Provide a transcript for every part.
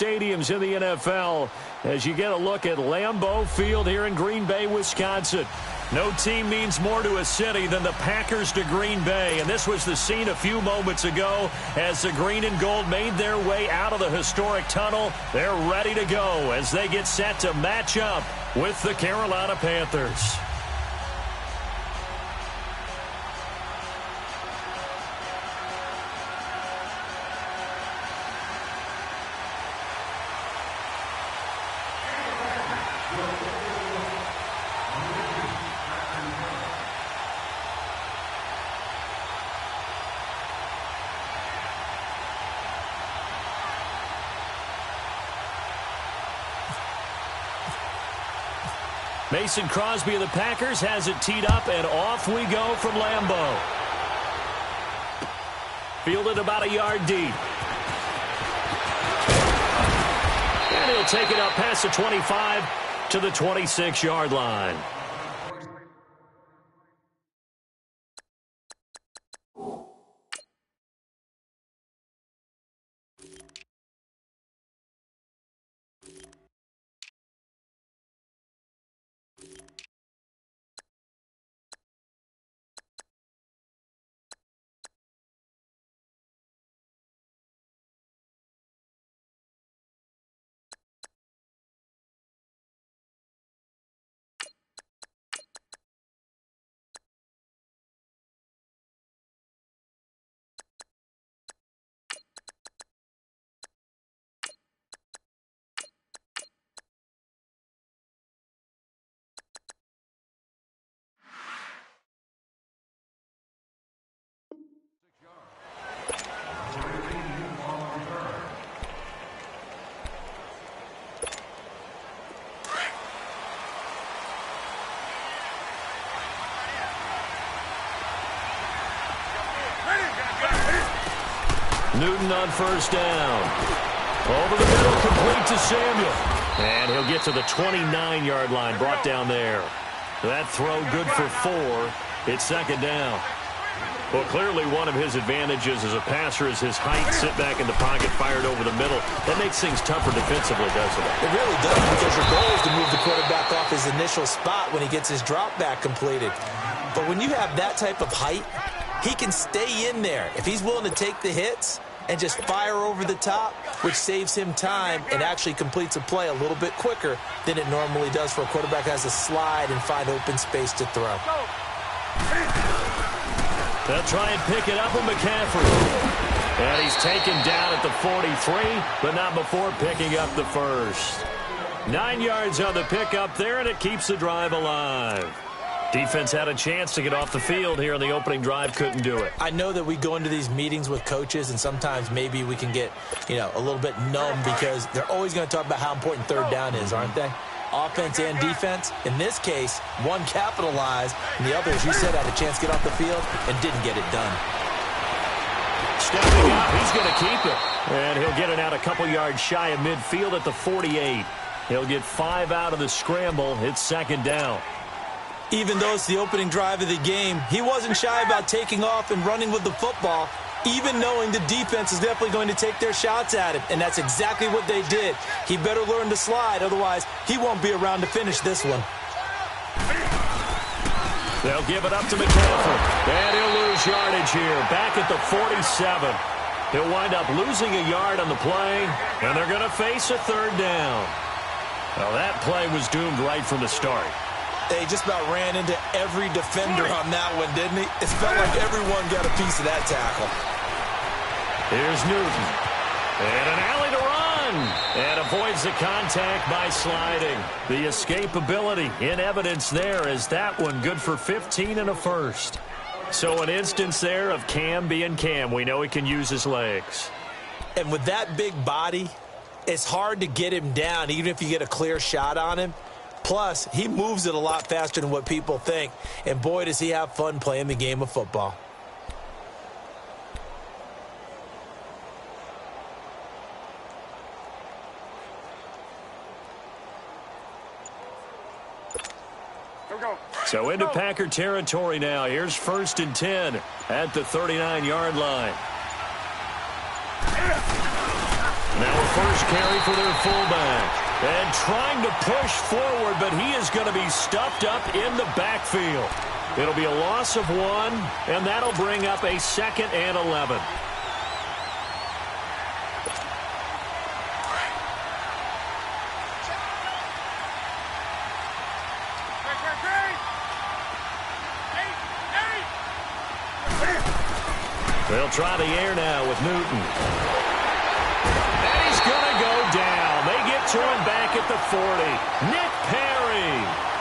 stadiums in the NFL as you get a look at Lambeau Field here in Green Bay, Wisconsin. No team means more to a city than the Packers to Green Bay, and this was the scene a few moments ago as the green and gold made their way out of the historic tunnel. They're ready to go as they get set to match up with the Carolina Panthers. Mason Crosby of the Packers has it teed up, and off we go from Lambeau. Fielded about a yard deep. And he'll take it up past the 25 to the 26-yard line. Newton on first down. Over the middle, complete to Samuel. And he'll get to the 29-yard line, brought down there. That throw good for 4. It's second down. Well, clearly one of his advantages as a passer is his height. Sit back in the pocket, fired over the middle. That makes things tougher defensively, doesn't it? It really does, because your goal is to move the quarterback off his initial spot when he gets his drop back completed. But when you have that type of height, he can stay in there. If he's willing to take the hits and just fire over the top, which saves him time and actually completes a play a little bit quicker than it normally does for a quarterback who has to slide and find open space to throw. They'll try and pick it up with McCaffrey. And he's taken down at the 43, but not before picking up the first. 9 yards on the pickup there, and it keeps the drive alive. Defense had a chance to get off the field here on the opening drive, couldn't do it. I know that we go into these meetings with coaches, and sometimes maybe we can get, a little bit numb because they're always going to talk about how important third down is, aren't they? Offense and defense. In this case, one capitalized, and the other, as you said, had a chance to get off the field and didn't get it done. Stepping up, he's going to keep it. And he'll get it out a couple yards shy of midfield at the 48. He'll get 5 out of the scramble. It's second down. Even though it's the opening drive of the game, he wasn't shy about taking off and running with the football, even knowing the defense is definitely going to take their shots at him. And that's exactly what they did. He better learn to slide, otherwise he won't be around to finish this one. They'll give it up to McCaffrey. And he'll lose yardage here, back at the 47. He'll wind up losing a yard on the play, and they're going to face a third down. Well, that play was doomed right from the start. They just about ran into every defender on that one, didn't he? It felt like everyone got a piece of that tackle. Here's Newton. And an alley to run. And avoids the contact by sliding. The escapability in evidence there is that one good for 15 and a first. So an instance there of Cam being Cam. We know he can use his legs. And with that big body, it's hard to get him down, even if you get a clear shot on him. Plus, he moves it a lot faster than what people think. And boy, does he have fun playing the game of football. So into Packer territory now. Here's 1st and 10 at the 39-yard line. Now a first carry for their fullback. And trying to push forward, but he is going to be stuffed up in the backfield. It'll be a loss of 1, and that'll bring up a 2nd and 11. They'll try the air now with Newton. And he's going to go down. They get to him back at the 40. Nick Perry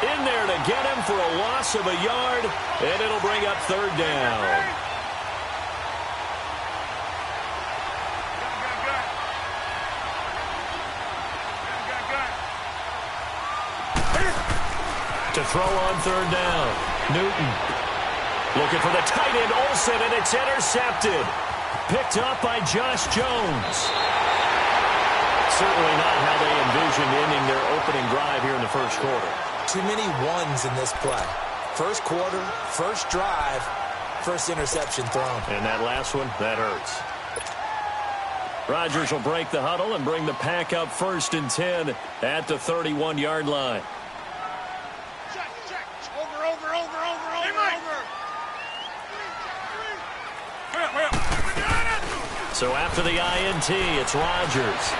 in there to get him for a loss of a yard, and it'll bring up 3rd down. To throw on 3rd down, Newton. Looking for the tight end, Olsen, and it's intercepted. Picked up by Josh Jones. Certainly not how they envisioned ending their opening drive here in the first quarter. Too many ones in this play. First quarter, first drive, first interception thrown. And that last one, that hurts. Rodgers will break the huddle and bring the pack up 1st and 10 at the 31-yard line. Check. Over. Hey, Mike. So after the INT, it's Rodgers.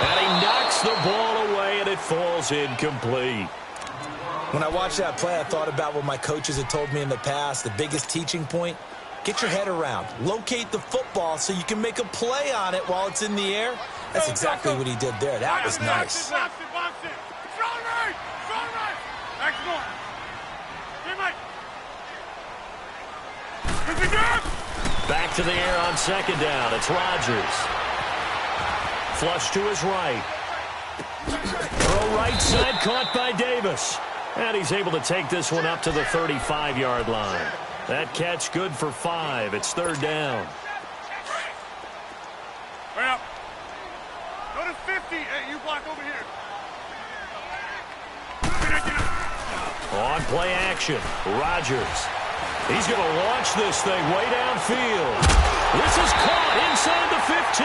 And he knocks the ball away, and it falls incomplete. When I watched that play, I thought about what my coaches had told me in the past. The biggest teaching point, get your head around. Locate the football so you can make a play on it while it's in the air. That's exactly what he did there. That was nice. Box it. Strong right. Back to north. Hey, Mike. Back to the air on 2nd down. It's Rodgers. Flush to his right. Throw right side, caught by Davis. And he's able to take this one up to the 35-yard line. That catch good for 5. It's 3rd down. Way up. Go to 50. Hey, you block over here. On play action, Rodgers. He's going to launch this thing way downfield. This is caught inside the 15.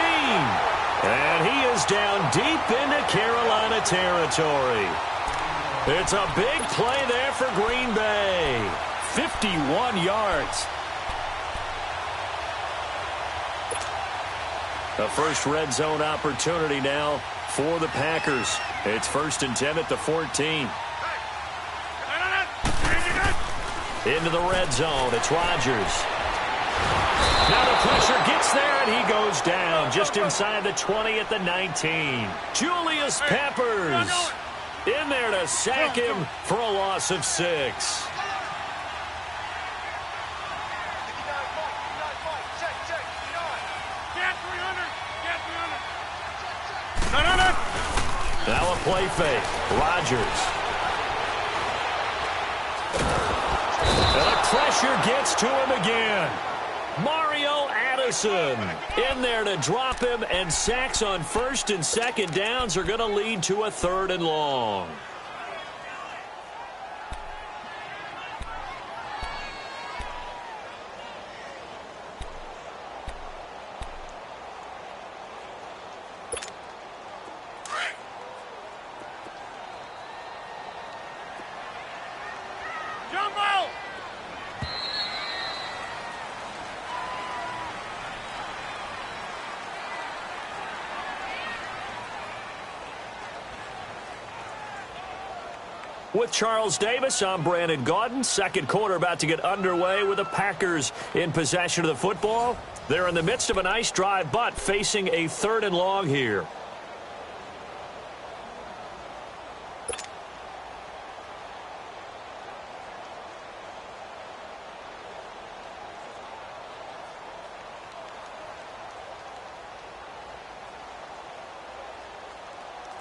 And he is down deep into Carolina territory. It's a big play there for Green Bay. 51 yards. A first red zone opportunity now for the Packers. It's 1st and 10 at the 14. Into the red zone. It's Rodgers. Now the pressure gets there, and he goes down just inside the 20 at the 19. Julius Peppers in there to sack him for a loss of 6. Now a play fake. Rodgers. And the pressure gets to him again. Mario Addison in there to drop him, and sacks on 1st and 2nd downs are going to lead to a 3rd and long. With Charles Davis, I'm Brandon Gaudin. Second quarter about to get underway with the Packers in possession of the football. They're in the midst of a nice drive, but facing a 3rd and long here.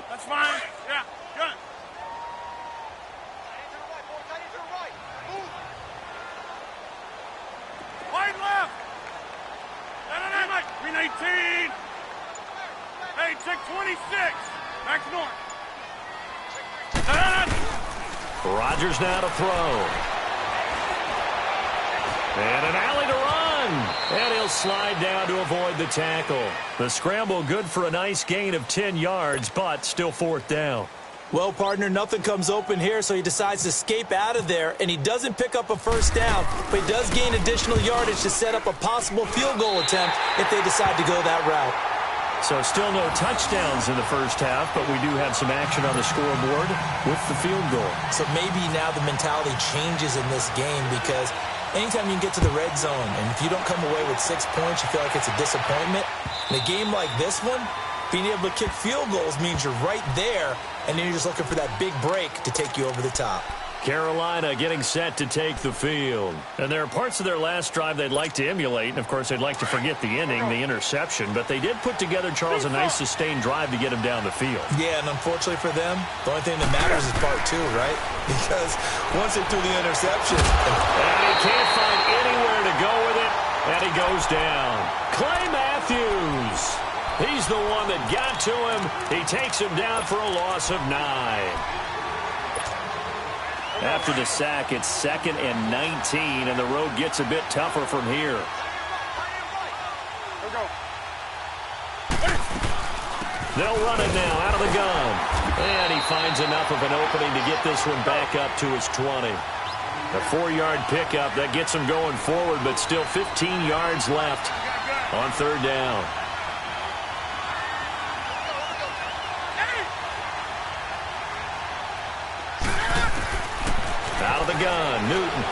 That's fine. Yeah, good. Wide left. Green 18. Hey, check 26. Back to north. Rodgers now to throw. And an alley to run. And he'll slide down to avoid the tackle. The scramble good for a nice gain of 10 yards, but still fourth down. Well, partner, nothing comes open here, so he decides to escape out of there, and he doesn't pick up a first down, but he does gain additional yardage to set up a possible field goal attempt if they decide to go that route. So still no touchdowns in the first half, but we do have some action on the scoreboard with the field goal. So maybe now the mentality changes in this game because anytime you can get to the red zone, and if you don't come away with 6 points, you feel like it's a disappointment. In a game like this one, being able to kick field goals means you're right there, and then you're just looking for that big break to take you over the top. Carolina getting set to take the field. And there are parts of their last drive they'd like to emulate, and of course they'd like to forget the ending, the interception, but they did put together, Charles, a nice sustained drive to get him down the field. Yeah, and unfortunately for them, the only thing that matters is part two, right? Because once they threw the interception, and he can't find anywhere to go with it, and he goes down. Clay Matthews. He's the one that got to him. He takes him down for a loss of 9. After the sack, it's 2nd and 19, and the road gets a bit tougher from here. They'll run it now out of the gun. And he finds enough of an opening to get this one back up to his 20. A 4-yard pickup that gets him going forward, but still 15 yards left on third down. Out of the gun, Newton.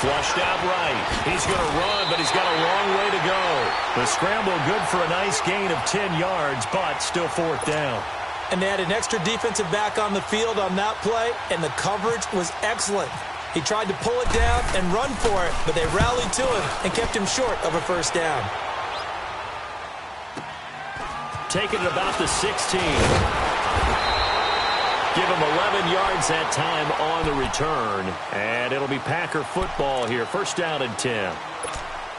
Flushed out right. He's going to run, but he's got a long way to go. The scramble good for a nice gain of 10 yards, but still fourth down. And they had an extra defensive back on the field on that play, and the coverage was excellent. He tried to pull it down and run for it, but they rallied to him and kept him short of a first down. Taking it about the 16. Give him 11 yards that time on the return. And it'll be Packer football here. First down and 10.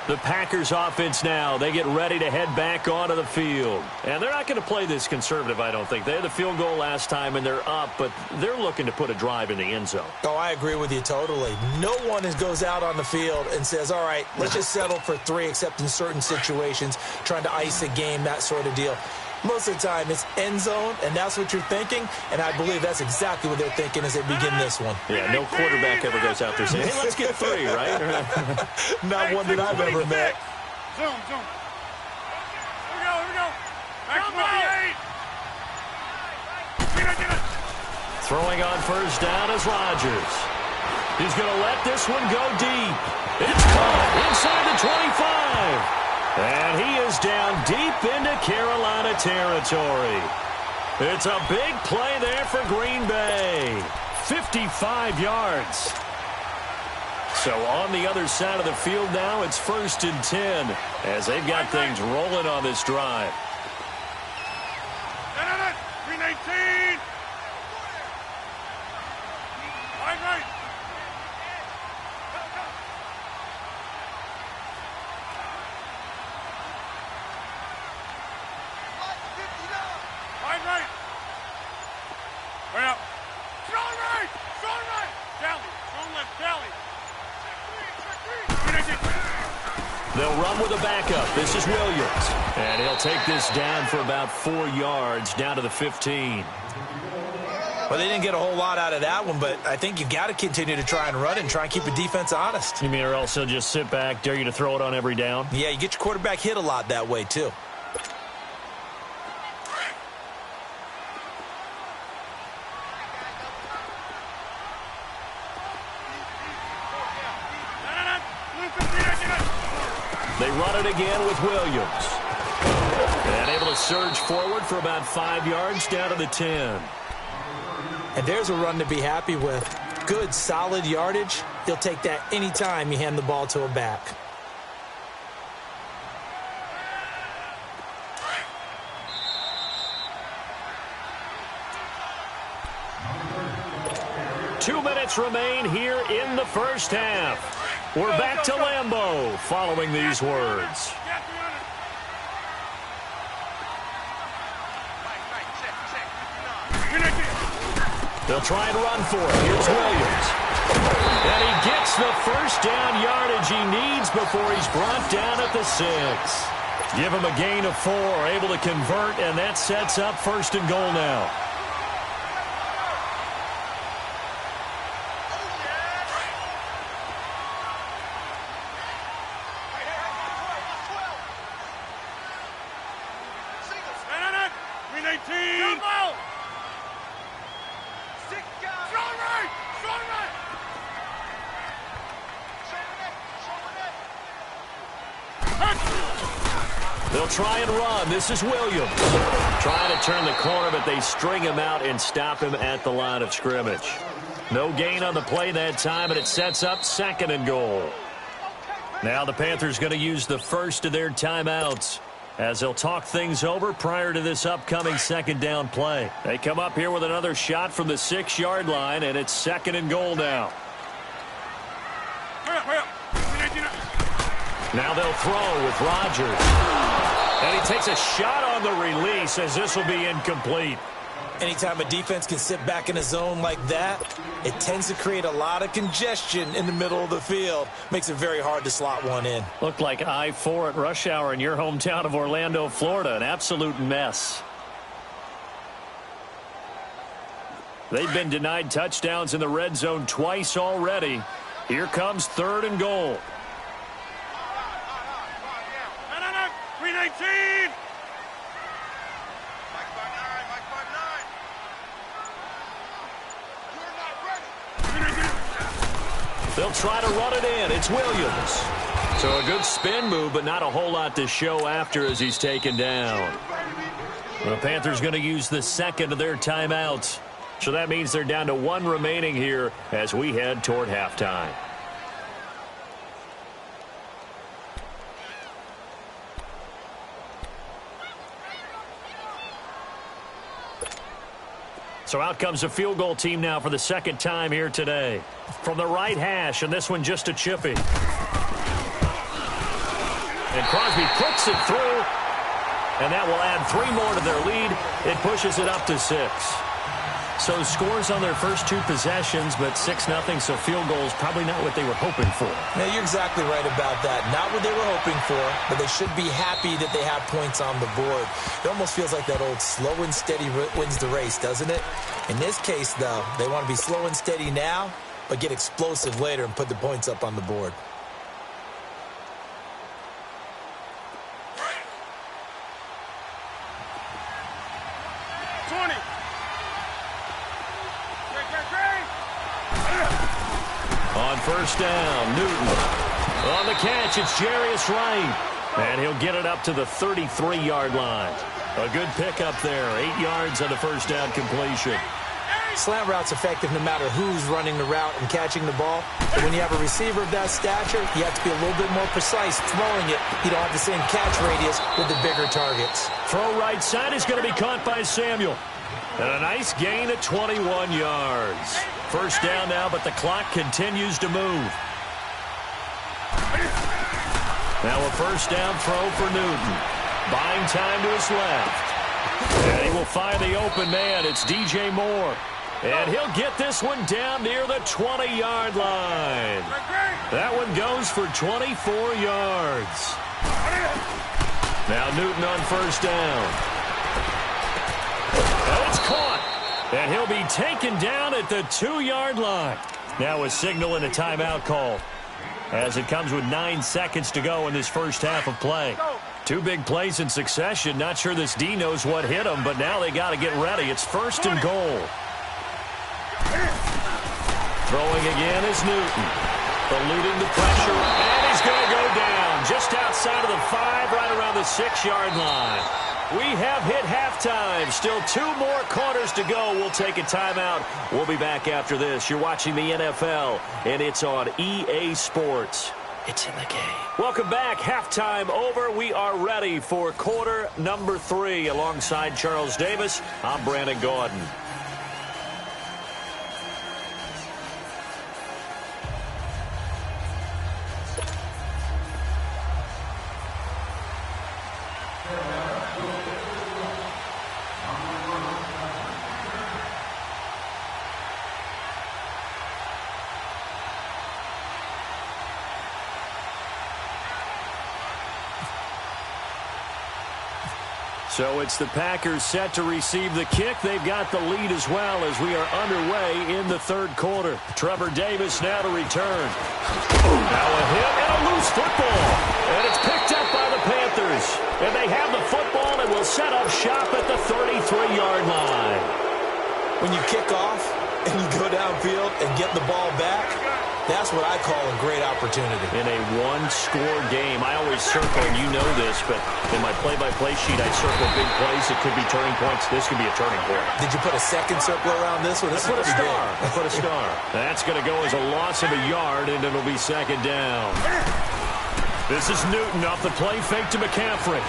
The Packers offense now. They get ready to head back onto the field. And they're not going to play this conservative, I don't think. They had the field goal last time, and they're up, but they're looking to put a drive in the end zone. Oh, I agree with you totally. No one goes out on the field and says, all right, let's just settle for 3, except in certain situations, trying to ice a game, that sort of deal. Most of the time, it's end zone, and that's what you're thinking, and I believe that's exactly what they're thinking as they begin this one. Yeah, no quarterback ever goes out there saying, hey, let's get 3, right? Not one that I've ever met. Zoom. Here we go. Back to 28. Get it. Throwing on first down is Rodgers. He's going to let this one go deep. It's caught inside the 25. And he is down deep into Carolina territory. It's a big play there for Green Bay. 55 yards. So on the other side of the field now, it's 1st and 10 as they've got things rolling on this drive. 319. Right. Well, strong right. Tally. Strong left, tally. They'll run with a backup. This is Williams. And he'll take this down for about 4 yards, down to the 15. Well, they didn't get a whole lot out of that one, but I think you got to continue to try and run and try and keep the defense honest. You mean or else he'll just sit back, dare you to throw it on every down? Yeah, you get your quarterback hit a lot that way, too. They run it again with Williams. And able to surge forward for about 5 yards down to the 10. And there's a run to be happy with. Good, solid yardage. He'll take that any time you hand the ball to a back. Two minutes remain here in the first half. We're back to Lambeau following these words. They'll try and run for it. Here's Williams. And he gets Gets the first down yardage he needs before he's brought down at the 6. Give him a gain of 4, able to convert, and that sets up 1st and goal now. They'll try and run. This is Williams. Trying to turn the corner, but they string him out and stop him at the line of scrimmage. No gain on the play that time, and it sets up 2nd and goal. Now the Panthers going to use the first of their timeouts as they'll talk things over prior to this upcoming 2nd down play. They come up here with another shot from the 6-yard line, and it's 2nd and goal now. Now they'll throw with Rodgers. And he takes a shot on the release as this will be incomplete. Anytime a defense can sit back in a zone like that, it tends to create a lot of congestion in the middle of the field. Makes it very hard to slot one in. Looked like I-4 at rush hour in your hometown of Orlando, Florida. An absolute mess. They've been denied touchdowns in the red zone twice already. Here comes 3rd and goal. 319! They'll try to run it in. It's Williams. So a good spin move, but not a whole lot to show after as he's taken down. The Panthers going to use the 2nd of their timeouts. So that means they're down to 1 remaining here as we head toward halftime. So out comes a field goal team now for the 2nd time here today. From the right hash, and this one just a chippy. And Crosby puts it through, and that will add 3 more to their lead. It pushes it up to 6. So scores on their first 2 possessions, but 6-0, so field goals probably not what they were hoping for. Now, you're exactly right about that. Not what they were hoping for, but they should be happy that they have points on the board. It almost feels like that old slow and steady wins the race, doesn't it? In this case, though, they want to be slow and steady now, but get explosive later and put the points up on the board. On 1st down, Newton. On the catch, it's Jarius Wright. And he'll get it up to the 33-yard line. A good pickup there. 8 yards on the 1st down completion. Slant route's effective no matter who's running the route and catching the ball. But when you have a receiver of that stature, you have to be a little bit more precise throwing it. You don't have the same catch radius with the bigger targets. Throw right side is going to be caught by Samuel. And a nice gain at 21 yards. 1st down now, but the clock continues to move. Now a 1st down throw for Newton. Buying time to his left. And he will find the open man. It's DJ Moore. And he'll get this one down near the 20-yard line. That one goes for 24 yards. Now Newton on 1st down. And it's caught. And he'll be taken down at the 2-yard line. Now a signal and a timeout call as it comes with 9 seconds to go in this first half of play. 2 big plays in succession. Not sure this D knows what hit them, but now they got to get ready. It's 1st and goal. Throwing again is Newton. Eluding the pressure, and he's going to go down just outside of the 5, right around the 6-yard line. We have hit halftime. Still 2 more quarters to go. We'll take a timeout. We'll be back after this. You're watching the NFL, and it's on EA Sports. It's in the game. Welcome back. Halftime over. We are ready for quarter number 3. Alongside Charles Davis, I'm Brandon Gaudin. So it's the Packers set to receive the kick. They've got the lead as well as we are underway in the third quarter. Trevor Davis now to return. Now a hit and a loose football. And it's picked up by the Panthers. And they have the football and will set up shop at the 33-yard line. When you kick off and you go downfield and get the ball back, that's what I call a great opportunity. In a one-score game, I always circle, and you know this, but in my play-by-play sheet, I circle big plays. It could be turning points. This could be a turning point. Did you put a second circle around this one? I put a star. I put a star. That's going to go as a loss of a yard, and it'll be second down. This is Newton off the play fake to McCaffrey.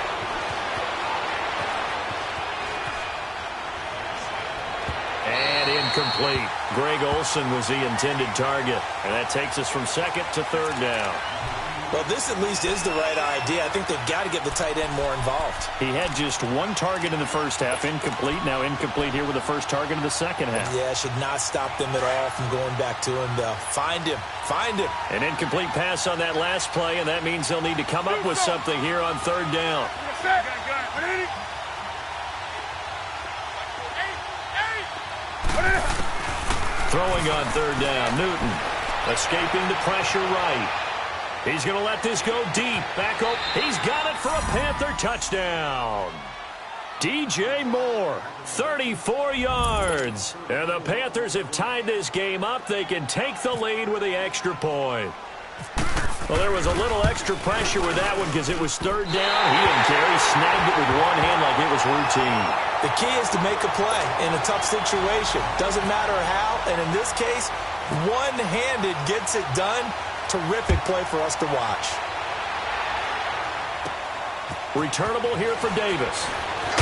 And incomplete. Greg Olsen was the intended target. And that takes us from second to third down. Well, this at least is the right idea. I think they've got to get the tight end more involved. He had just one target in the first half, incomplete. Now incomplete here with the first target of the second half. Yeah, should not stop them at all from going back to him, though. Find him. Find him. An incomplete pass on that last play, and that means they'll need to come up with something here on third down. Throwing on third down, Newton escaping the pressure right. He's going to let this go deep. Back up. He's got it for a Panther touchdown. DJ Moore, 34 yards. And the Panthers have tied this game up. They can take the lead with the extra point. Well, there was a little extra pressure with that one because it was third down. He and Gary snagged it with one hand like it was routine. The key is to make a play in a tough situation. Doesn't matter how, and in this case, one-handed gets it done. Terrific play for us to watch. Returnable here for Davis.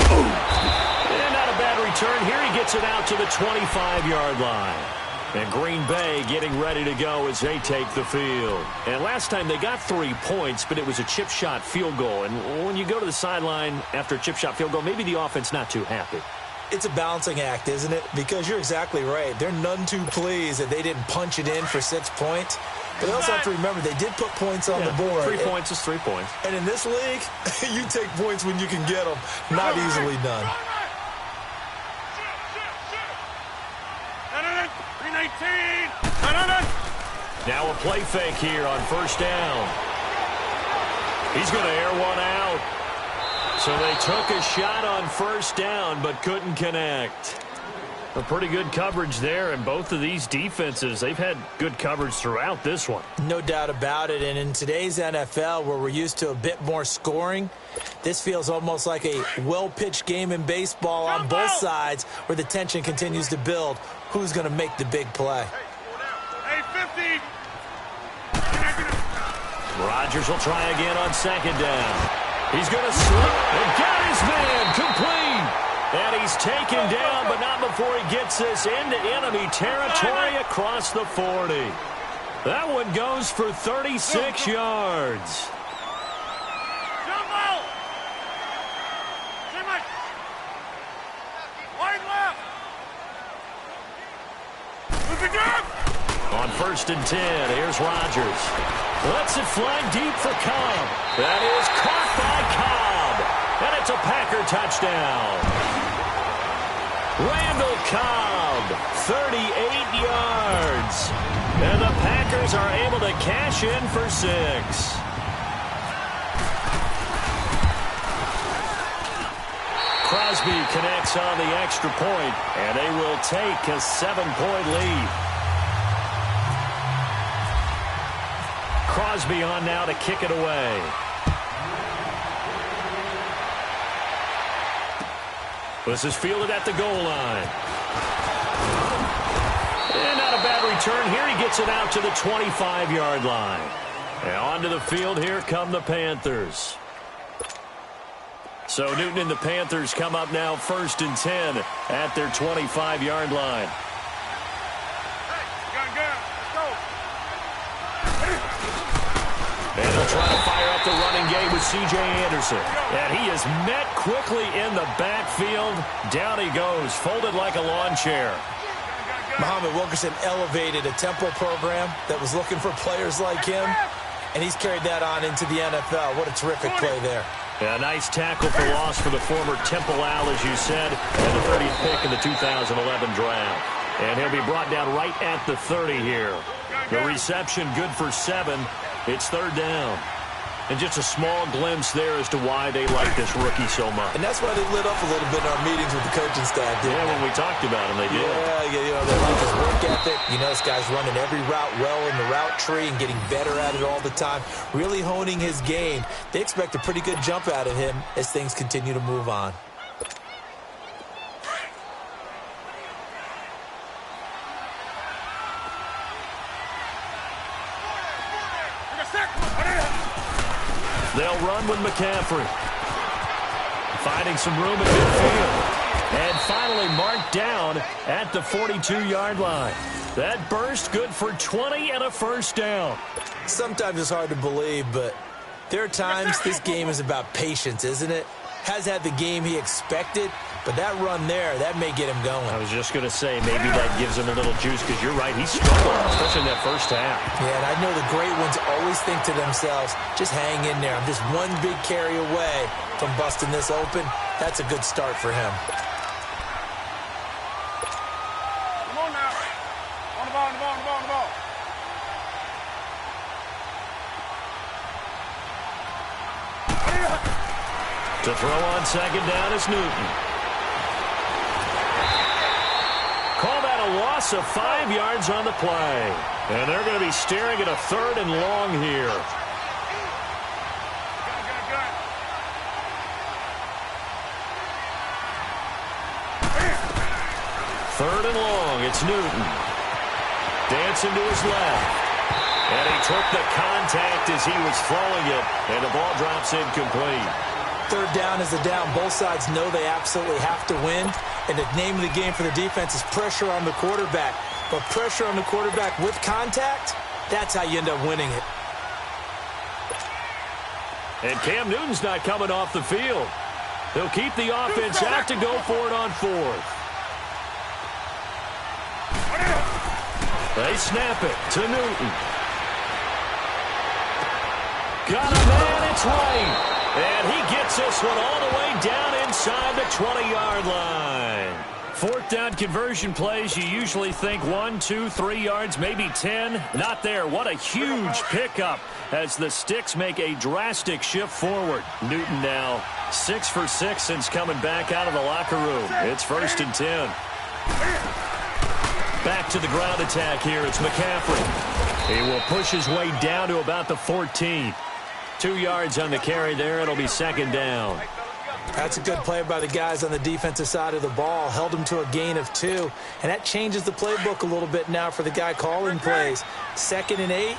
And not a bad return. Here he gets it out to the 25-yard line. And Green Bay getting ready to go as they take the field. And last time they got 3 points, but it was a chip shot field goal. And when you go to the sideline after a chip shot field goal, maybe the offense not too happy. It's a balancing act, isn't it? Because you're exactly right. They're none too pleased that they didn't punch it in for 6 points. But they also have to remember they did put points on the board. 3 points is 3 points. And in this league, you take points when you can get them. Not easily done. Now a play fake here on first down. He's going to air one out. So they took a shot on first down but couldn't connect. A pretty good coverage there, and both of these defenses, they've had good coverage throughout this one. No doubt about it, and in today's NFL where we're used to a bit more scoring, this feels almost like a well-pitched game in baseball on both sides where the tension continues to build. Who's going to make the big play? Hey, 50! Rodgers will try again on second down. He's going to slip and got his man complete. And he's taken down, but not before he gets this into enemy territory across the 40. That one goes for 36 yards. On first and 10, here's Rodgers. Lets it fly deep for Cobb. That is caught by Cobb. And it's a Packer touchdown. Randall Cobb, 38 yards. And the Packers are able to cash in for 6. Crosby connects on the extra point, and they will take a 7-point lead. Crosby on now to kick it away. This is fielded at the goal line. And not a bad return here. He gets it out to the 25-yard line. And onto the field, here come the Panthers. So Newton and the Panthers come up now first and 10 at their 25-yard line. And they'll try to fire up the running game with C.J. Anderson. And he is met quickly in the backfield. Down he goes, folded like a lawn chair. Muhammad Wilkerson elevated a tempo program that was looking for players like him, and he's carried that on into the NFL. What a terrific play there. A nice tackle for loss for the former Temple Owl, as you said, and the 30th pick in the 2011 draft. And he'll be brought down right at the 30 here. The reception good for 7. It's third down. And just a small glimpse there as to why they like this rookie so much. And that's why they lit up a little bit in our meetings with the coaching staff. Yeah, when we talked about him, they did. Yeah, they like his work ethic. You know, this guy's running every route well in the route tree and getting better at it all the time, really honing his game. They expect a pretty good jump out of him as things continue to move on. They'll run with McCaffrey. Finding some room in midfield. And finally marked down at the 42-yard line. That burst good for 20 and a first down. Sometimes it's hard to believe, but there are times this game is about patience, isn't it? Has had the game he expected, but that run there, that may get him going. I was just going to say, maybe that gives him a little juice, because you're right, he struggled, especially in that first half. Yeah, and I know the great ones always think to themselves, just hang in there. I'm just one big carry away from busting this open. That's a good start for him. Come on now. On the ball, on the ball, on the ball, on the ball. To throw on second down is Newton. Call that a loss of 5 yards on the play. And they're going to be staring at a third and long here. Third and long, it's Newton. Dancing to his left. And he took the contact as he was throwing it. And the ball drops incomplete. Third down is a down. Both sides know they absolutely have to win. And the name of the game for the defense is pressure on the quarterback. But pressure on the quarterback with contact, that's how you end up winning it. And Cam Newton's not coming off the field. They'll keep the offense out to go for it on fourth. They snap it to Newton. Got a man, it's right. And he gets this one all the way down inside the 20-yard line. Fourth down conversion plays, you usually think 1, 2, 3 yards, maybe 10. Not there. What a huge pickup as the Sticks make a drastic shift forward. Newton now 6 for 6 since coming back out of the locker room. It's 1st and 10. Back to the ground attack here. It's McCaffrey. He will push his way down to about the 14. 2 yards on the carry there. It'll be second down. That's a good play by the guys on the defensive side of the ball. Held him to a gain of 2. And that changes the playbook a little bit now for the guy calling plays. 2nd and 8.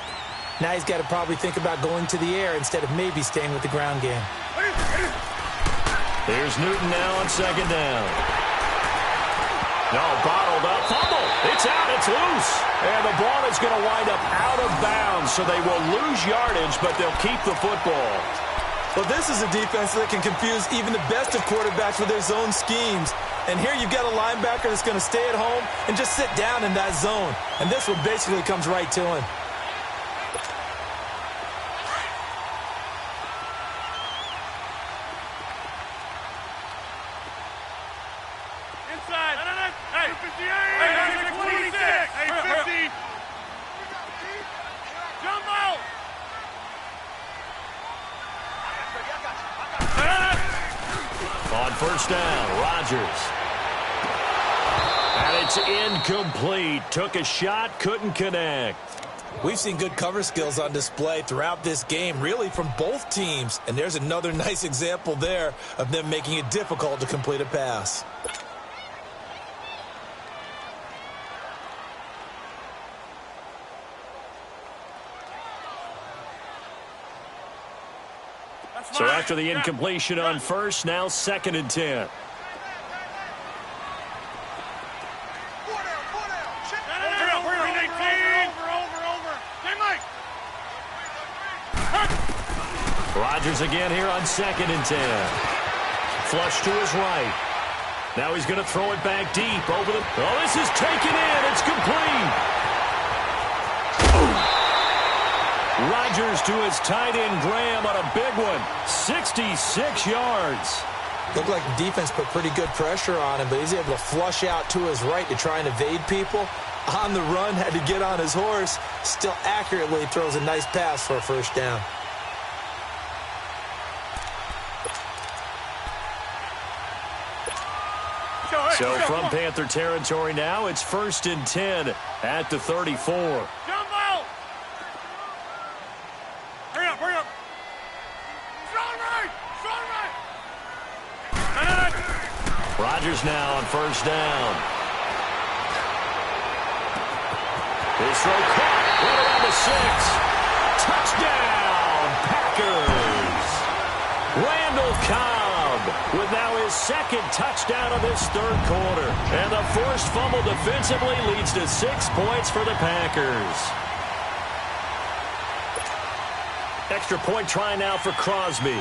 Now he's got to probably think about going to the air instead of maybe staying with the ground game. Here's Newton now on second down. No, bottled up. Fumble. It's out. It's loose. And the ball is going to wind up out of bounds, so they will lose yardage, but they'll keep the football. Well, this is a defense that can confuse even the best of quarterbacks with their zone schemes. And here you've got a linebacker that's going to stay at home and just sit down in that zone. And this one basically comes right to him. Inside. Hey, 58. Hey, 26. Hey, 50. Jump out. On first down, Rodgers. And it's incomplete. Took a shot, couldn't connect. We've seen good cover skills on display throughout this game, really from both teams. And there's another nice example there of them making it difficult to complete a pass. So after the incompletion on first, now 2nd and 10. Rodgers again here on 2nd and 10. Flush to his right. Now he's going to throw it back deep over the... Oh, this is taken in. It's complete. Rodgers to his tight end Graham on a big one. 66 yards. Looked like the defense put pretty good pressure on him, but he's able to flush out to his right to try and evade people. On the run, had to get on his horse. Still accurately throws a nice pass for a first down. So from Panther territory now, it's 1st and 10 at the 34. Jump out! Hurry up, hurry up! Strong right! Strong right! Rodgers now on 1st down. His throw caught right around the 6. Touchdown, Packers! Randall Cobb with now his 2nd touchdown of this 3rd quarter. And the forced fumble defensively leads to 6 points for the Packers. Extra point try now for Crosby.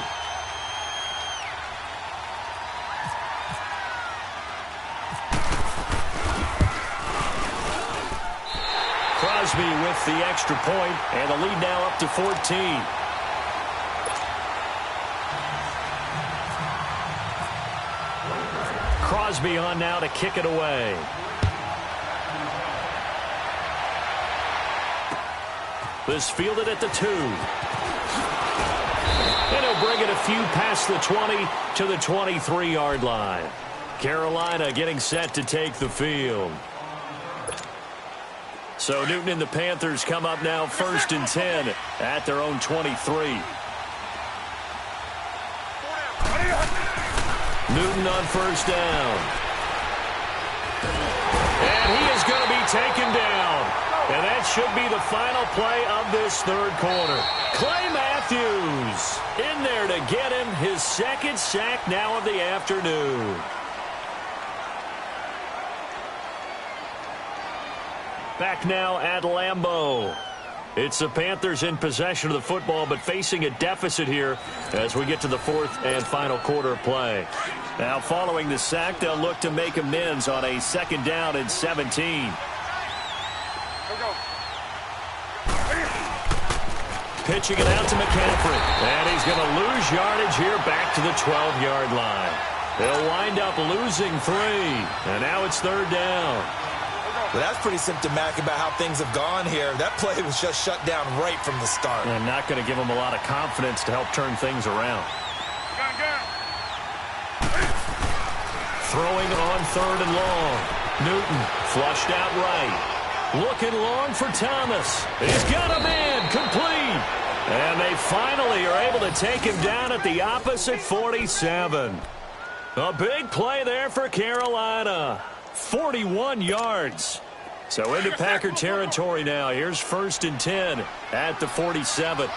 Crosby with the extra point, and the lead now up to 14. Crosby on now to kick it away. This fielded at the 2. And he'll bring it a few past the 20 to the 23-yard line. Carolina getting set to take the field. So Newton and the Panthers come up now 1st and 10 at their own 23. Newton on 1st down. And he is going to be taken down. And that should be the final play of this 3rd quarter. Clay Matthews in there to get him his 2nd sack now of the afternoon. Back now at Lambeau. It's the Panthers in possession of the football, but facing a deficit here as we get to the 4th and final quarter of play. Now, following the sack, they'll look to make amends on a 2nd down and 17. Pitching it out to McCaffrey. And he's going to lose yardage here back to the 12-yard line. They'll wind up losing 3. And now it's 3rd down. Well, that's pretty symptomatic about how things have gone here. That play was just shut down right from the start. And not going to give them a lot of confidence to help turn things around. Throwing on 3rd and long. Newton flushed out right. Looking long for Thomas. He's got a man complete. And they finally are able to take him down at the opposite 47. A big play there for Carolina. 41 yards. So into Packer territory now. Here's 1st and 10 at the 47.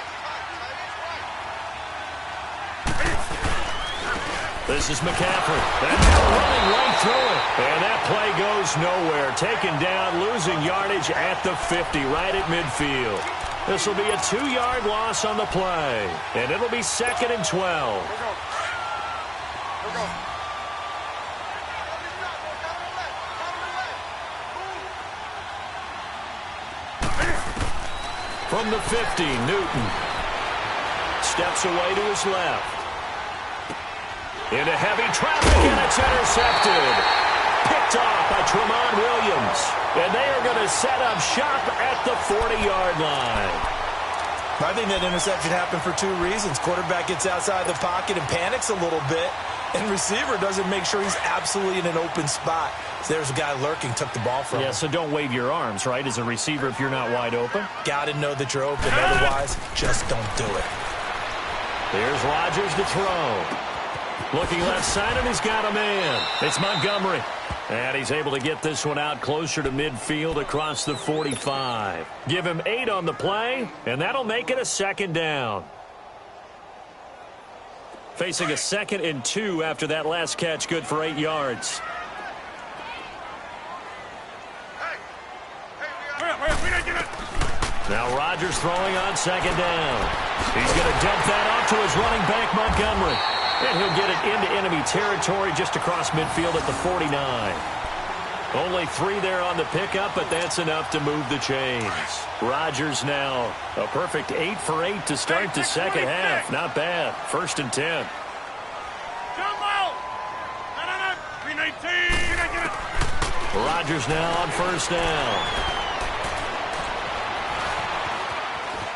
This is McCaffrey. And running right through it. And that play goes nowhere. Taken down, losing yardage at the 50, right at midfield. This will be a 2-yard loss on the play. And it'll be 2nd and 12. From the 50, Newton steps away to his left. Into heavy traffic, and it's intercepted. Picked off by Tramon Williams. And they are going to set up shop at the 40-yard line. I think that interception happened for 2 reasons. Quarterback gets outside the pocket and panics a little bit. And receiver doesn't make sure he's absolutely in an open spot. So there's a guy lurking, took the ball from him. Yeah, so don't wave your arms, right, as a receiver if you're not wide open. Got to know that you're open. Otherwise, just don't do it. Here's Rodgers to throw. Looking left side, and he's got a man. It's Montgomery. And he's able to get this one out closer to midfield across the 45. Give him 8 on the play, and that'll make it a 2nd down. Facing a 2nd and 2 after that last catch, good for 8 yards. Now Rodgers throwing on 2nd down. He's going to dump that off to his running back, Montgomery. And he'll get it into enemy territory just across midfield at the 49. Only 3 there on the pickup, but that's enough to move the chains. Rodgers now a perfect 8 for 8 to start the second half. Not bad. 1st and 10. Rodgers now on 1st down.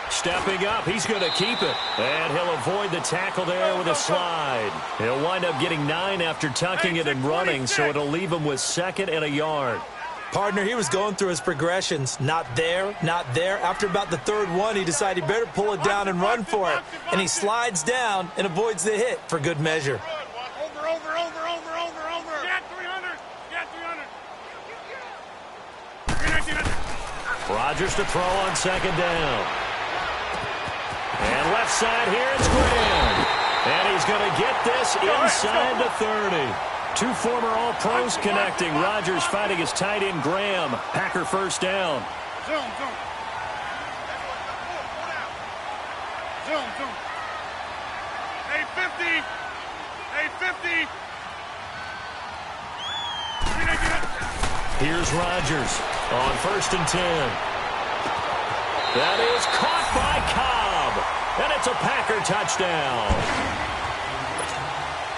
Stepping up, he's going to keep it. And he'll avoid the tackle there with a slide. He'll wind up getting 9 after tucking it and running, so it'll leave him with 2nd and a yard. Partner, he was going through his progressions. Not there, not there. After about the 3rd one, he decided he better pull it down and run for it. And he slides down and avoids the hit for good measure. Rodgers to throw on 2nd down. And left side here, it's Graham. And he's going to get this inside the 30. 2 former All-Pros connecting. Rodgers fighting his tight end, Graham. Packer 1st down. Zoom. Hey, 50. Here's Rodgers on 1st and 10. That is caught by Cobb. And it's a Packer touchdown.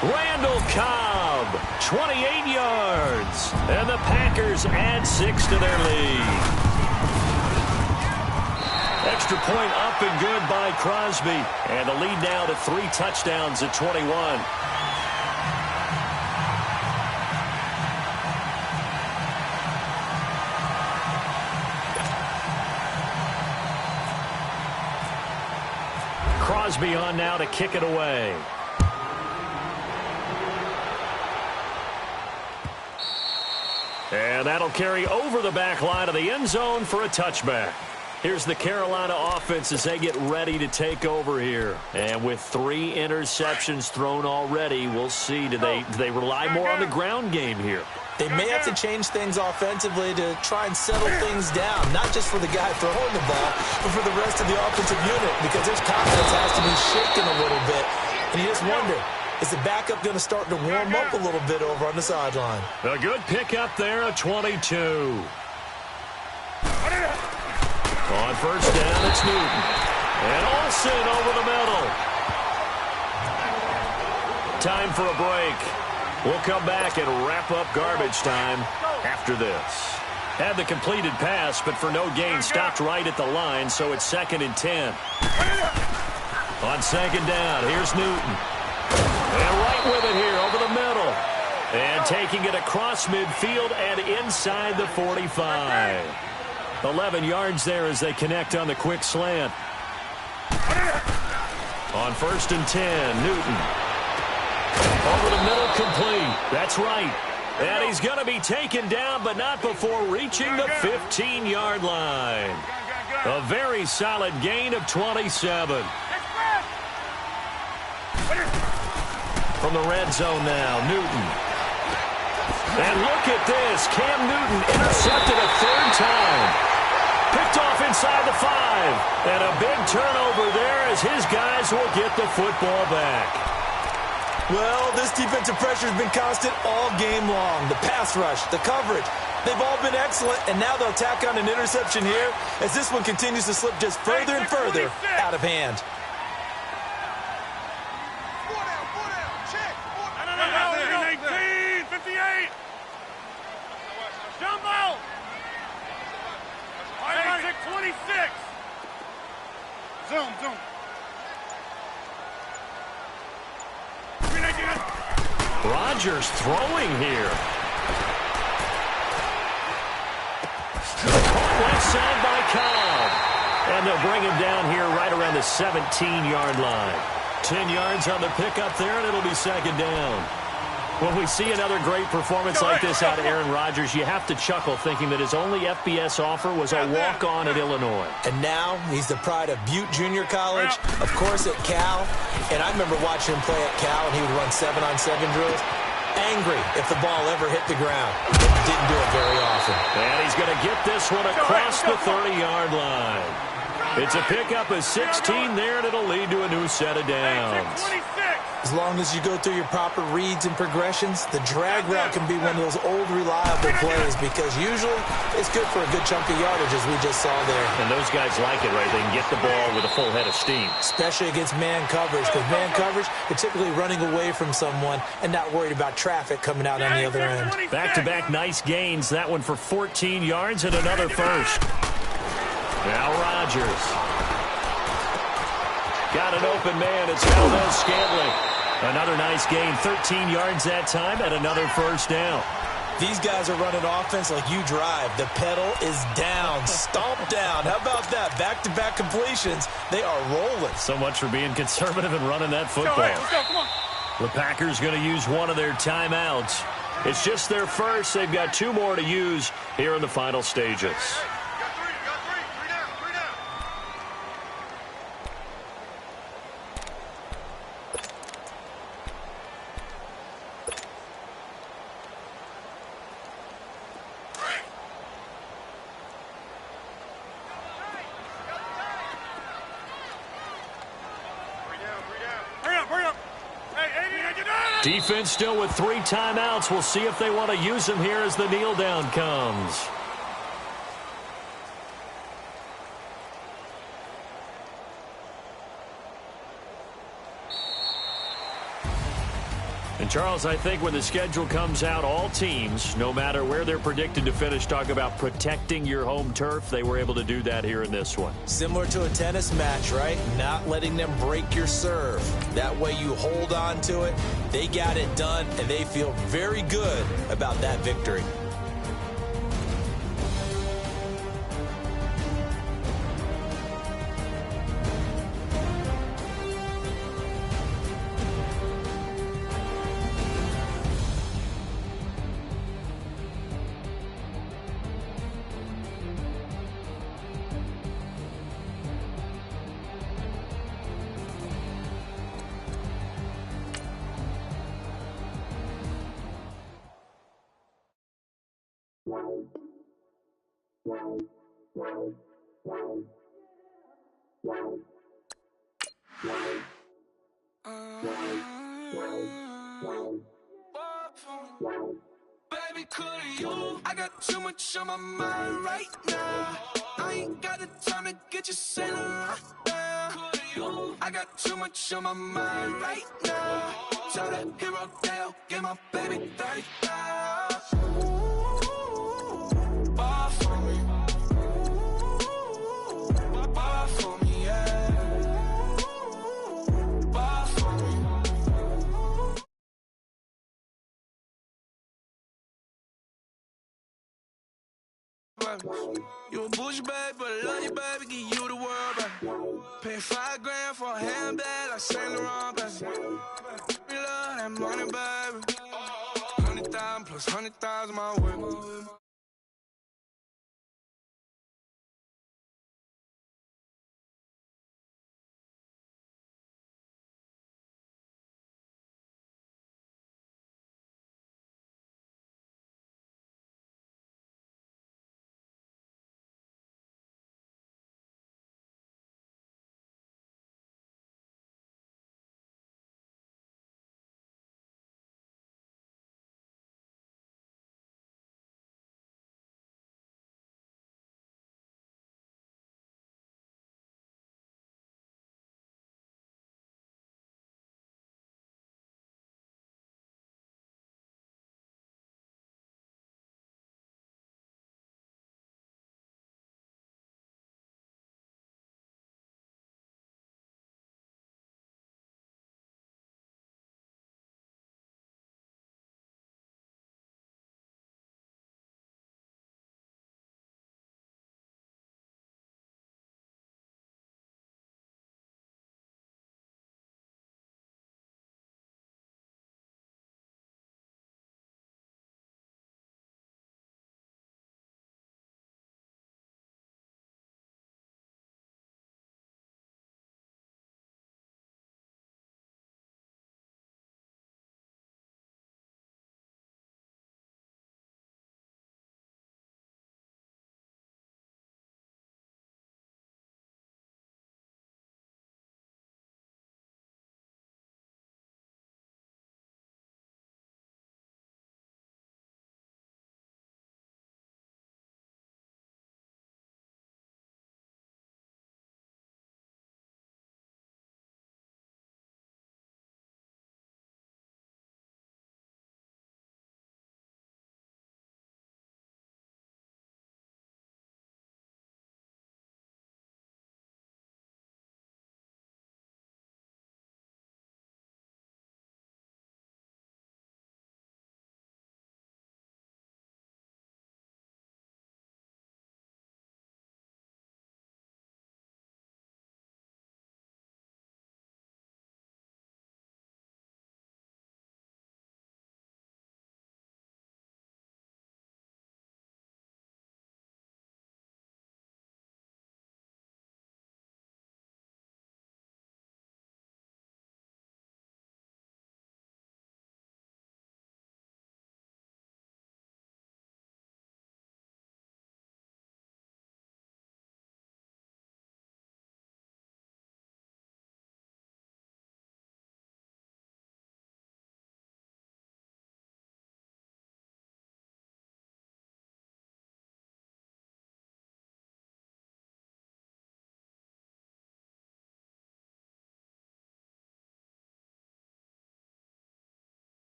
Randall Cobb, 28 yards. And the Packers add 6 to their lead. Extra point up and good by Crosby. And the lead now to 3 touchdowns at 21. Crosby on now to kick it away. And that'll carry over the back line of the end zone for a touchback. Here's the Carolina offense as they get ready to take over here. And with 3 interceptions thrown already, we'll see. Do they rely more on the ground game here? They may have to change things offensively to try and settle things down, not just for the guy throwing the ball, but for the rest of the offensive unit, because his confidence has to be shaken a little bit. And you just wonder, is the backup going to start to warm up a little bit over on the sideline? A good pickup there, a 22. On 1st down, it's Newton. And Olsen over the middle. Time for a break. We'll come back and wrap up garbage time after this. Had the completed pass, but for no gain, stopped right at the line, so it's 2nd and 10. On 2nd down, here's Newton. And right with it here over the middle. And taking it across midfield and inside the 45. 11 yards there as they connect on the quick slant. On 1st and 10, Newton. Over the middle, complete. That's right. And he's going to be taken down, but not before reaching the 15-yard line. A very solid gain of 27. From the red zone now, Newton. And look at this. Cam Newton intercepted a 3rd time. Picked off inside the 5. And a big turnover there as his guys will get the football back. Well, this defensive pressure has been constant all game long. The pass rush, the coverage, they've all been excellent, and now they'll tack on an interception here as this one continues to slip just further and further out of hand. 58. Jumbo. 26. Zoom. Rodgers throwing here. Caught left side by Cobb. And they'll bring him down here right around the 17-yard line. 10 yards on the pickup there, and it'll be 2nd down. When we see another great performance like this out of Aaron Rodgers, you have to chuckle thinking that his only FBS offer was a walk-on at Illinois. And now he's the pride of Butte Junior College, of course at Cal. And I remember watching him play at Cal, and he would run 7-on-7 drills. Angry if the ball ever hit the ground. But didn't do it very often. And he's going to get this one across the 30-yard line. It's a pickup of 16 there, and it'll lead to a new set of downs. 26. As long as you go through your proper reads and progressions, the drag route can be one of those old reliable plays because usually it's good for a good chunk of yardage, as we just saw there. And those guys like it, right? They can get the ball with a full head of steam. Especially against man coverage, because man coverage, you're typically running away from someone and not worried about traffic coming out on the other end. Back-to-back nice gains. That one for 14 yards and another first. Now Rodgers. Got an open man. It's Valdez-Scantling. Another nice gain. 13 yards that time and another first down. These guys are running offense like you drive. The pedal is down. Stomp down. How about that? Back-to-back completions. They are rolling. So much for being conservative and running that football. Let's go, come on. The Packers going to use one of their timeouts. It's just their first. They've got 2 more to use here in the final stages. Defense still with 3 timeouts. We'll see if they want to use them here as the kneel down comes. And Charles, I think when the schedule comes out, all teams, no matter where they're predicted to finish, talk about protecting your home turf. They were able to do that here in this one. Similar to a tennis match, right? Not letting them break your serve. That way you hold on to it. They got it done, and they feel very good about that victory. Baby, could you? I got too much on my mind right now. I ain't got the time to get you sailing right now. Could you? I got too much on my mind right now. Tell that hero Dale, get my baby 30,000. Bar for me. Bar for me, yeah. Bar for me. You a bougie baby, but I love you, baby. Give you the world, baby. Pay $5 for a handbag like Saint Laurent, baby. We love that money, baby. 100,000 plus 100,000 my way.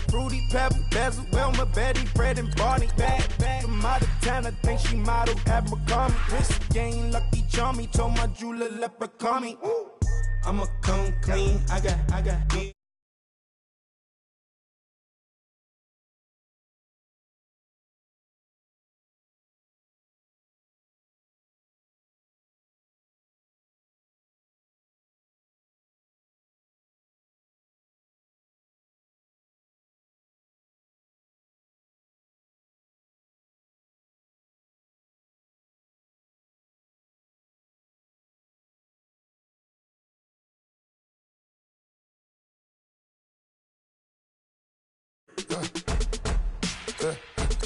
Fruity Pebble, Bezel, Wilma, Betty, Fred, and Barney. Bad from out of town, I think she model at McCormick. Wrist game, lucky charmy, told my jeweler, let her call me. I'ma come clean, I got.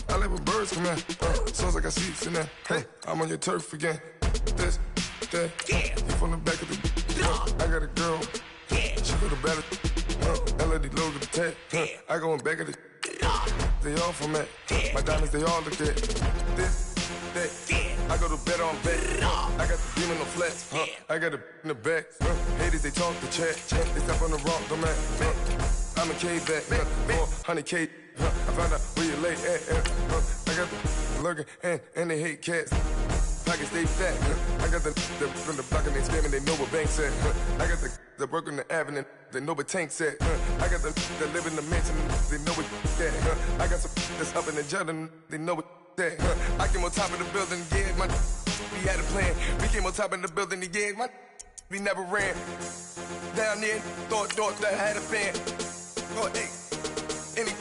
I like when birds come in. Sounds like I see seats in there. Hey, I'm on your turf again. This, that, you from the back of the. I got a girl. She go to better. LOD logo the tag. I go in back of the. They all from that. My diamonds, they all look at. This, that. I go to bed on bed. I got the demon on flats. I got it in the back. Haters, they talk the chat. They step on the rock, don't matter. I'm a cave back. 400K. I found out where you lay at. I got the lurking and they hate cats. Pockets stay fat. I got the from the block and they spamming, they know what banks at. I got the work on the avenue, they know what tanks at. I got the live in the mansion, they know what that. I got some that's up in the jungle, they know what that. I came on top of the building, yeah, my we had a plan. We came on top of the building, yeah, my we never ran. Down there, thought that I had a fan. Oh, hey, any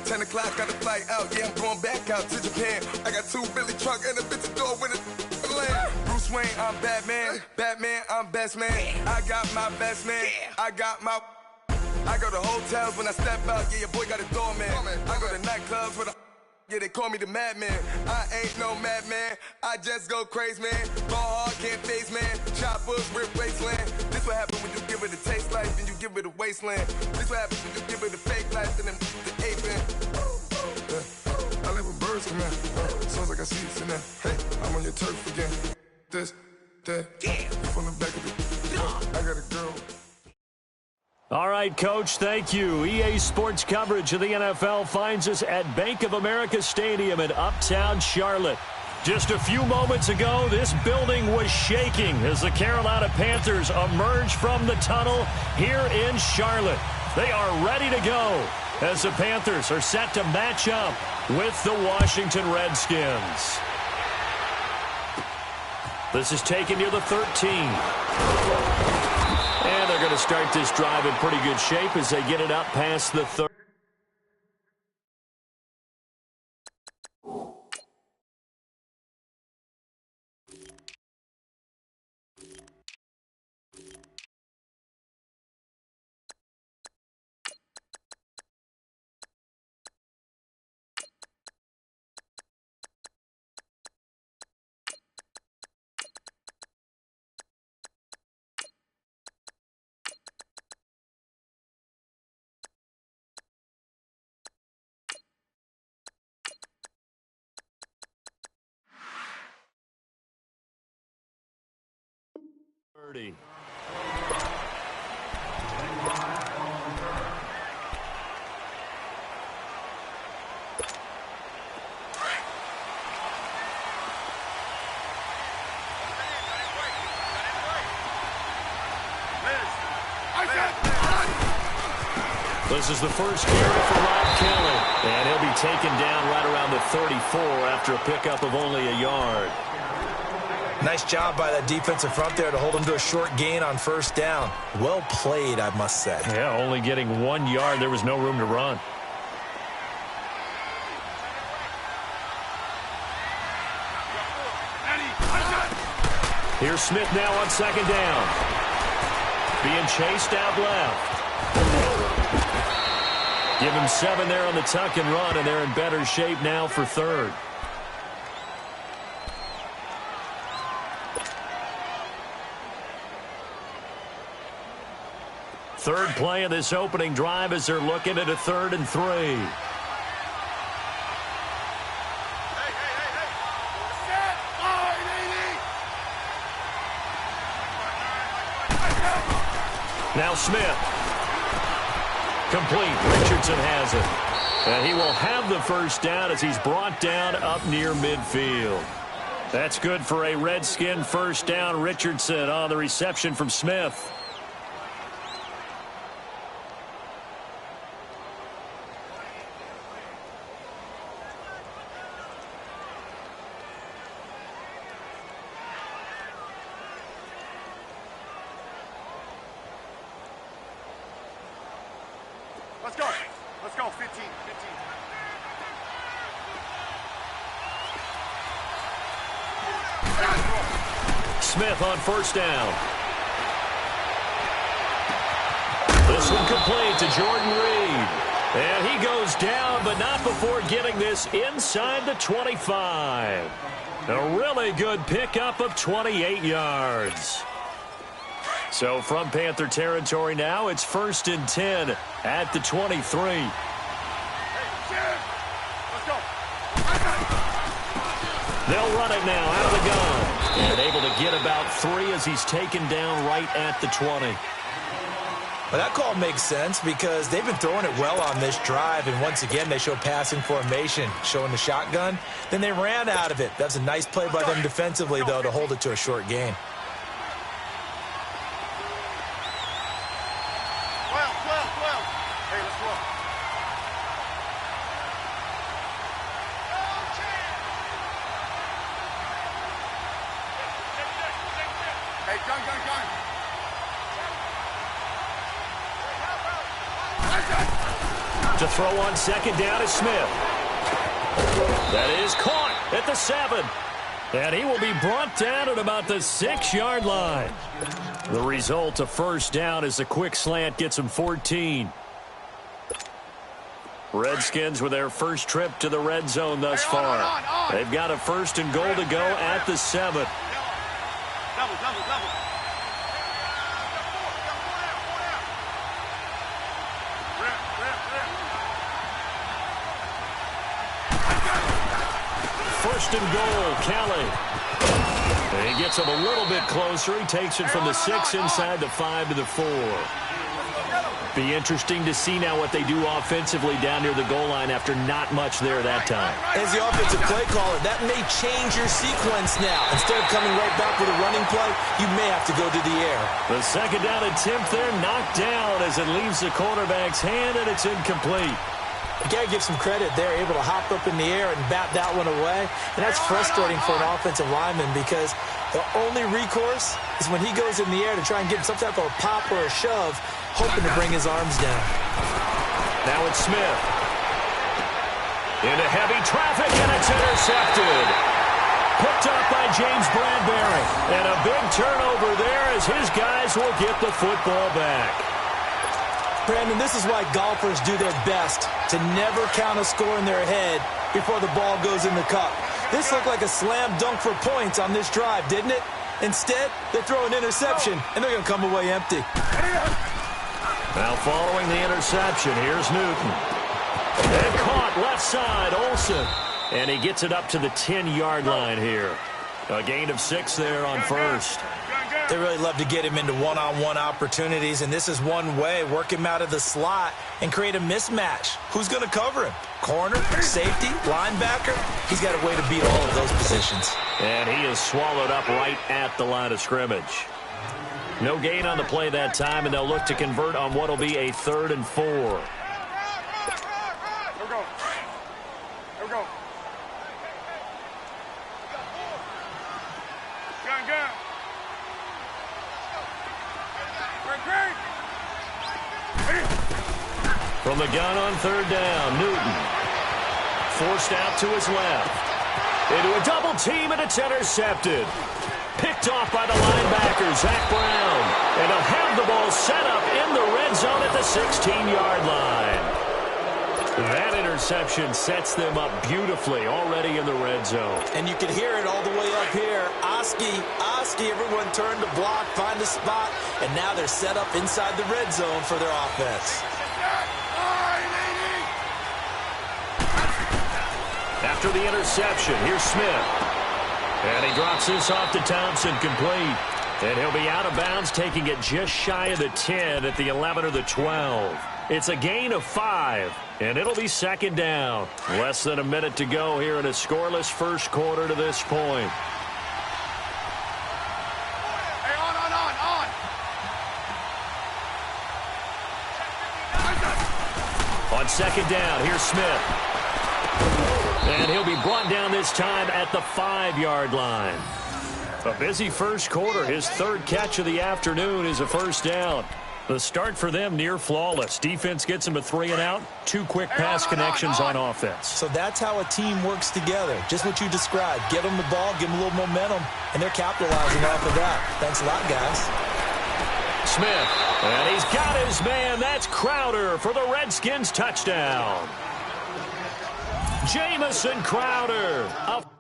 10 o'clock, got a flight out. Yeah, I'm going back out to Japan. I got 2 Billy truck and a bitch door with a land. Bruce Wayne, I'm Batman. Batman, I'm best man. I got my best man. I got my. I go to hotels when I step out. Yeah, your boy got a doorman. I go to nightclubs with a. Yeah, they call me the madman. I ain't no madman. I just go crazy, man. Ball hard, can't face, man. Choppers, rip wasteland. This what happens when you give it a taste life, then you give it a wasteland. This what happens when you give it a fake life, then the aping. I like when birds come in. Sounds like I see seats in there. Hey, I'm on your turf again. This, that, you from the back of the. I got a girl. All right, Coach, thank you. EA Sports coverage of the NFL finds us at Bank of America Stadium in Uptown Charlotte. Just a few moments ago, this building was shaking as the Carolina Panthers emerged from the tunnel here in Charlotte. They are ready to go as the Panthers are set to match up with the Washington Redskins. This is taken near the 13. And they're going to start this drive in pretty good shape as they get it up past the 30. This is the first carry for Rob Kelly, and he'll be taken down right around the 34 after a pickup of only a yard. Nice job by that defensive front there to hold him to a short gain on first down. Well played, I must say. Yeah, only getting 1 yard. There was no room to run. Here's Smith now on second down. Being chased out left. Give him 7 there on the tuck and run, and they're in better shape now for third. Third play of this opening drive as they're looking at a 3rd and 3. Now Smith. Complete. Richardson has it. And he will have the first down as he's brought down up near midfield. That's good for a Redskin first down. Richardson on the reception from Smith. Let's go. Let's go. 15. Smith on first down. This one complete to Jordan Reed. And he goes down, but not before getting this inside the 25. A really good pickup of 28 yards. So from Panther territory now, it's 1st and 10 at the 23. Let's go. They'll run it now out of the gun. And able to get about 3 as he's taken down right at the 20. Well, that call makes sense because they've been throwing it well on this drive, and once again they show passing formation, showing the shotgun. Then they ran out of it. That's a nice play by them defensively, though, to hold it to a short gain. 12. Hey, let's go. Hey, gun. To throw on second down is Smith. That is caught at the 7. And he will be brought down at about the 6-yard line. The result of first down is a quick slant gets him 14. Redskins with their first trip to the red zone thus far. They've got a 1st and goal to go at the 7. Double. First and goal, Kelly. And he gets him a little bit closer. He takes it from the 6 inside the 5 to the 4. Be interesting to see now what they do offensively down near the goal line after not much there that time. As the offensive play caller, that may change your sequence now. Instead of coming right back with a running play, you may have to go to the air. The second down attempt there knocked down as it leaves the quarterback's hand, and it's incomplete. You got to give some credit. They're able to hop up in the air and bat that one away. And that's frustrating for an offensive lineman because the only recourse is when he goes in the air to try and get some type of a pop or a shove, hoping to bring his arms down. Now it's Smith. Into heavy traffic, and it's intercepted. Picked up by James Bradbury. And a big turnover there as his guys will get the football back. Brandon, this is why golfers do their best to never count a score in their head before the ball goes in the cup. This looked like a slam dunk for points on this drive, didn't it? Instead, they throw an interception, and they're going to come away empty. Now following the interception, here's Newton. And caught left side, Olsen. And he gets it up to the 10-yard line here. A gain of 6 there on first. They really love to get him into one-on-one opportunities, and this is one way, work him out of the slot and create a mismatch. Who's going to cover him? Corner, safety, linebacker? He's got a way to beat all of those positions. And he is swallowed up right at the line of scrimmage. No gain on the play that time, and they'll look to convert on what will be a 3rd and 4. Here we go. Gun. From the gun on 3rd down, Newton. Forced out to his left. Into a double team, and it's intercepted. Picked off by the linebacker, Zach Brown. And he'll have the ball set up in the red zone at the 16-yard line. That interception sets them up beautifully already in the red zone. And you can hear it all the way up here. Oski, everyone turned to block, find a spot, and now they're set up inside the red zone for their offense. After the interception, here's Smith. And he drops this off to Thompson, complete. And he'll be out of bounds, taking it just shy of the 10 at the 11 or the 12. It's a gain of 5, and it'll be second down. Less than a minute to go here in a scoreless first quarter to this point. Hey, on. On second down, here's Smith. And he'll be brought down this time at the 5-yard line. A busy first quarter. His third catch of the afternoon is a first down. The start for them near flawless. Defense gets him a 3-and-out. 2 quick pass connections on offense. So that's how a team works together. Just what you described. Give them the ball, give them a little momentum, and they're capitalizing off of that. Thanks a lot, guys. Smith, and he's got his man. That's Crowder for the Redskins touchdown. Jamison Crowder up.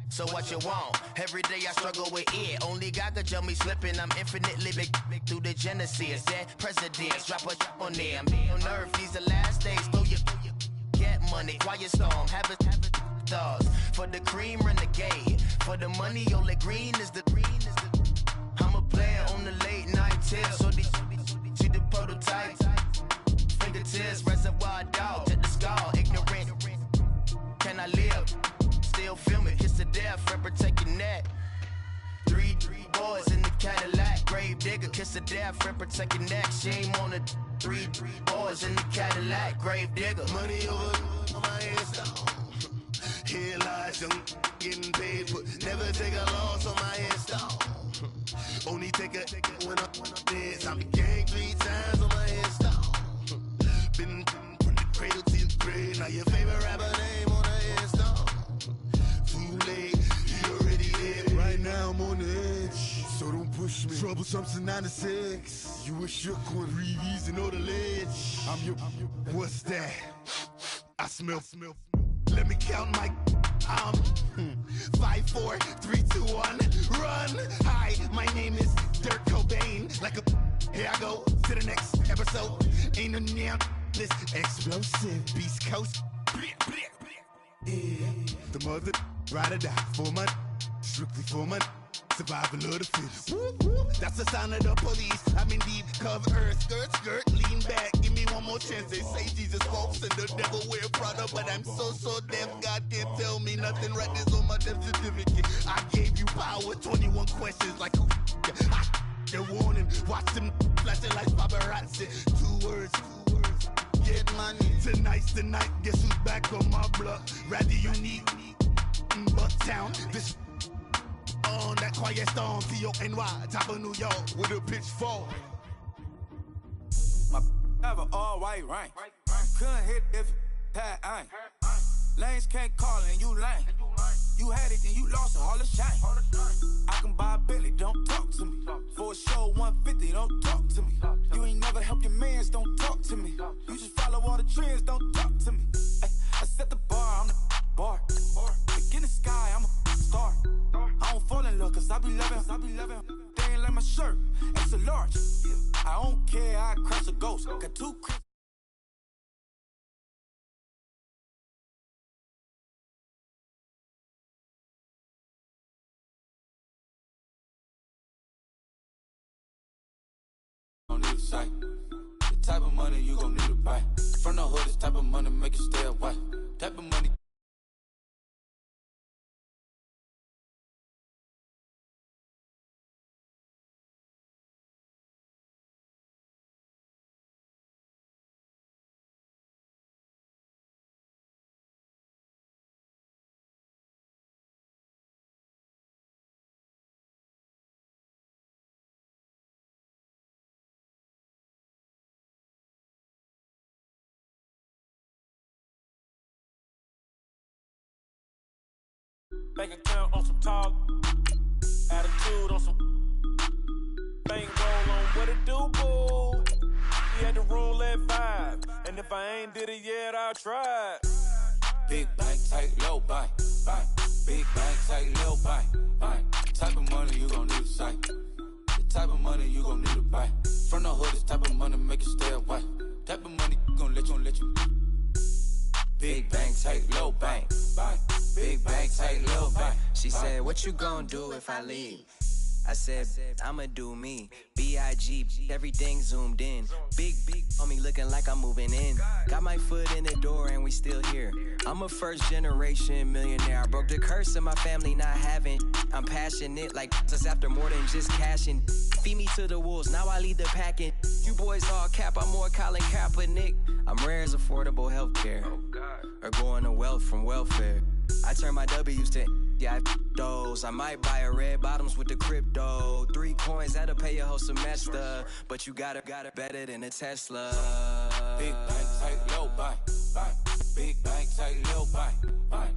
So what you want? Every day I struggle with it. Only God could tell me slipping. I'm infinitely big through the Genesis. Dead presidents, drop a on there. I'm on earth, these the last days. Throw your get money, quiet storm, have it thoughts. For the cream renegade, for the money, only green is the I'm a player on the late night tip. So see the prototype. Fingertips, digger, kiss a death friend, protect your neck. She ain't on the 3 boys in the Cadillac, grave digger. Money over on my headstone. Here lies young getting paid, but never take a loss on my headstone. Only take a when I'm dead. Time to gang 3 times on my headstone. Been from the cradle to your grave. Now your favorite rapper name on the headstone. Too late, you already dead. Right now I'm on the edge, so don't push me. Troublesome to 96. You a shook one, breathe and know the ledge. I'm your. What's that? I smell. Let me count my. 5, 4, 3, 2, 1, run. Hi, my name is Dirk Cobain. Like a. Here I go to the next episode. Ain't no damn this explosive Beast Coast. Yeah. The mother ride or die for my. Strictly for my. Survival of the fittest. That's the sign of the police. I'm in deep cover earth. Skirt, lean back. Give me one more chance. They say Jesus walks and the devil wear Prada, but I'm so deaf. God can't tell me nothing. Right this on my death certificate. I gave you power. 21 questions like who? They're warning. Watch them flashing like paparazzi. 2 words. Get money. Tonight's the night. Guess who's back on my block? Rather unique. Bucktown. This. On that quiet storm, T-O-N-Y, top of New York, with a pitchfork. My have an all-white rank. Couldn't hit if it had ain't. Lanes can't call and you lame. You had it and you lost it, all the shame. I can buy a Billy, don't talk to me. For a show 150, don't talk to me. You ain't never help your mans, don't talk to me. You just follow all the trends, don't talk to me. I set the bar, I'm the bar. Look in the sky, I'm a star. I don't fall in love cause I be loving. They ain't like my shirt, it's a large. I don't care, I crush a ghost. Got 2 need a sight. The type of money you gon' need to buy. From the hood, this type of money make you stay away. Type of money. Bank account on some talk, attitude on some bankroll on what it do, boo. He had the rule at 5, and if I ain't did it yet, I'll try. Big bank, tight, low bank. Big bank, tight, low bank. The type of money you gon' need to sight. The type of money you gon' need to buy. From the hood, this type of money make you stay away. Type of money gon' let you. Big bank, tight, low bank. Big bank, tight, low bank. She said, what you gon' do if I leave? I said, I'ma do me. B.I.G. Everything zoomed in. Big on me looking like I'm moving in. Got my foot in the door and we still here. I'm a first generation millionaire. I broke the curse of my family not having. I'm passionate like us after more than just cashing. Feed me to the wolves, now I lead the packing. You boys all cap, I'm more Colin Kaepernick. I'm rare as affordable healthcare. Or going to wealth from welfare. I turn my W's to those. I might buy a red bottoms with the crypto. 3 coins, that'll pay your whole semester. But you got it better than a Tesla. Big bank, tight, low bank. Big bank, tight, low bank.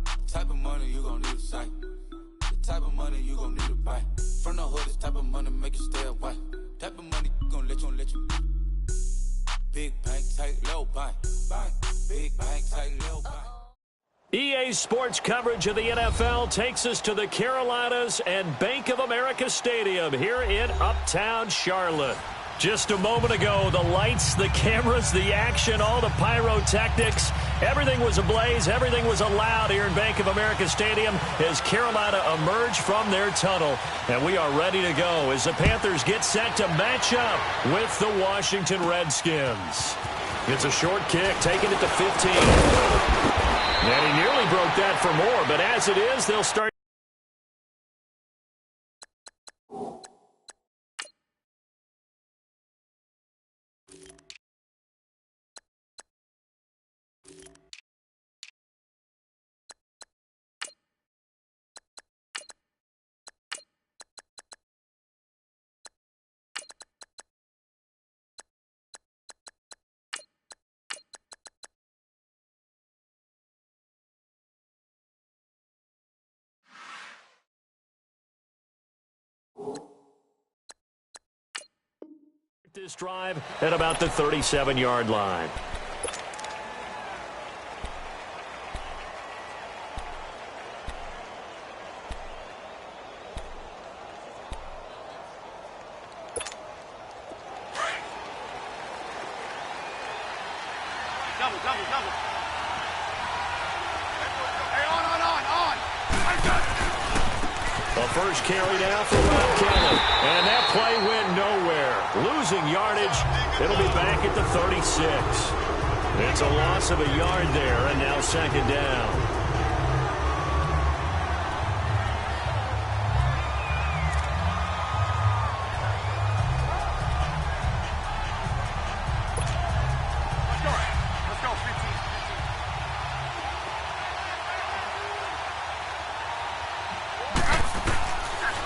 The type of money you gon' need to sight. The type of money you gon' need to buy. From the hood, this type of money make you stay away. Type of money gon' let you. Big bank, tight, low bank. Big bank, tight, low bank. EA Sports coverage of the NFL takes us to the Carolinas and Bank of America Stadium here in Uptown Charlotte. Just a moment ago, the lights, the cameras, the action, all the pyrotechnics, everything was ablaze, everything was allowed here in Bank of America Stadium as Carolina emerged from their tunnel. And we are ready to go as the Panthers get set to match up with the Washington Redskins. It's a short kick, taking it to 15. And he nearly broke that for more, but as it is, they'll start. This drive at about the 37-yard line. Double. Hey, on. The first carry now for Rob Kelly. And that play went nowhere. Losing yardage. It'll be back at the 36. It's a loss of a yard there, and now second down.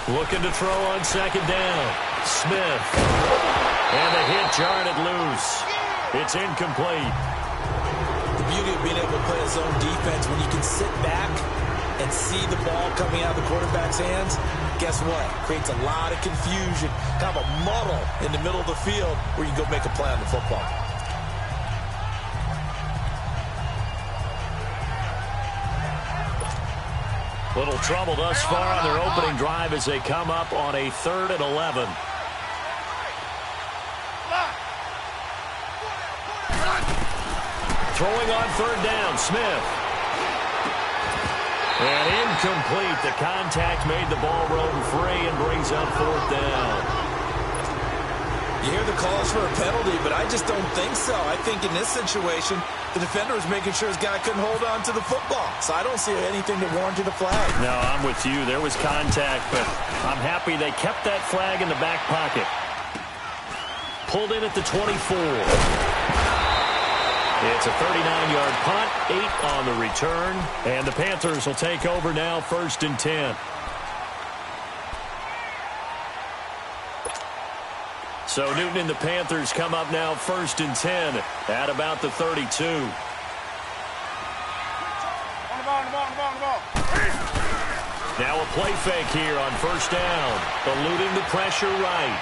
Looking to throw on second down. Smith. And the hit jarred it loose. It's incomplete. The beauty of being able to play a zone defense, when you can sit back and see the ball coming out of the quarterback's hands, guess what? Creates a lot of confusion, kind of a muddle in the middle of the field where you can go make a play on the football. Little trouble thus far on their opening drive as they come up on a 3rd and 11. Throwing on 3rd down, Smith. And incomplete. The contact made the ball roam free and brings up 4th down. You hear the calls for a penalty, but I just don't think so. I think in this situation, the defender was making sure his guy couldn't hold on to the football. So I don't see anything that warranted a flag. No, I'm with you. There was contact, but I'm happy they kept that flag in the back pocket. Pulled in at the 24. It's a 39-yard punt, 8 on the return, and the Panthers will take over now, 1st and 10. So Newton and the Panthers come up now 1st and 10 at about the 32. On the ball. Now a play fake here on 1st down. Eluding the pressure right.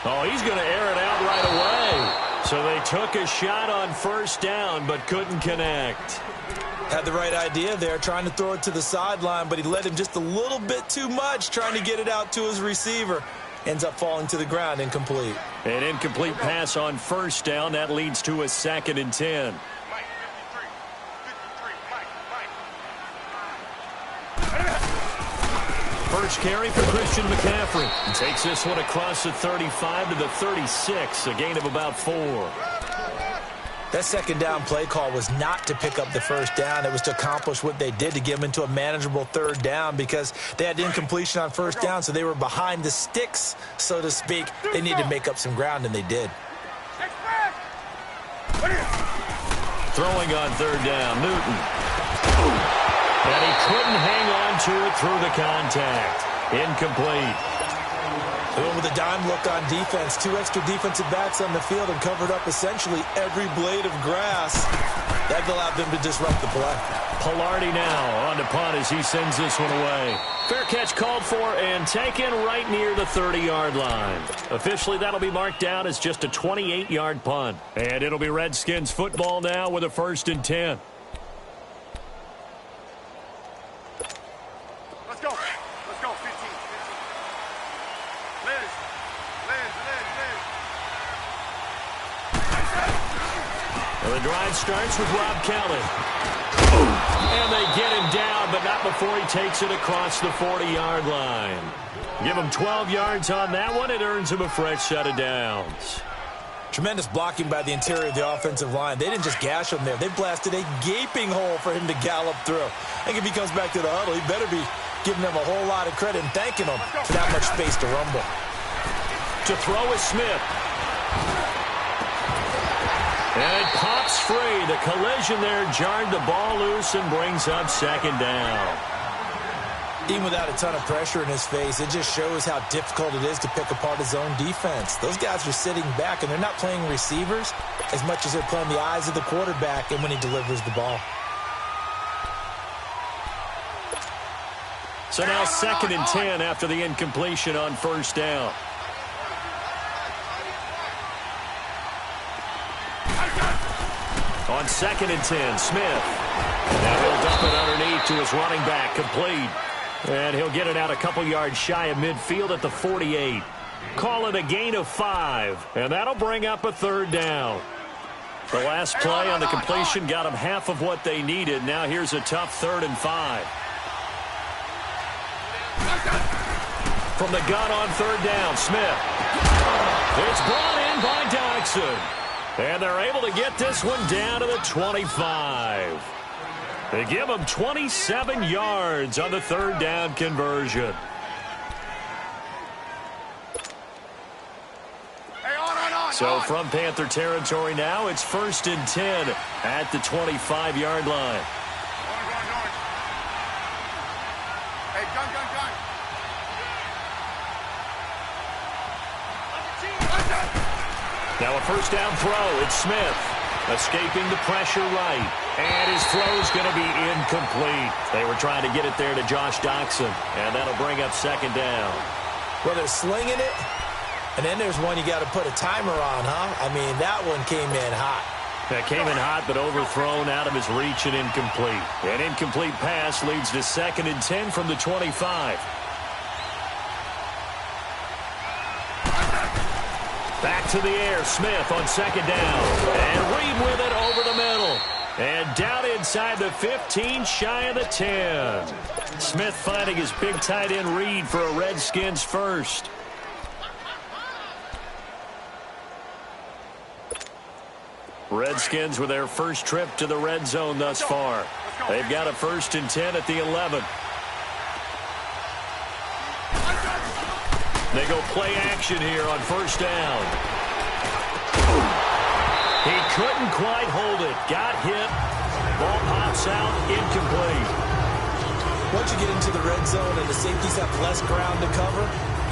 Oh, he's going to air it out right away. So they took a shot on 1st down but couldn't connect. Had the right idea there, trying to throw it to the sideline, but he led him just a little bit too much, trying to get it out to his receiver. Ends up falling to the ground, incomplete. An incomplete pass on 1st down. That leads to a 2nd and 10. First carry for Christian McCaffrey. He takes this one across the 35 to the 36, a gain of about 4. That 2nd down play call was not to pick up the 1st down. It was to accomplish what they did, to get them into a manageable 3rd down, because they had incompletion on 1st down, so they were behind the sticks, so to speak. They needed to make up some ground, and they did. Throwing on 3rd down, Newton. And he couldn't hang on to it through the contact. Incomplete. With a dime look on defense, 2 extra defensive backs on the field and covered up essentially every blade of grass. That allowed them to disrupt the play. Pilardi now on the punt as he sends this one away. Fair catch called for and taken right near the 30-yard line. Officially, that'll be marked down as just a 28-yard punt. And it'll be Redskins football now with a 1st and 10. Let's go. 15. Liz. Well, the drive starts with Rob Kelly. And they get him down, but not before he takes it across the 40-yard line. Give him 12 yards on that one. It earns him a fresh set of downs. Tremendous blocking by the interior of the offensive line. They didn't just gash him there. They blasted a gaping hole for him to gallop through. I think if he comes back to the huddle, he better be giving them a whole lot of credit and thanking them for that much space to rumble. To throw is Smith. And it pops free. The collision there jarred the ball loose and brings up 2nd down. Even without a ton of pressure in his face, it just shows how difficult it is to pick apart his own defense. Those guys are sitting back, and they're not playing receivers as much as they're playing the eyes of the quarterback and when he delivers the ball. So now 2nd and 10 after the incompletion on 1st down. On 2nd and 10, Smith. Now he'll dump it underneath to his running back, complete. And he'll get it out a couple yards shy of midfield at the 48. Call it a gain of 5, and that'll bring up a 3rd down. The last play on the completion got them half of what they needed. Now here's a tough 3rd and 5. From the gun on 3rd down, Smith. It's brought in by Dodson. And they're able to get this one down to the 25. They give them 27 yards on the 3rd down conversion. So from Panther territory now, it's 1st and 10 at the 25-yard line. Hey, gun. Now a 1st down throw. It's Smith escaping the pressure right. And his throw's going to be incomplete. They were trying to get it there to Josh Doxson. And that'll bring up 2nd down. Well, they're slinging it. And then there's one you got to put a timer on, huh? I mean, that one came in hot. That came in hot, but overthrown out of his reach and incomplete. An incomplete pass leads to 2nd and 10 from the 25. Back to the air, Smith on 2nd down. And Reed with it over the middle. And down inside the 15, shy of the 10. Smith finding his big tight end Reed for a Redskins first. Redskins with their first trip to the red zone thus far. They've got a 1st and 10 at the 11. They go play action here on 1st down. He couldn't quite hold it. Got hit. Ball pops out. Incomplete. Once you get into the red zone and the safeties have less ground to cover,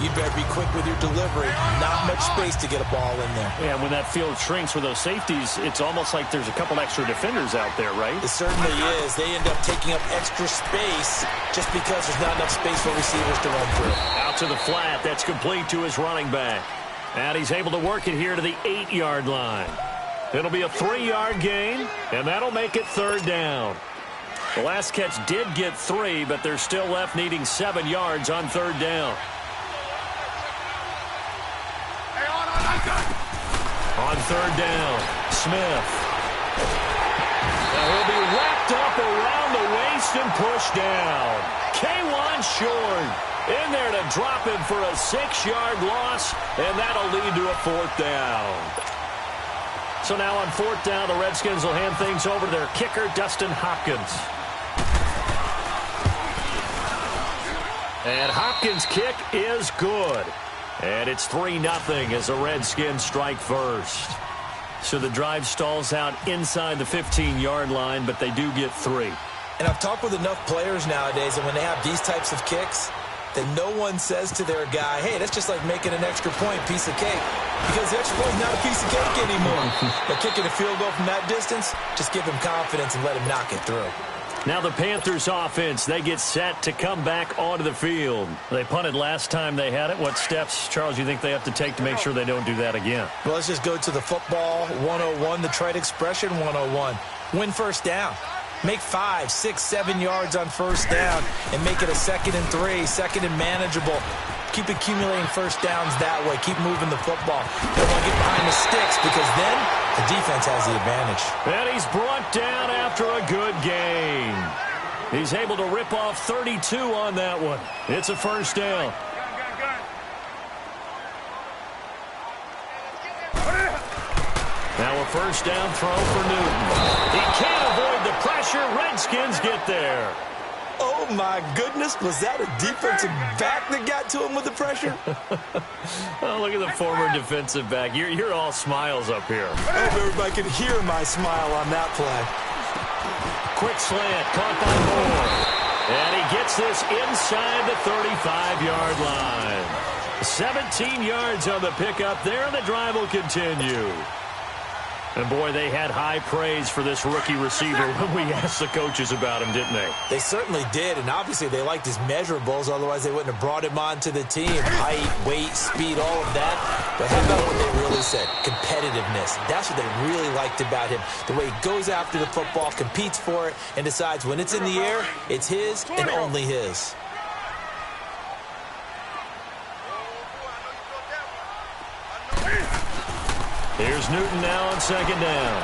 you better be quick with your delivery. Not much space to get a ball in there. Yeah, when that field shrinks with those safeties, it's almost like there's a couple extra defenders out there, right? It certainly is. They end up taking up extra space just because there's not enough space for receivers to run through. Out to the flat. That's complete to his running back. And he's able to work it here to the 8-yard line. It'll be a 3-yard gain, and that'll make it 3rd down. The last catch did get 3, but they're still left needing 7 yards on 3rd down. On 3rd down, Smith. Now he'll be wrapped up around the waist and pushed down. K1 short. In there to drop him for a 6-yard loss, and that'll lead to a 4th down. So now on 4th down, the Redskins will hand things over to their kicker, Dustin Hopkins. And Hopkins' kick is good. And it's 3-0 as the Redskins strike first. So the drive stalls out inside the 15-yard line, but they do get 3. And I've talked with enough players nowadays, and when they have these types of kicks, that no one says to their guy, hey, that's just like making an extra point, piece of cake. Because the extra point is not a piece of cake anymore. But kicking a field goal from that distance, just give him confidence and let him knock it through. Now the Panthers offense, they get set to come back onto the field. They punted last time they had it. What steps, Charles, you think they have to take to make sure they don't do that again? Well, let's just go to the football 101, the trite expression 101. Win 1st down. Make 5, 6, 7 yards on 1st down and make it a 2nd and 3, 2nd and manageable. Keep accumulating 1st downs that way. Keep moving the football. Don't want to get behind the sticks because then the defense has the advantage. And he's brought down after a good gain. He's able to rip off 32 on that one. It's a 1st down. Now a 1st down throw for Newton. He can't avoid the pressure. Redskins get there. Oh, my goodness. Was that a defensive back that got to him with the pressure? Oh, look at the former defensive back. You're all smiles up here. I hope everybody can hear my smile on that play. Quick slant, caught by Moore. And he gets this inside the 35-yard line. 17 yards on the pickup there, and the drive will continue. And, boy, they had high praise for this rookie receiver when we asked the coaches about him, didn't they? They certainly did, and obviously they liked his measurables. Otherwise, they wouldn't have brought him onto the team. Height, weight, speed, all of that. But how about what they really said? Competitiveness. That's what they really liked about him. The way he goes after the football, competes for it, and decides when it's in the air, it's his and only his. Here's Newton now on second down.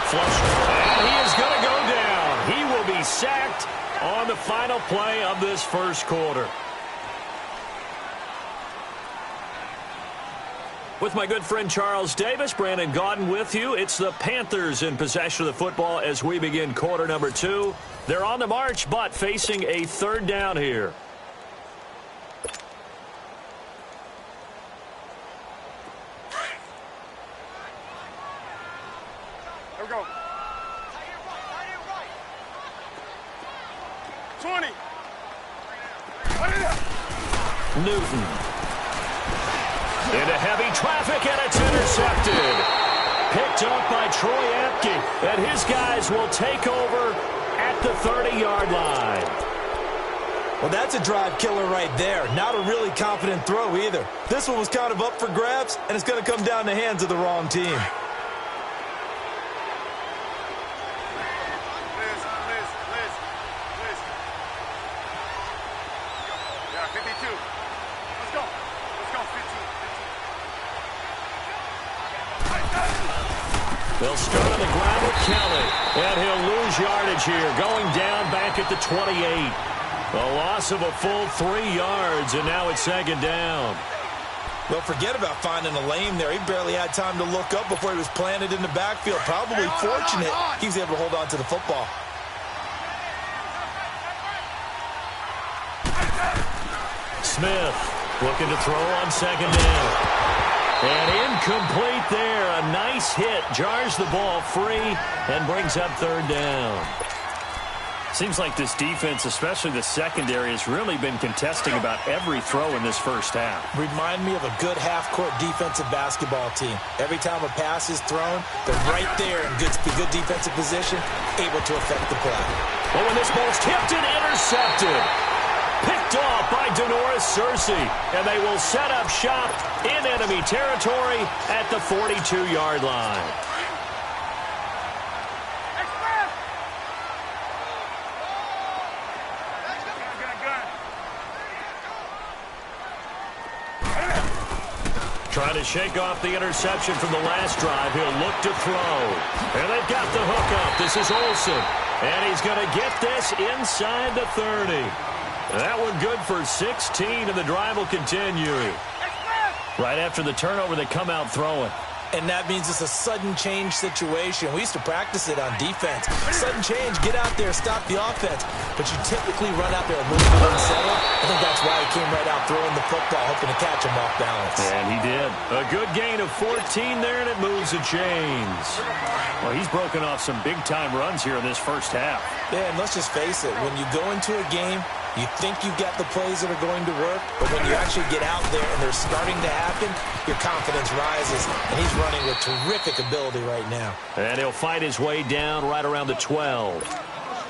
Flush. And he is going to go down. He will be sacked on the final play of this first quarter. With my good friend Charles Davis, Brandon Gaudin with you. It's the Panthers in possession of the football as we begin quarter number 2. They're on the march, but facing a third down here. Newton. Into heavy traffic, and it's intercepted. Picked up by Troy Apke, and his guys will take over at the 30-yard line. Well, that's a drive killer right there. Not a really confident throw either. This one was kind of up for grabs, and it's going to come down the hands of the wrong team. They'll start on the ground with Kelly, and he'll lose yardage here, going down back at the 28. A loss of a full 3 yards, and now it's second down. Well, forget about finding a lane there. He barely had time to look up before he was planted in the backfield. Probably fortunate he was able to hold on to the football. Smith looking to throw on second down. And incomplete there. A nice hit. Jars the ball free and brings up third down. Seems like this defense, especially the secondary, has really been contesting about every throw in this first half. Remind me of a good half-court defensive basketball team. Every time a pass is thrown, they're right there in good defensive position, able to affect the play. But when this ball's tipped and intercepted, picked off by Denoris Searcy, and they will set up shop in enemy territory at the 42-yard line. Trying to shake off the interception from the last drive. He'll look to throw. And they've got the hook up. This is Olsen. And he's going to get this inside the 30. That one good for 16, and the drive will continue. Right after the turnover, they come out throwing. And that means it's a sudden change situation. We used to practice it on defense. Sudden change, get out there, stop the offense. But you typically run out there a little bit unsettled. I think that's why he came right out throwing the football, hoping to catch him off balance. And he did. A good gain of 14 there, and it moves the chains. Well, he's broken off some big-time runs here in this first half. Yeah, and let's just face it. When you go into a game, you think you've got the plays that are going to work, but when you actually get out there and they're starting to happen, your confidence rises, and he's running with terrific ability right now. And he'll fight his way down right around the 12.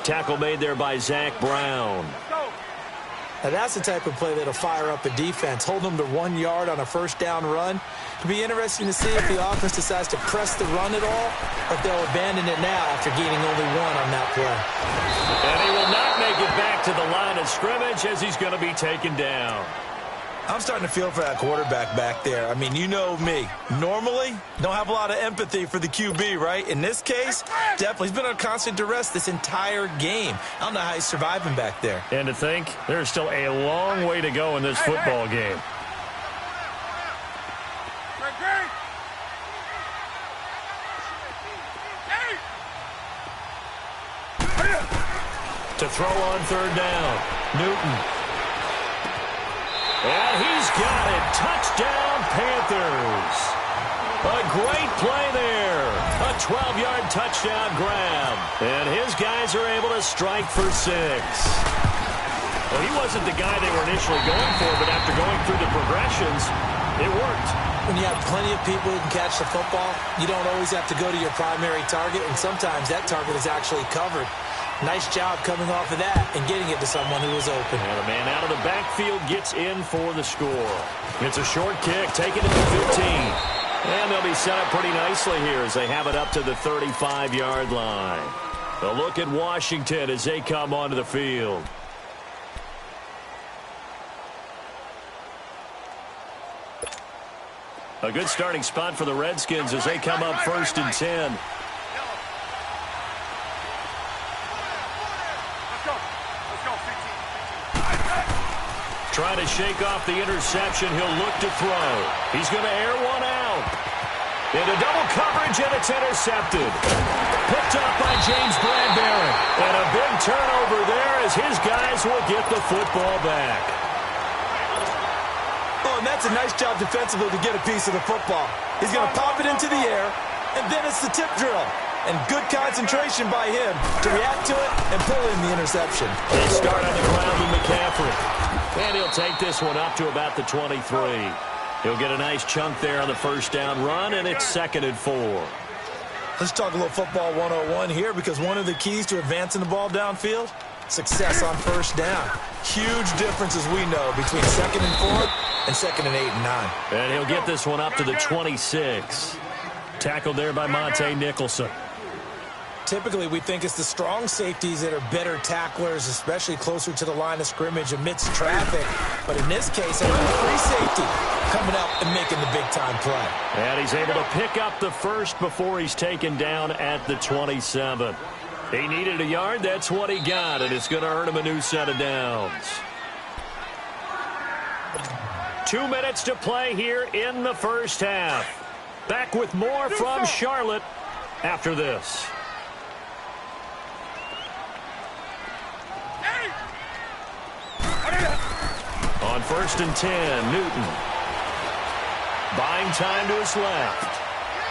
Tackle made there by Zach Brown. Now that's the type of play that'll fire up a defense. Hold them to 1 yard on a first down run. It'll be interesting to see if the offense decides to press the run at all, or if they'll abandon it now after gaining only 1 on that play. And he will not make it back to the line of scrimmage as he's going to be taken down. I'm starting to feel for that quarterback back there. I mean, you know me. Normally, don't have a lot of empathy for the QB, right? In this case, definitely. He's been on constant duress this entire game. I don't know how he's surviving back there. And to think, there's still a long way to go in this football game. To throw on third down, Newton. And he's got it. Touchdown, Panthers. A great play there. A 12-yard touchdown grab. And his guys are able to strike for 6. Well, he wasn't the guy they were initially going for, but after going through the progressions, It worked. When you have plenty of people who can catch the football, you don't always have to go to your primary target, and sometimes that target is actually covered. Nice job coming off of that and getting it to someone who was open. And the man out of the backfield gets in for the score. It's a short kick, taken to the 15. And they'll be set up pretty nicely here as they have it up to the 35-yard line. A look at Washington as they come onto the field. A good starting spot for the Redskins as they come up 1st and 10. Trying to shake off the interception. He'll look to throw. He's going to air one out. Into double coverage, and it's intercepted. Picked up by James Bradbury. And a big turnover there as his guys will get the football back. Oh, and that's a nice job defensively to get a piece of the football. He's going to pop it into the air, and then it's the tip drill. And good concentration by him to react to it and pull in the interception. They start on the ground with McCaffrey. And he'll take this one up to about the 23. He'll get a nice chunk there on the first down run, and it's 2nd and 4. Let's talk a little football 101 here, because one of the keys to advancing the ball downfield, success on first down. Huge difference, as we know, between 2nd and 4 and 2nd and 8 and 9. And he'll get this one up to the 26. Tackled there by Monte Nicholson. Typically, we think it's the strong safeties that are better tacklers, especially closer to the line of scrimmage amidst traffic. But in this case, a free safety coming up and making the big-time play. And he's able to pick up the first before he's taken down at the 27. He needed a yard. That's what he got, and it's going to earn him a new set of downs. 2 minutes to play here in the first half. Back with more from Charlotte after this. On 1st and 10, Newton. Buying time to his left.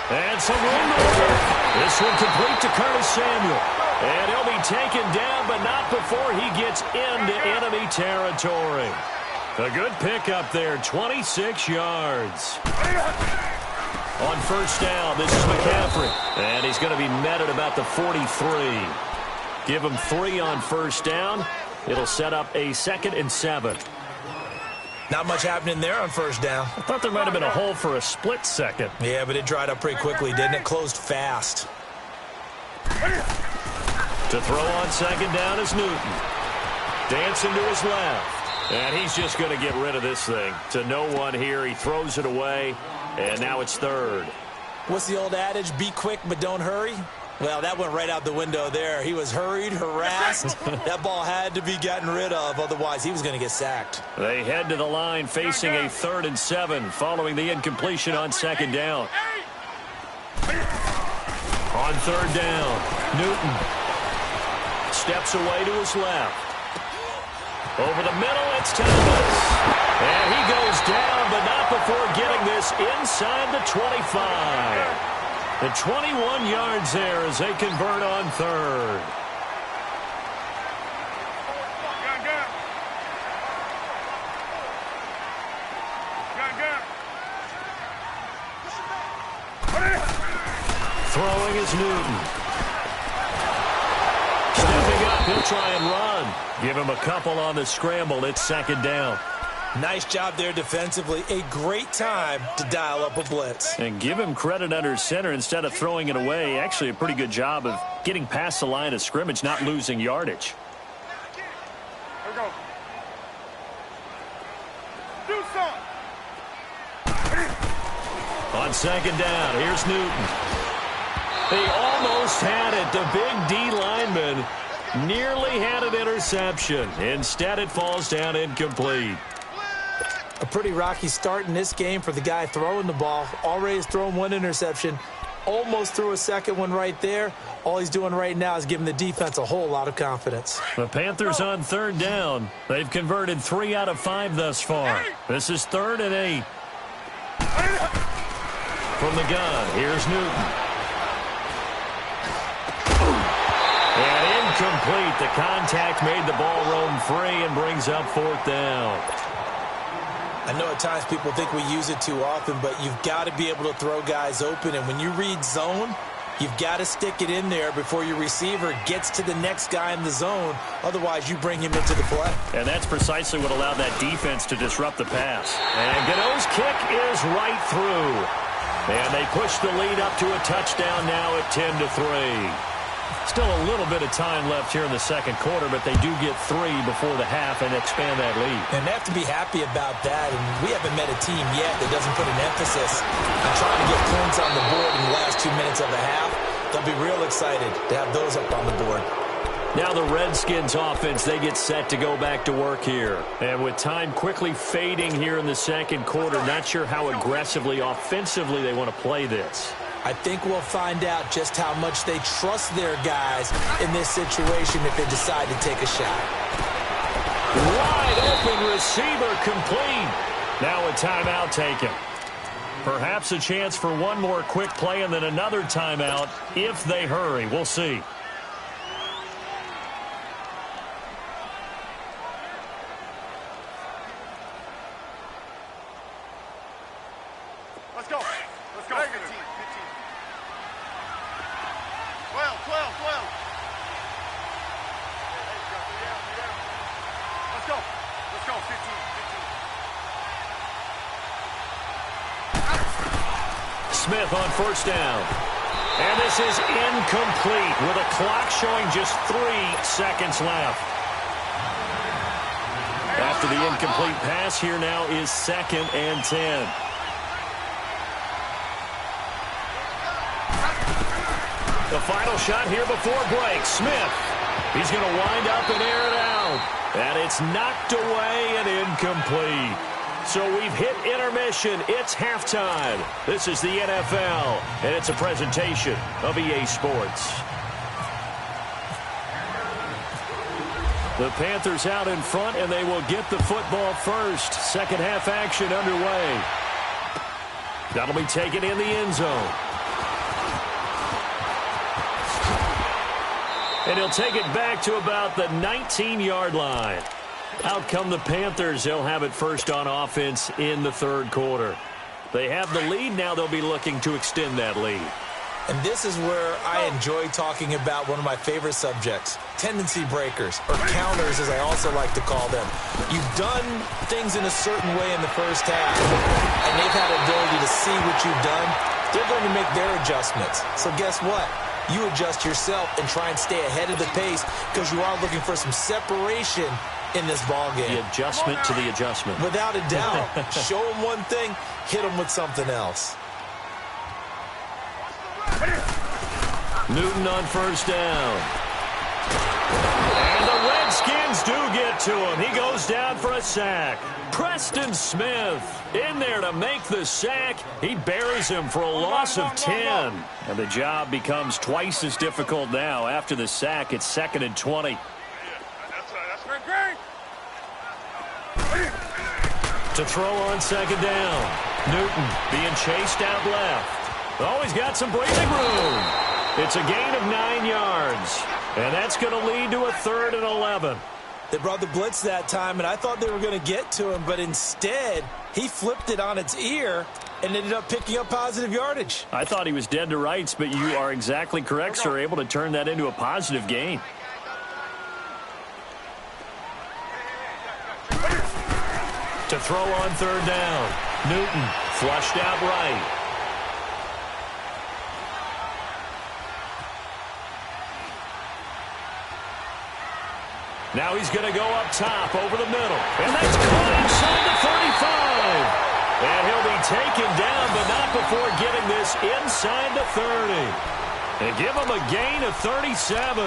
And some room to work. This one complete to Curtis Samuel. And he'll be taken down, but not before he gets into enemy territory. A good pickup there, 26 yards. On first down, this is McCaffrey. And he's going to be met at about the 43. Give him 3 on first down. It'll set up a 2nd and 7. Not much happening there on first down. I thought there might have been a hole for a split second. Yeah, but it dried up pretty quickly, didn't it? Closed fast. To throw on 2nd down is Newton. Dancing to his left. And he's just going to get rid of this thing. To no one here. He throws it away. And now it's 3rd. What's the old adage? Be quick, but don't hurry. Well, that went right out the window there. He was hurried, harassed. That ball had to be gotten rid of, otherwise he was going to get sacked. They head to the line facing a 3rd and 7 following the incompletion on 2nd down. On 3rd down, Newton steps away to his left. Over the middle, it's Thomas. And he goes down, but not before getting this inside the 25. The 21 yards there as they convert on 3rd. Throwing is Newton. Stepping up, he'll try and run. Give him a couple on the scramble. It's 2nd down. Nice job there defensively. A great time to dial up a blitz. And give him credit under center instead of throwing it away. Actually, a pretty good job of getting past the line of scrimmage, not losing yardage. Here we go. Do something. On 2nd down, here's Newton. They almost had it. The big D lineman nearly had an interception. Instead, it falls down incomplete. A pretty rocky start in this game for the guy throwing the ball. Already has thrown 1 interception. Almost threw a 2nd one right there. All he's doing right now is giving the defense a whole lot of confidence. The Panthers on 3rd down. They've converted 3 out of 5 thus far. This is 3rd and 8. From the gun, here's Newton. And incomplete. The contact made the ball roam free and brings up 4th down. I know at times people think we use it too often, but you've got to be able to throw guys open. And when you read zone, you've got to stick it in there before your receiver gets to the next guy in the zone. Otherwise, you bring him into the play. And that's precisely what allowed that defense to disrupt the pass. And Gano's kick is right through. And they push the lead up to a touchdown now at 10-3. Still a little bit of time left here in the second quarter, but they do get 3 before the half and expand that lead. And they have to be happy about that. And we haven't met a team yet that doesn't put an emphasis on trying to get points on the board in the last 2 minutes of the half. They'll be real excited to have those up on the board. Now the Redskins offense, they get set to go back to work here. And with time quickly fading here in the second quarter, not sure how aggressively, offensively they want to play this. I think we'll find out just how much they trust their guys in this situation if they decide to take a shot. Wide open receiver complete. Now a timeout taken. Perhaps a chance for one more quick play and then another timeout if they hurry. We'll see. Let's go. Let's go. 15. 12. Let's go. 15. Smith on first down. And this is incomplete with a clock showing just 3 seconds left. After the incomplete pass, here now is 2nd and 10. The final shot here before break. Smith. He's going to wind up and air it out. And it's knocked away and incomplete. So we've hit intermission. It's halftime. This is the NFL, and it's a presentation of EA Sports. The Panthers out in front, and they will get the football first. Second half action underway. That'll be taken in the end zone. And he'll take it back to about the 19-yard line. Out come the Panthers. They'll have it first on offense in the third quarter. They have the lead. Now they'll be looking to extend that lead. And this is where I enjoy talking about one of my favorite subjects, tendency breakers, or counters as I also like to call them. You've done things in a certain way in the first half, and they've had the ability to see what you've done. They're going to make their adjustments. So guess what? You adjust yourself and try and stay ahead of the pace because you are looking for some separation in this ballgame. The adjustment to the adjustment. Without a doubt. Show them one thing, hit them with something else. Newton on first down. And the Redskins do get to him. He goes down for a sack. Preston Smith in there to make the sack. He buries him for a loss of 10. And the job becomes twice as difficult now. After the sack, it's 2nd and 20. To throw on second down. Newton being chased out left. Oh, he's got some breathing room. It's a gain of 9 yards. And that's going to lead to a 3rd and 11. They brought the blitz that time, and I thought they were going to get to him, but instead, he flipped it on its ear and ended up picking up positive yardage. I thought he was dead to rights, but you are exactly correct, sir. Able to turn that into a positive gain. To throw on third down. Newton flushed out right. Now he's going to go up top over the middle. And that's caught inside the 35. And he'll be taken down, but not before getting this inside the 30. And give him a gain of 37.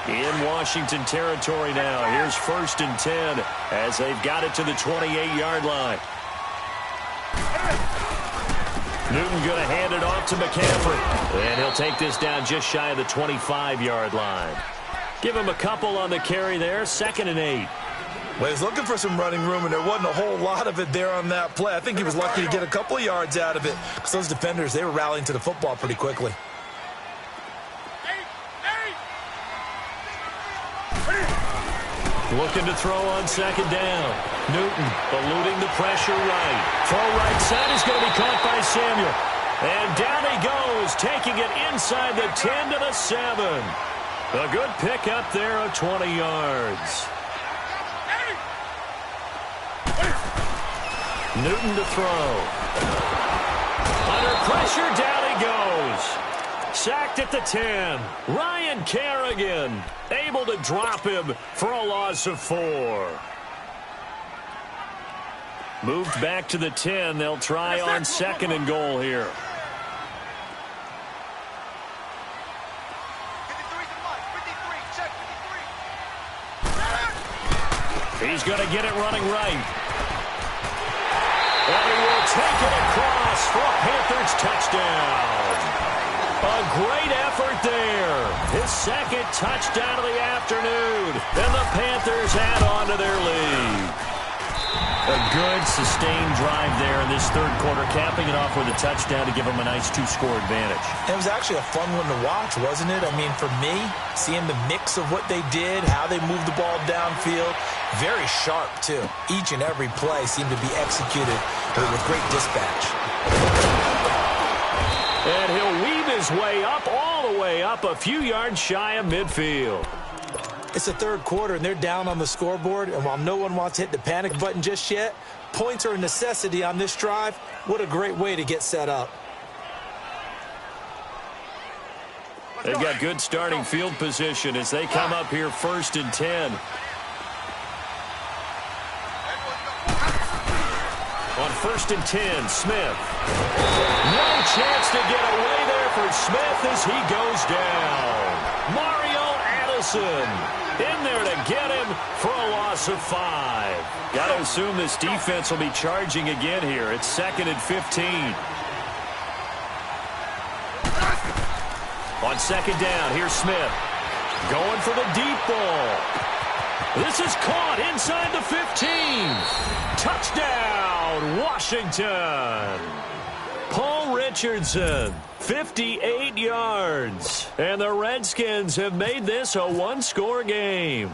In Washington territory now. Here's 1st and 10 as they've got it to the 28-yard line. Newton going to hand it off to McCaffrey. And he'll take this down just shy of the 25-yard line. Give him a couple on the carry there. 2nd and 8. Well, he's looking for some running room, and there wasn't a whole lot of it there on that play. I think he was lucky to get a couple of yards out of it because those defenders, they were rallying to the football pretty quickly. Looking to throw on second down. Newton eluding the pressure right. Throw right side is going to be caught by Samuel. And down he goes, taking it inside the 10 to the 7. A good pickup there of 20 yards. Newton to throw. Under pressure, down he goes. Sacked at the 10. Ryan Kerrigan able to drop him for a loss of 4. Moved back to the 10. They'll try on second and goal here. He's going to get it running right. And he will take it across for a Panthers touchdown. A great effort there. His second touchdown of the afternoon. And the Panthers add on to their lead. A good, sustained drive there in this third quarter, capping it off with a touchdown to give them a nice 2-score advantage. It was actually a fun one to watch, wasn't it? I mean, for me, seeing the mix of what they did, how they moved the ball downfield, very sharp, too. Each and every play seemed to be executed with great dispatch. And he'll weave his way up, all the way up, a few yards shy of midfield. It's the third quarter, and they're down on the scoreboard. And while no one wants to hit the panic button just yet, points are a necessity on this drive. What a great way to get set up. They've got good starting field position as they come up here 1st and 10. On 1st and 10, Smith. No chance to get away there for Smith as he goes down. Mario Addison in there to get him for a loss of 5. Got to assume this defense will be charging again here. It's 2nd and 15. On second down, here's Smith. Going for the deep ball. This is caught inside the 15. Touchdown, Washington. Paul Richardson, 58 yards. And the Redskins have made this a 1-score game.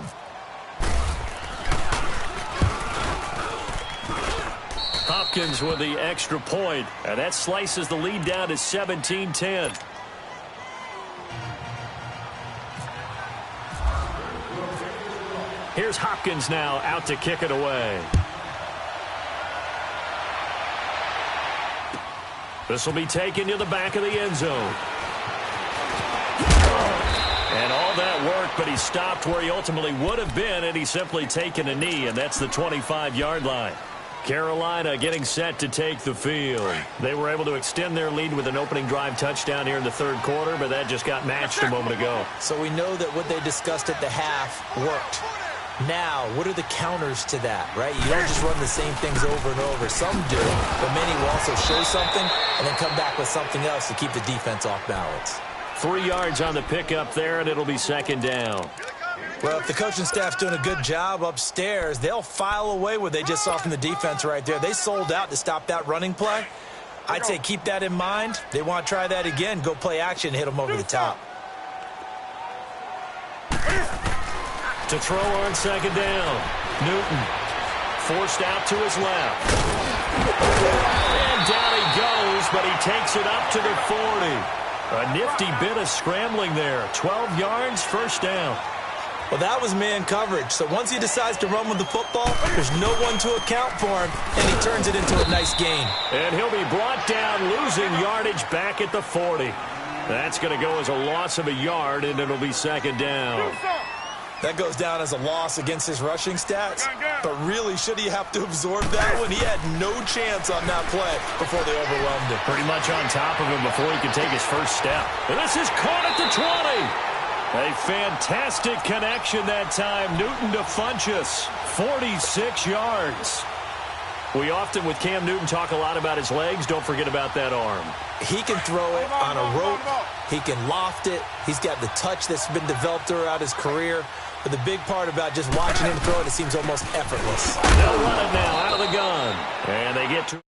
Hopkins with the extra point, and that slices the lead down to 17-10. Here's Hopkins now out to kick it away. This will be taken to the back of the end zone. And all that work, but he stopped where he ultimately would have been, and he's simply taken a knee, and that's the 25-yard line. Carolina getting set to take the field. They were able to extend their lead with an opening drive touchdown here in the third quarter, but that just got matched a moment ago. So we know that what they discussed at the half worked. Now, what are the counters to that, right? You don't just run the same things over and over. Some do, but many will also show something and then come back with something else to keep the defense off balance. 3 yards on the pickup there, and it'll be second down. Well, if the coaching staff's doing a good job upstairs, they'll file away what they just saw from the defense right there. They sold out to stop that running play. I'd say keep that in mind. They want to try that again, go play action, hit them over the top. To throw on second down. Newton forced out to his left. And down he goes, but he takes it up to the 40. A nifty bit of scrambling there. 12 yards, first down. Well, that was man coverage. So once he decides to run with the football, there's no one to account for him, and he turns it into a nice gain. And he'll be brought down, losing yardage back at the 40. That's going to go as a loss of a yard, and it'll be second down. That goes down as a loss against his rushing stats. But really, should he have to absorb that when he had no chance on that play before they overwhelmed him? Pretty much on top of him before he could take his first step. And this is caught at the 20. A fantastic connection that time. Newton to Funchess. 46 yards. We often, with Cam Newton, talk a lot about his legs. Don't forget about that arm. He can throw it on a rope. He can loft it. He's got the touch that's been developed throughout his career. But the big part about just watching him throw it seems almost effortless. They'll run it now out of the gun. And they get to...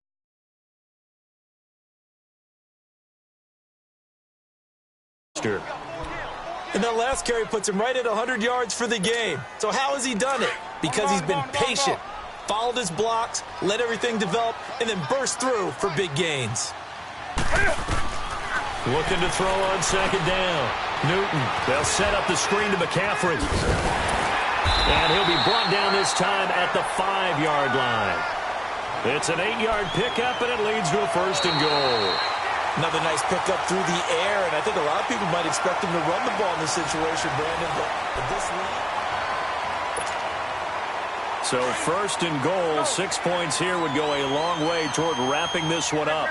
And that last carry puts him right at 100 yards for the game. So how has he done it? Because he's been patient, followed his blocks, let everything develop, and then burst through for big gains. Looking to throw on second down. Newton, they'll set up the screen to McCaffrey. And he'll be brought down this time at the 5-yard line. It's an 8-yard pickup, and it leads to a 1st and goal. Another nice pickup through the air, and I think a lot of people might expect him to run the ball in this situation, Brandon, but this lead. So 1st and goal, 6 points here would go a long way toward wrapping this one up.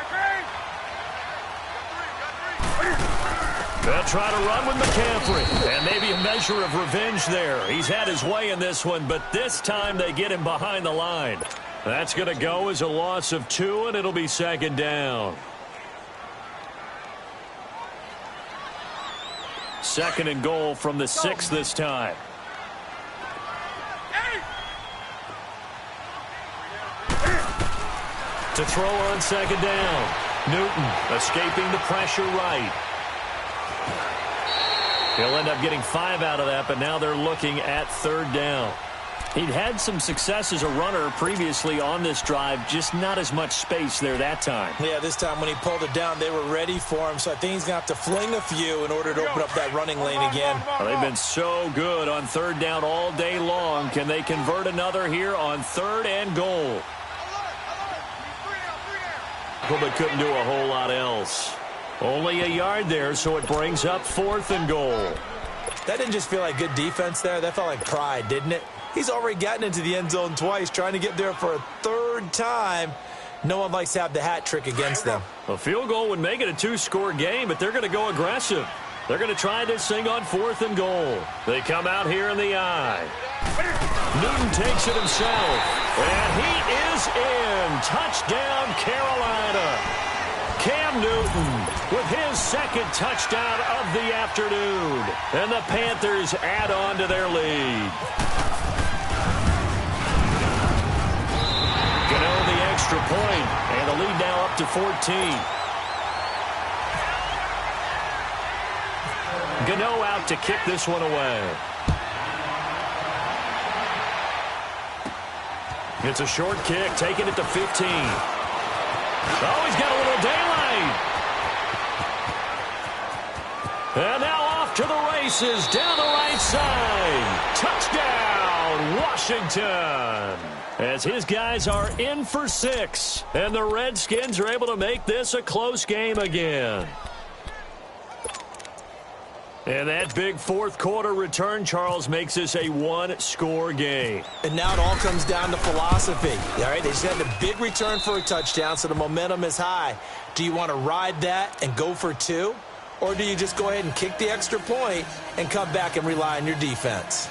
They'll try to run with McCaffrey, and maybe a measure of revenge there. He's had his way in this one, but this time they get him behind the line. That's going to go as a loss of 2, and it'll be 2nd down. 2nd and goal from the 6 this time. To throw on 2nd down. Newton escaping the pressure right. He'll end up getting 5 out of that, but now they're looking at 3rd down. He'd had some success as a runner previously on this drive, just not as much space there that time. Yeah, this time when he pulled it down, they were ready for him, so I think he's going to have to fling a few in order to open up that running lane again. Well, they've been so good on 3rd down all day long. Can they convert another here on 3rd and goal? But couldn't do a whole lot else. Only a yard there, so it brings up 4th and goal. That didn't just feel like good defense there. That felt like pride, didn't it? He's already gotten into the end zone twice, trying to get there for a 3rd time. No one likes to have the hat trick against them. A field goal would make it a 2-score game, but they're going to go aggressive. They're going to try this thing on 4th and goal. They come out here in the eye. Newton takes it himself, and he is in. Touchdown, Carolina. Cam Newton with his 2nd touchdown of the afternoon. And the Panthers add on to their lead. Gano the extra point, and the lead now up to 14. Gano out to kick this one away. It's a short kick, taking it to 15. Oh, he's got a little daylight. And now off to the races, down the right side. Touchdown, Washington. As his guys are in for 6. And the Redskins are able to make this a close game again. And that big 4th quarter return, Charles, makes this a 1-score game. And now it all comes down to philosophy. All right, they just had a big return for a touchdown, so the momentum is high. Do you want to ride that and go for 2? Or do you just go ahead and kick the extra point and come back and rely on your defense?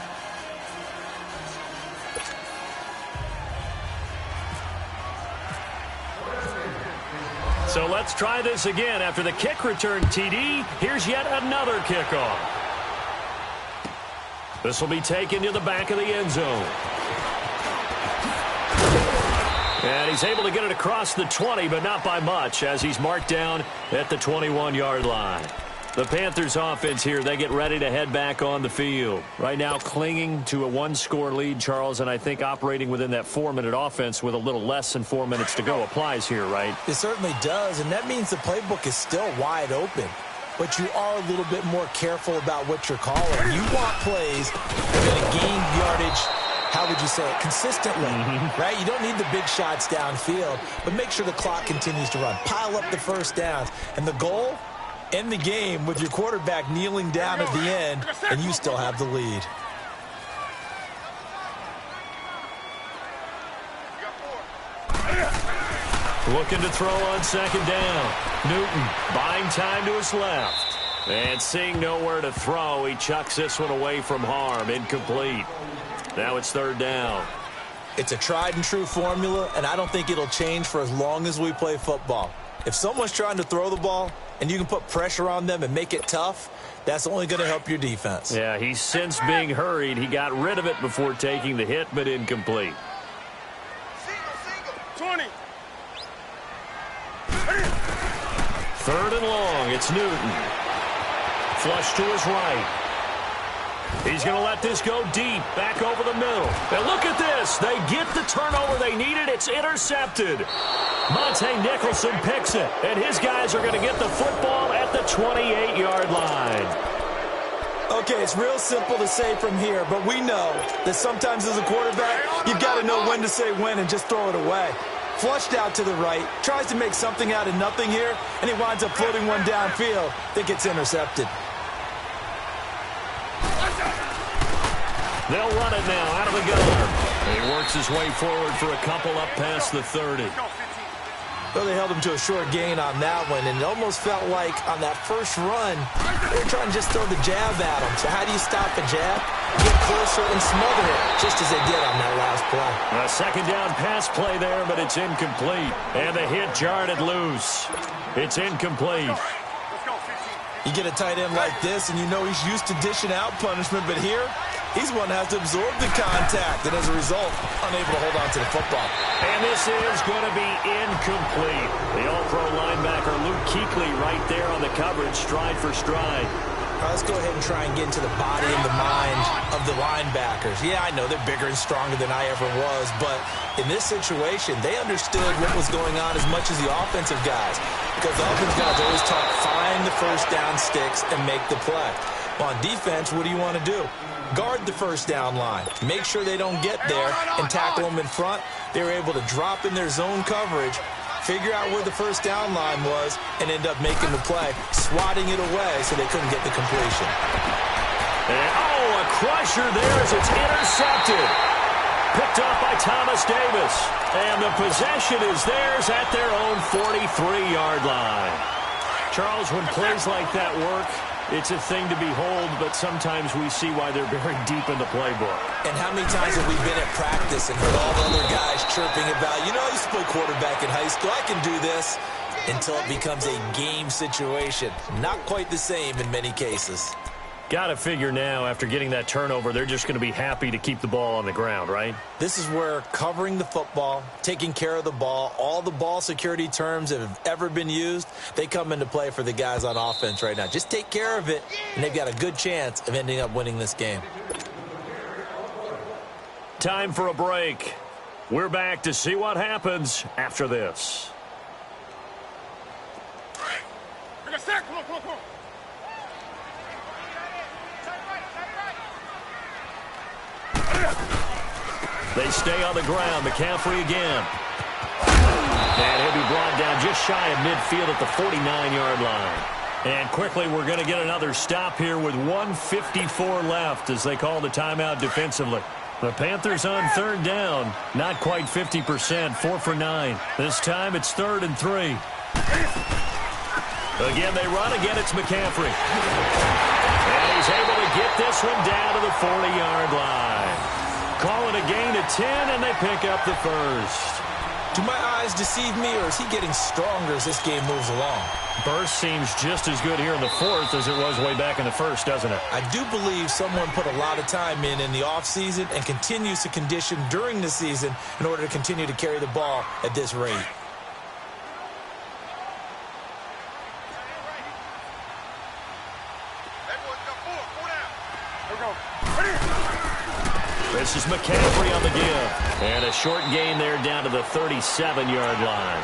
So let's try this again. After the kick return TD, here's yet another kickoff. This will be taken to the back of the end zone. And he's able to get it across the 20, but not by much, as he's marked down at the 21-yard line. The Panthers offense here, they get ready to head back on the field. Right now clinging to a 1-score lead, Charles, and I think operating within that 4-minute offense with a little less than 4 minutes to go applies here, right? It certainly does, and that means the playbook is still wide open. But you are a little bit more careful about what you're calling. You want plays that are going to gain yardage, how would you say it, consistently, right? You don't need the big shots downfield, but make sure the clock continues to run. Pile up the first downs. And the goal? End the game with your quarterback kneeling down at the end, and you still have the lead. Looking to throw on 2nd down. Newton buying time to his left. And seeing nowhere to throw, he chucks this one away from harm. Incomplete. Now it's 3rd down. It's a tried and true formula, and I don't think it'll change for as long as we play football. If someone's trying to throw the ball and you can put pressure on them and make it tough, that's only going to help your defense. Yeah, he's since being hurried. He got rid of it before taking the hit, but incomplete. 20. 3rd and long. It's Newton. Flush to his right. He's going to let this go deep, back over the middle. And look at this. They get the turnover they needed. It's intercepted. Monte Nicholson picks it, and his guys are going to get the football at the 28-yard line. Okay, it's real simple to say from here, but we know that sometimes as a quarterback, you've got to know when to say when and just throw it away. Flushed out to the right, tries to make something out of nothing here, and he winds up floating one downfield that gets intercepted. They'll run it now out of the gun. He works his way forward for a couple up past the 30. Well, they held him to a short gain on that one, and it almost felt like on that first run, they were trying to just throw the jab at him. So how do you stop a jab? Get closer and smother it, just as they did on that last play. A second down pass play there, but it's incomplete. And the hit jarred it loose. It's incomplete. You get a tight end like this, and you know he's used to dishing out punishment, but here, he's one that has to absorb the contact, and as a result, unable to hold on to the football. And this is going to be incomplete. The all-pro linebacker Luke Kuechly right there on the coverage, stride for stride. Let's go ahead and try and get into the body and the mind of the linebackers. Yeah, I know they're bigger and stronger than I ever was, but in this situation, they understood what was going on as much as the offensive guys, because the offensive guys always talk, find the first down sticks and make the play. Well, on defense, what do you want to do? Guard the first down line. Make sure they don't get there and tackle them in front. They were able to drop in their zone coverage, figure out where the first down line was, and end up making the play, swatting it away so they couldn't get the completion. And, a crusher there as it's intercepted. Picked up by Thomas Davis. And the possession is theirs at their own 43-yard line. Charles, when plays like that work, it's a thing to behold, but sometimes we see why they're very deep in the playbook. And how many times have we been at practice and heard all the other guys chirping about, you know, I used to play quarterback in high school, I can do this, until it becomes a game situation. Not quite the same in many cases. Got to figure now, after getting that turnover, they're just going to be happy to keep the ball on the ground, right? This is where covering the football, taking care of the ball, all the ball security terms that have ever been used, they come into play for the guys on offense right now. Just take care of it, and they've got a good chance of ending up winning this game. Time for a break. We're back to see what happens after this. Come on. They stay on the ground. McCaffrey again. And he'll be brought down just shy of midfield at the 49-yard line. And quickly, we're going to get another stop here with 1:54 left as they call the timeout defensively. The Panthers on third down. Not quite 50%. 4 for 9. This time it's 3rd and 3. Again, they run. Again, it's McCaffrey. And he's able to get this one down to the 40-yard line. Call it a gain of 10, and they pick up the first. Do my eyes deceive me, or is he getting stronger as this game moves along? Burst seems just as good here in the fourth as it was way back in the first, doesn't it? I do believe someone put a lot of time in the offseason and continues to condition during the season in order to continue to carry the ball at this rate. This is McCaffrey on the give. And a short gain there down to the 37-yard line.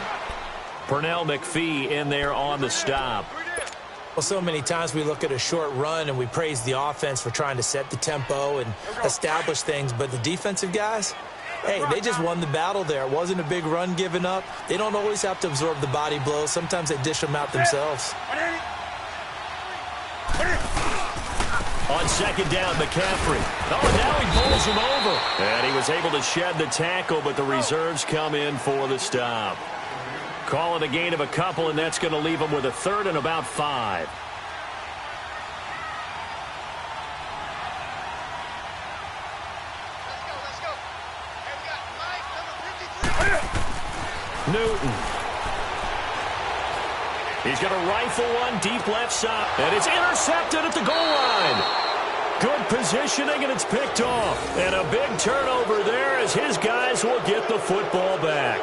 Pernell McPhee in there on the stop. Well, so many times we look at a short run and we praise the offense for trying to set the tempo and establish things. But the defensive guys, hey, they just won the battle there. It wasn't a big run given up. They don't always have to absorb the body blows. Sometimes they dish them out themselves. On second down, McCaffrey. Oh, now he pulls him over. And he was able to shed the tackle, but the reserves come in for the stop. Call it a gain of a couple, and that's going to leave him with a 3rd and about 5. Newton. He's going to rifle one deep left side. And it's intercepted at the goal line. Good positioning, and it's picked off. And a big turnover there as his guys will get the football back.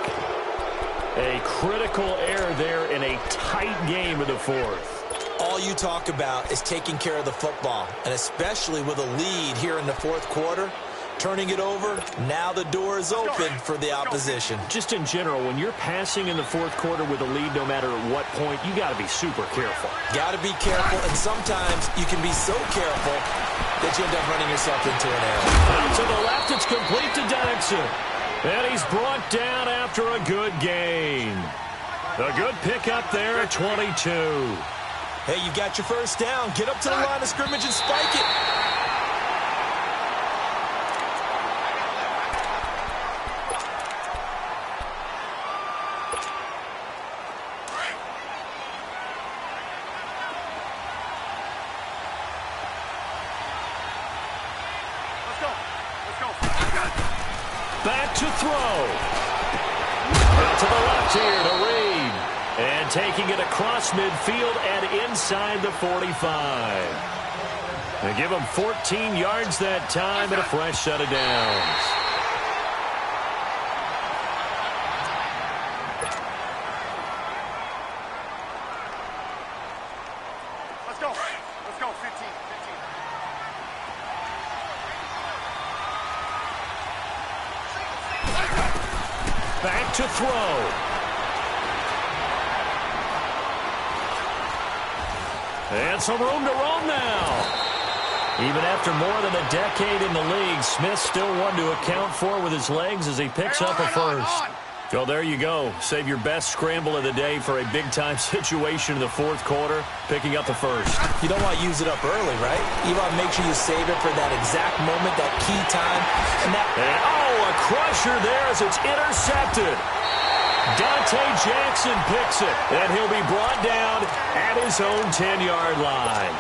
A critical error there in a tight game in the fourth. All you talk about is taking care of the football, and especially with a lead here in the fourth quarter. Turning it over, now the door is open for the opposition. Just in general, when you're passing in the fourth quarter with a lead, no matter at what point, you got to be super careful. Got to be careful, and sometimes you can be so careful that you end up running yourself into an error. Out to the left, it's complete to Dodson. And he's brought down after a good gain. A good pickup there at 22. Hey, you got your first down. Get up to the line of scrimmage and spike it. Back to throw. Out to the left here to Reed. And taking it across midfield and inside the 45. They give him 14 yards that time and a fresh set of downs. Let's go. Let's go. 15. Back to throw. And some room to roam now. Even after more than a decade in the league, Smith still one to account for with his legs as he picks up a first. So there you go. Save your best scramble of the day for a big-time situation in the fourth quarter, picking up the first. You don't want to use it up early, right? You want to make sure you save it for that exact moment, that key time. And a crusher there as it's intercepted. Dante Jackson picks it, and he'll be brought down at his own 10-yard line.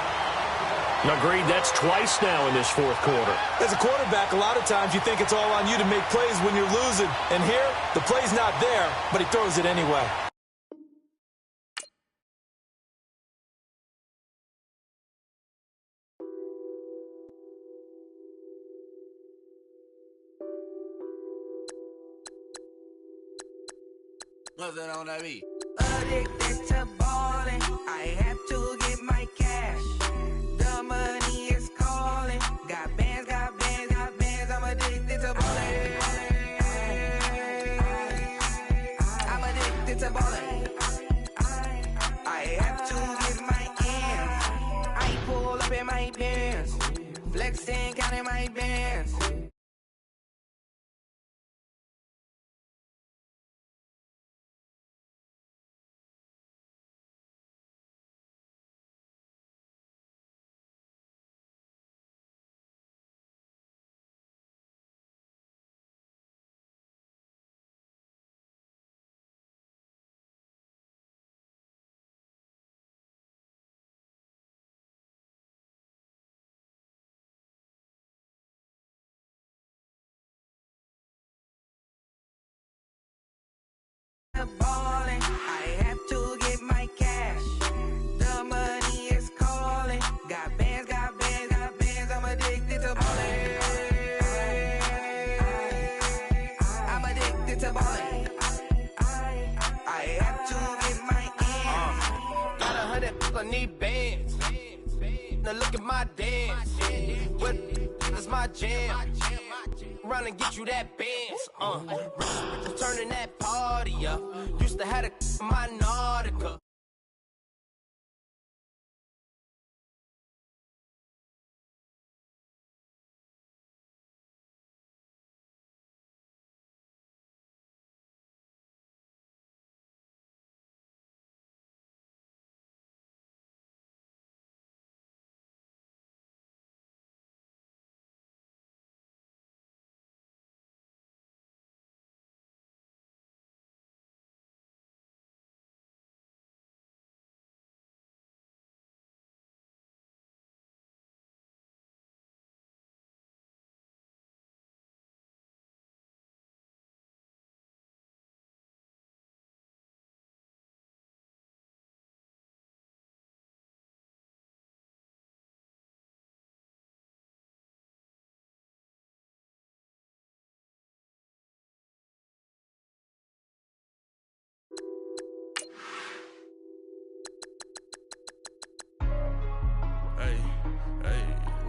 Agreed, that's twice now in this fourth quarter. As a quarterback, a lot of times you think it's all on you to make plays when you're losing. And here, the play's not there, but he throws it anyway. What's that on that beat? Addicted to ballin', I have to get my cash. The money is calling. Got bands, got bands, got bands. I'm addicted to ballin'. I'm addicted to ballin'. I have to get my ends. I pull up in my pants, flexing, counting my bands. Ballin', I have to get my cash. The money is calling. Got bands, got bands, got bands. I'm addicted to ballin'. I'm addicted to ballin'. I have to get my ends. Got 100, I need bands. Now look at my dance. What is my jam? Run and get you that bands. Turning that party up. Used to have my Nautica.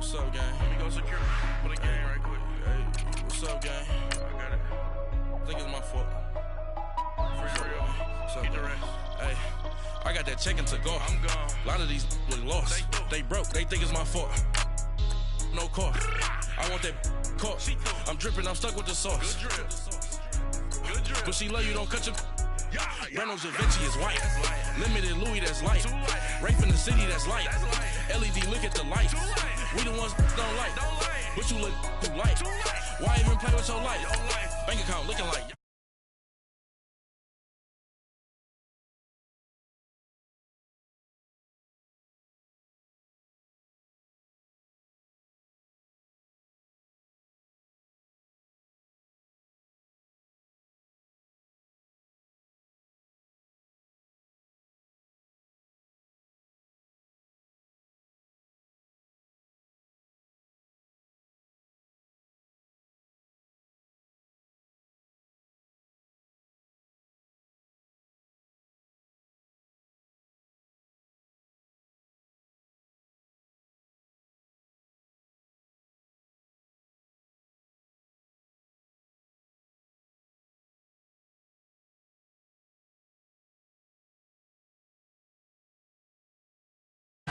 What's up, gang? Let me go secure for the game right quick. Hey, what's up, gang? I got it. I think it's my fault. For real. What's up, get the rest. Hey, I got that check-in to go. I'm gone. A lot of these was lost. They broke. They think it's my fault. No car. I want that caught. I'm dripping. I'm stuck with the sauce. Good drip. But she love you. Don't cut your. Reynolds Da Vinci is white. Limited Louis, that's light. Rape in the city, that's light. LED, look at the lights. We the ones don't like. But you look too light. Why even play with your life? Bank account looking like.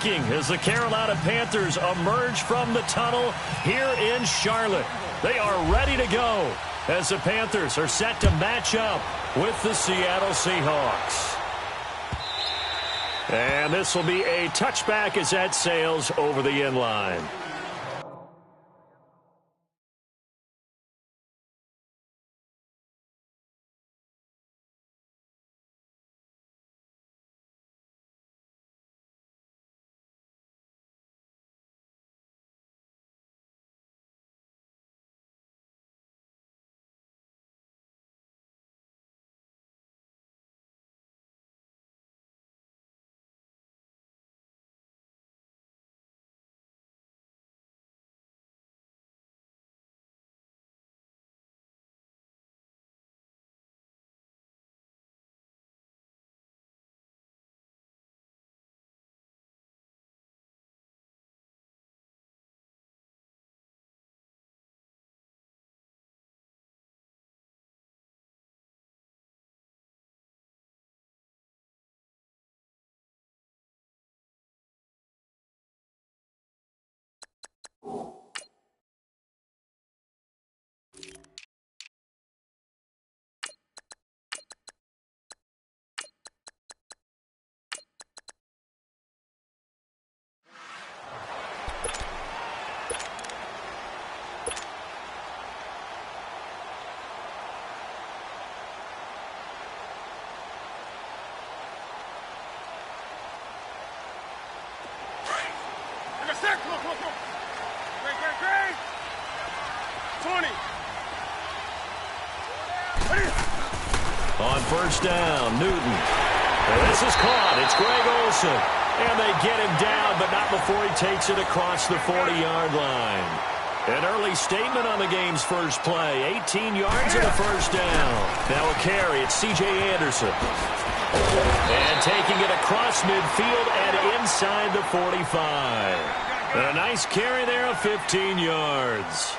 As the Carolina Panthers emerge from the tunnel here in Charlotte. They are ready to go as the Panthers are set to match up with the Seattle Seahawks. And this will be a touchback as that sails over the end line. Come on. Great. 20. On first down, Newton. And this is caught. It's Greg Olsen. And they get him down, but not before he takes it across the 40-yard line. An early statement on the game's first play. 18 yards and a first down. Now a carry. It's C.J. Anderson. And taking it across midfield and inside the 45. A nice carry there of 15 yards.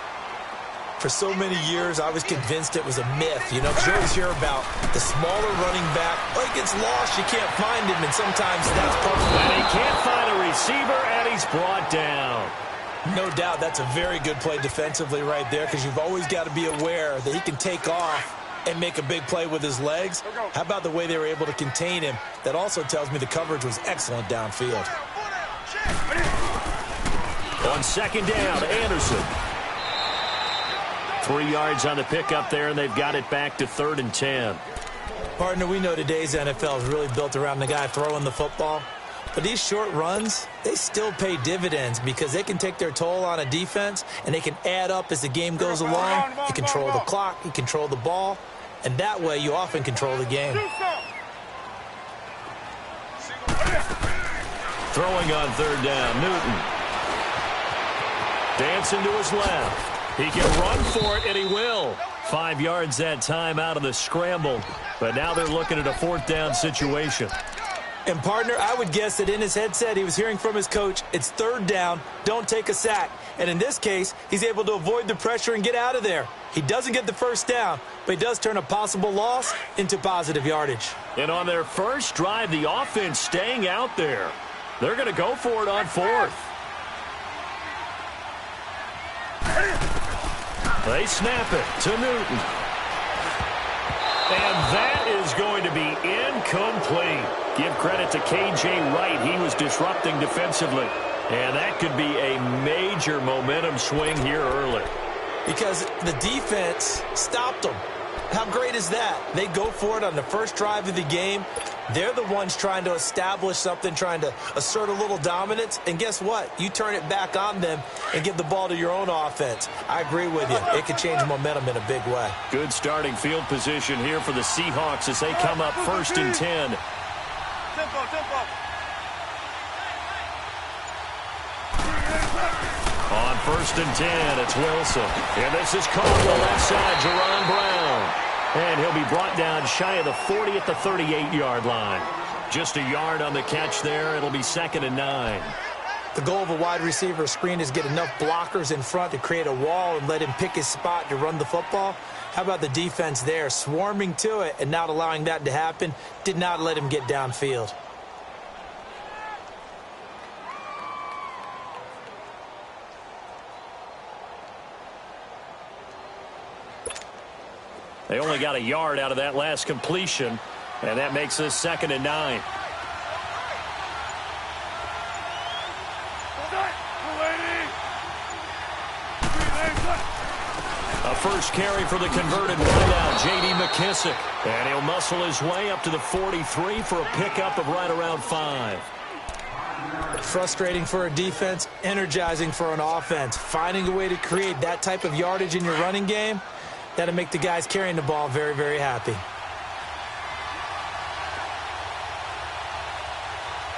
For so many years, I was convinced it was a myth. You know, because you always hear about the smaller running back. Oh, he gets lost, you can't find him, and sometimes that's part of it. And he can't find a receiver, and he's brought down. No doubt that's a very good play defensively right there, because you've always got to be aware that he can take off and make a big play with his legs. How about the way they were able to contain him? That also tells me the coverage was excellent downfield. On second down, Anderson. 3 yards on the pickup there, and they've got it back to 3rd and 10. Partner, we know today's NFL is really built around the guy throwing the football. But these short runs, they still pay dividends because they can take their toll on a defense, and they can add up as the game goes along. You control the clock, you control the ball, and that way you often control the game. Throwing on 3rd down, Newton. Dancing to his left. He can run for it, and he will. 5 yards that time out of the scramble. But now they're looking at a 4th down situation. And, partner, I would guess that in his headset he was hearing from his coach, it's third down, don't take a sack. And in this case, he's able to avoid the pressure and get out of there. He doesn't get the first down, but he does turn a possible loss into positive yardage. And on their first drive, the offense staying out there. They're going to go for it on fourth. They snap it to Newton. And that is going to be incomplete. Give credit to K.J. Wright. He was disrupting defensively. And that could be a major momentum swing here early. Because the defense stopped them. How great is that? They go for it on the first drive of the game. They're the ones trying to establish something, trying to assert a little dominance. And guess what? You turn it back on them and give the ball to your own offense. I agree with you. It could change momentum in a big way. Good starting field position here for the Seahawks as they come up 1st and 10. Tempo. On 1st and 10, it's Wilson. And this is caught on the left side, Jerron Brown. And he'll be brought down shy of the 40 at the 38-yard line. Just a yard on the catch there. It'll be 2nd and 9. The goal of a wide receiver screen is get enough blockers in front to create a wall and let him pick his spot to run the football. How about the defense there, swarming to it and not allowing that to happen? Did not let him get downfield. They only got a yard out of that last completion, and that makes this 2nd and 9. A first carry for the converted wideout, J.D. McKissick. And he'll muscle his way up to the 43 for a pickup of right around 5. Frustrating for a defense, energizing for an offense. Finding a way to create that type of yardage in your running game, that'll make the guys carrying the ball very, very happy.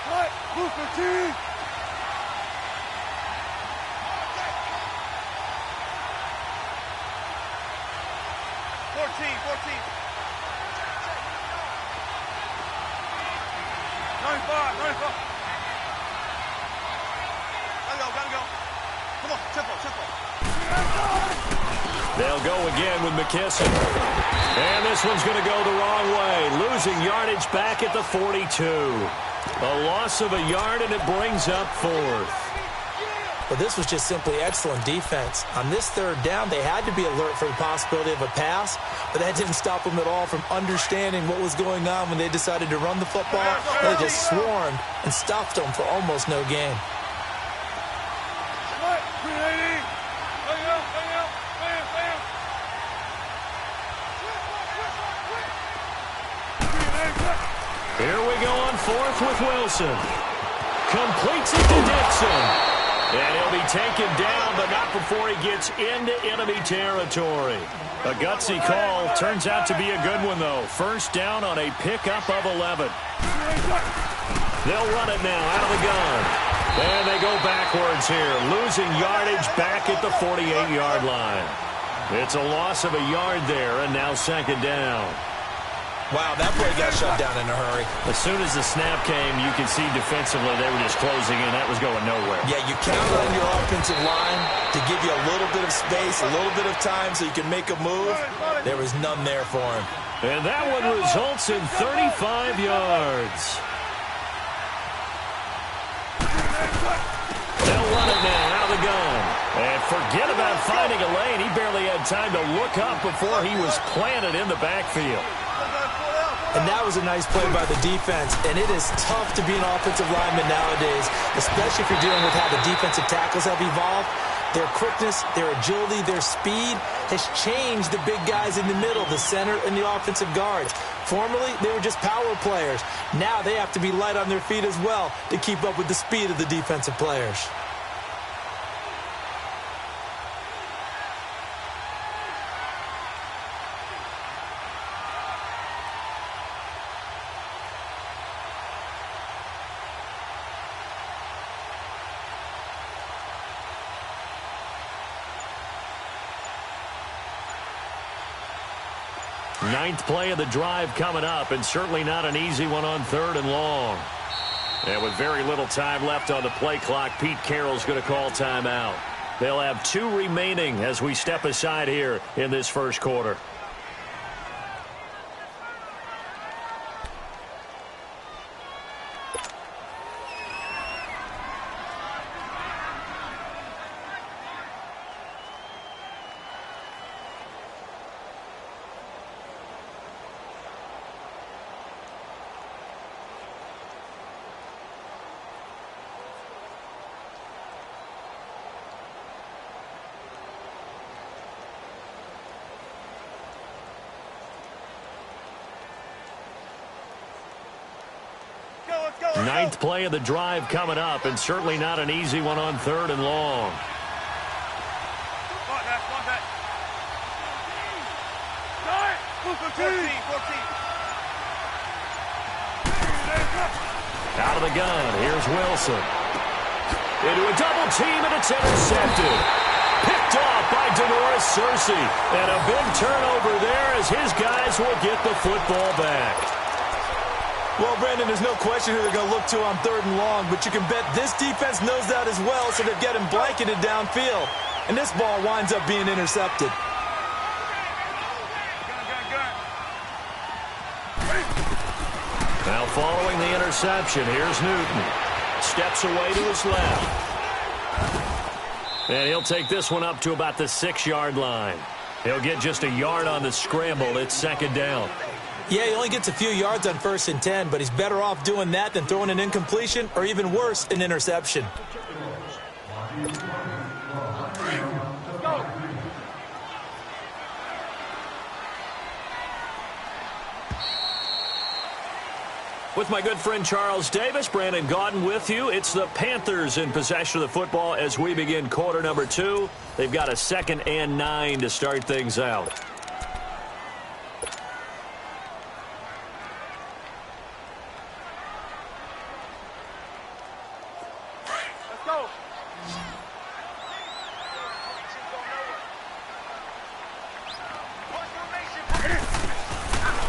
What? Move 15. They'll go again with McKissick. And this one's going to go the wrong way. Losing yardage back at the 42. A loss of a yard, and it brings up 4th. But this was just simply excellent defense. On this 3rd down, they had to be alert for the possibility of a pass, but that didn't stop them at all from understanding what was going on when they decided to run the football. They just swarmed and stopped them for almost no gain. Here we go on 4th with Wilson. Completes it to Dixon. And he'll be taken down, but not before he gets into enemy territory. A gutsy call. Turns out to be a good one, though. First down on a pickup of 11. They'll run it now out of the gun. And they go backwards here. Losing yardage back at the 48-yard line. It's a loss of a yard there, and now 2nd down. Wow, that play got shut down in a hurry. As soon as the snap came, you could see defensively they were just closing in. That was going nowhere. Yeah, you count on your offensive line to give you a little bit of space, a little bit of time so you can make a move. There was none there for him. And that one results in 35 yards. They'll run it now out of the gun. And forget about finding a lane. He barely had time to look up before he was planted in the backfield. And that was a nice play by the defense. And it is tough to be an offensive lineman nowadays, especially if you're dealing with how the defensive tackles have evolved. Their quickness, their agility, their speed has changed the big guys in the middle, the center, and the offensive guards. Formerly, they were just power players. Now they have to be light on their feet as well to keep up with the speed of the defensive players. Ninth play of the drive coming up, and certainly not an easy one on 3rd and long. And with very little time left on the play clock, Pete Carroll's going to call timeout. They'll have 2 remaining as we step aside here in this first quarter. Ninth play of the drive coming up, and certainly not an easy one on 3rd and long. Out of the gun, here's Wilson. Into a double team, and it's intercepted. Picked off by Denoris Searcy. And a big turnover there as his guys will get the football back. Well, Brandon, there's no question who they're going to look to on 3rd and long, but you can bet this defense knows that as well, so they've got him blanketed downfield. And this ball winds up being intercepted. Now following the interception, here's Newton. Steps away to his left. And he'll take this one up to about the 6-yard line. He'll get just a yard on the scramble. It's 2nd down. Yeah, he only gets a few yards on 1st and 10, but he's better off doing that than throwing an incompletion or even worse, an interception. With my good friend Charles Davis, Brandon Gaudin with you. It's the Panthers in possession of the football as we begin quarter number 2. They've got a 2nd and 9 to start things out.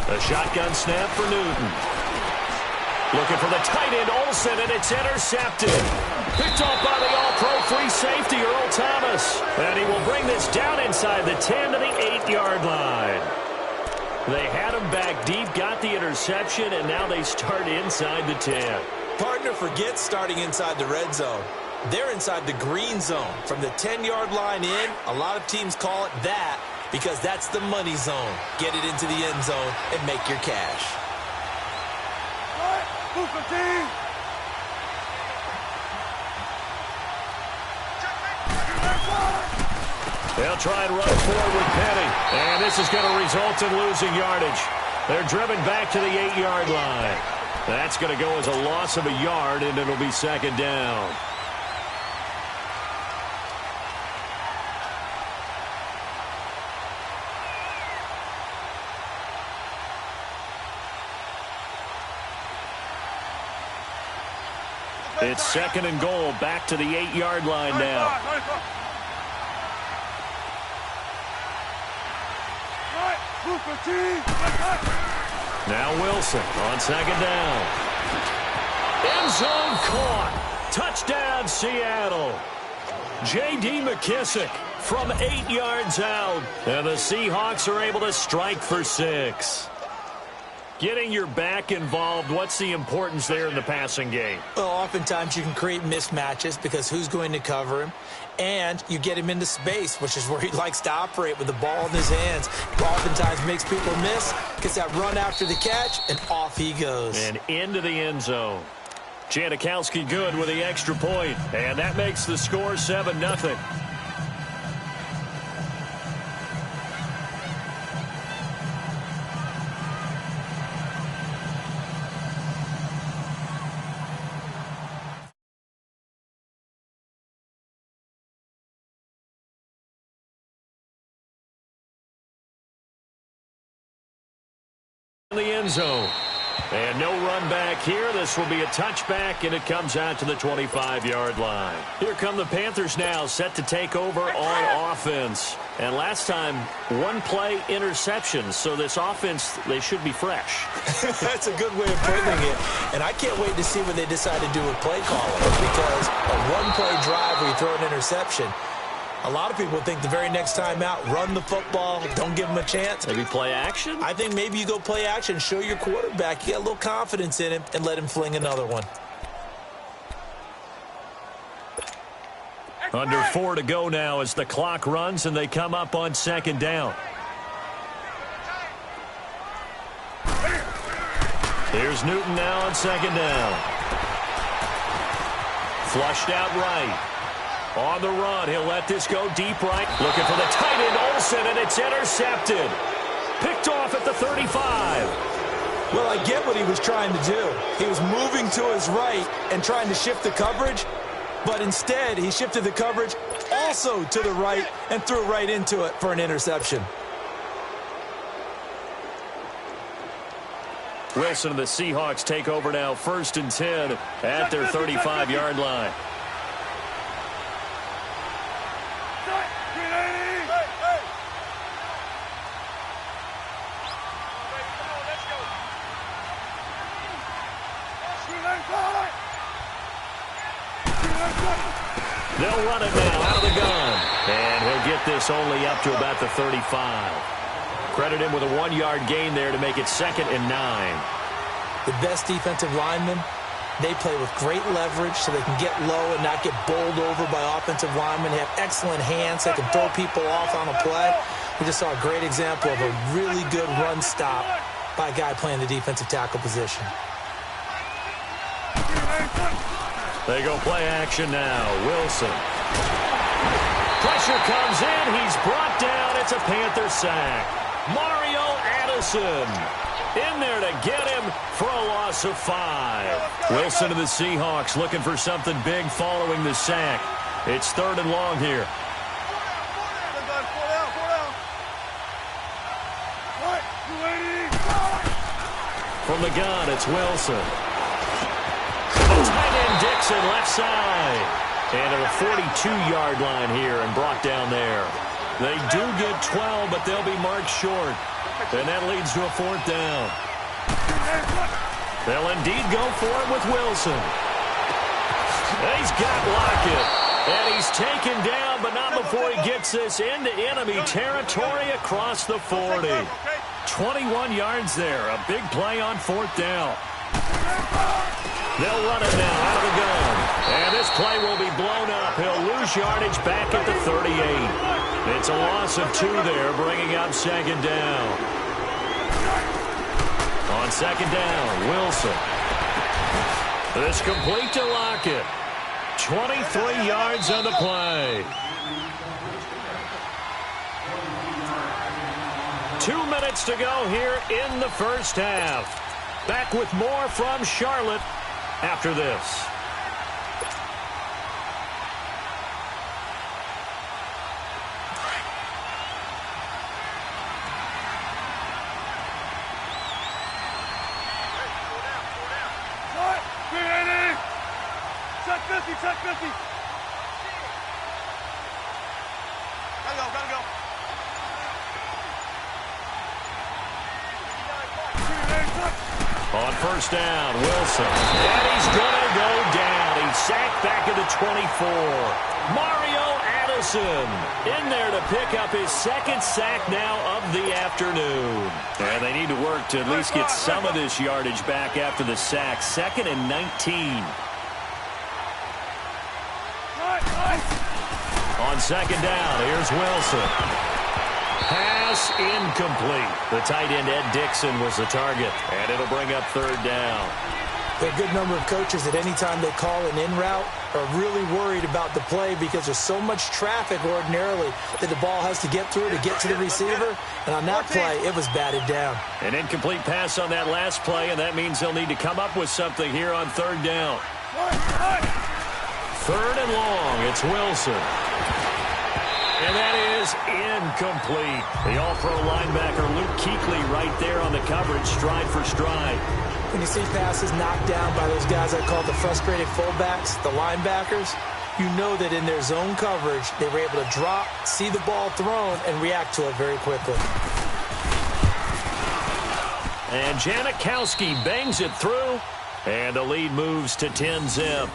A shotgun snap for Newton. Looking for the tight end, Olsen, and it's intercepted. Picked off by the all-pro free safety, Earl Thomas. And he will bring this down inside the 10 to the 8-yard line. They had him back deep, got the interception, and now they start inside the 10. Partner forgets starting inside the red zone. They're inside the green zone. From the 10-yard line in, a lot of teams call it that because that's the money zone. Get it into the end zone and make your cash. They'll try and run forward with Petty. And this is going to result in losing yardage. They're driven back to the 8-yard line. That's going to go as a loss of a yard, and it'll be 2nd down. It's 2nd and goal, back to the 8-yard line now. Now Wilson on 2nd down. End zone caught. Touchdown, Seattle. J.D. McKissick from 8 yards out. And the Seahawks are able to strike for 6. Getting your back involved, what's the importance there in the passing game? Well, oftentimes you can create mismatches because who's going to cover him? And you get him into space, which is where he likes to operate with the ball in his hands. Oftentimes makes people miss, gets that run after the catch, and off he goes. And into the end zone. Janikowski good with the extra point, and that makes the score 7-0. In the end zone. And no run back here. This will be a touchback, and it comes out to the 25-yard line. Here come the Panthers now, set to take over on offense. And last time, one-play interception. So this offense, they should be fresh. That's a good way of putting it. And I can't wait to see what they decide to do with play calling, because a one-play drive where you throw an interception, a lot of people think the very next time out, run the football, don't give them a chance. Maybe play action? I think maybe you go play action, show your quarterback, you got a little confidence in him, and let him fling another one. Under 4 to go now as the clock runs and they come up on second down. Here's Newton now on second down. Flushed out right. On the run, he'll let this go deep right. Looking for the tight end, Olsen, and it's intercepted. Picked off at the 35. Well, I get what he was trying to do. He was moving to his right and trying to shift the coverage, but instead he shifted the coverage also to the right and threw right into it for an interception. Wilson and the Seahawks take over now, 1st and 10 at their 35-yard line. They'll run it now out of the gun. And he'll get this only up to about the 35. Credit him with a 1-yard gain there to make it 2nd and 9. The best defensive linemen, they play with great leverage so they can get low and not get bowled over by offensive linemen. They have excellent hands. They can throw people off on a play. We just saw a great example of a really good run stop by a guy playing the defensive tackle position. They go play action now. Wilson. Pressure comes in. He's brought down. It's a Panther sack. Mario Addison in there to get him for a loss of 5. Wilson and the Seahawks looking for something big following the sack. It's 3rd and long here. From the gun, it's Wilson. Tight end Dixon left side. And at the 42-yard line here and brought down there. They do get 12, but they'll be marked short. And that leads to a 4th down. They'll indeed go for it with Wilson. He's got Lockett. And he's taken down, but not before he gets this into enemy territory across the 40. 21 yards there. A big play on 4th down. They'll run it now out of the gun. And this play will be blown up. He'll lose yardage back at the 38. It's a loss of 2 there, bringing up 2nd down. On 2nd down, Wilson. This complete to Lockett. 23 yards on the play. 2 minutes to go here in the first half. Back with more from Charlotte after this. Check 50, check 50. Gotta go. On 1st down, Wilson. And he's going to go down. He's sacked back at the 24. Mario Addison in there to pick up his 2nd sack now of the afternoon. And they need to work to at least get some of this yardage back after the sack. 2nd and 19. On 2nd down, here's Wilson. Pass incomplete. The tight end, Ed Dixon, was the target, and it'll bring up 3rd down. There are a good number of coaches that any time they call an in route are really worried about the play because there's so much traffic ordinarily that the ball has to get through to get to the receiver. And on that play, it was batted down. An incomplete pass on that last play, and that means they'll need to come up with something here on 3rd down. 3rd and long, it's Wilson. And that is incomplete. The all-pro linebacker Luke Kuechly right there on the coverage, stride for stride. When you see passes knocked down by those guys I call the frustrated fullbacks, the linebackers, you know that in their zone coverage, they were able to drop, see the ball thrown, and react to it very quickly. And Janikowski bangs it through, and the lead moves to 10-zip.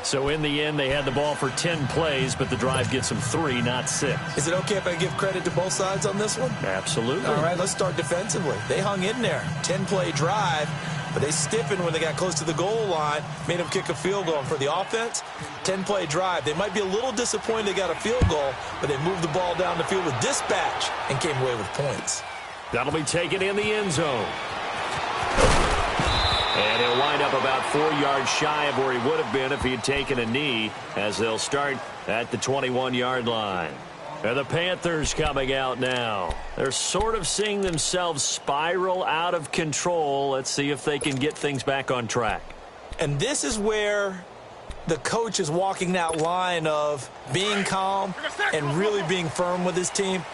So in the end, they had the ball for 10 plays, but the drive gets them 3, not 6. Is it okay if I give credit to both sides on this one? Absolutely. All right, let's start defensively. They hung in there. 10-play drive, but they stiffened when they got close to the goal line, made them kick a field goal. And for the offense, 10-play drive. They might be a little disappointed they got a field goal, but they moved the ball down the field with dispatch and came away with points. That'll be taken in the end zone. And he'll wind up about 4 yards shy of where he would have been if he had taken a knee, as they'll start at the 21-yard line. And the Panthers coming out now. They're sort of seeing themselves spiral out of control. Let's see if they can get things back on track. And this is where the coach is walking that line of being calm and really being firm with his team.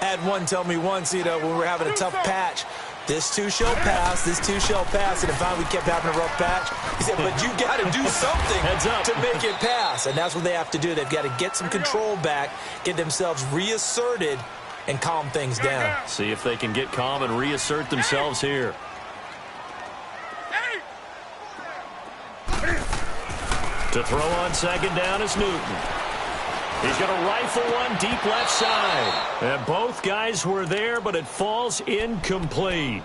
I had one tell me once, when we were having a tough patch, this too shall pass, this too shall pass. And if we kept having a rough patch, he said, but you got to do something to make it pass. And that's what they have to do. They've got to get some control back, get themselves reasserted, and calm things down. See if they can get calm and reassert themselves here. To throw on second down is Newton. He's going to rifle one deep left side. And both guys were there, but it falls incomplete.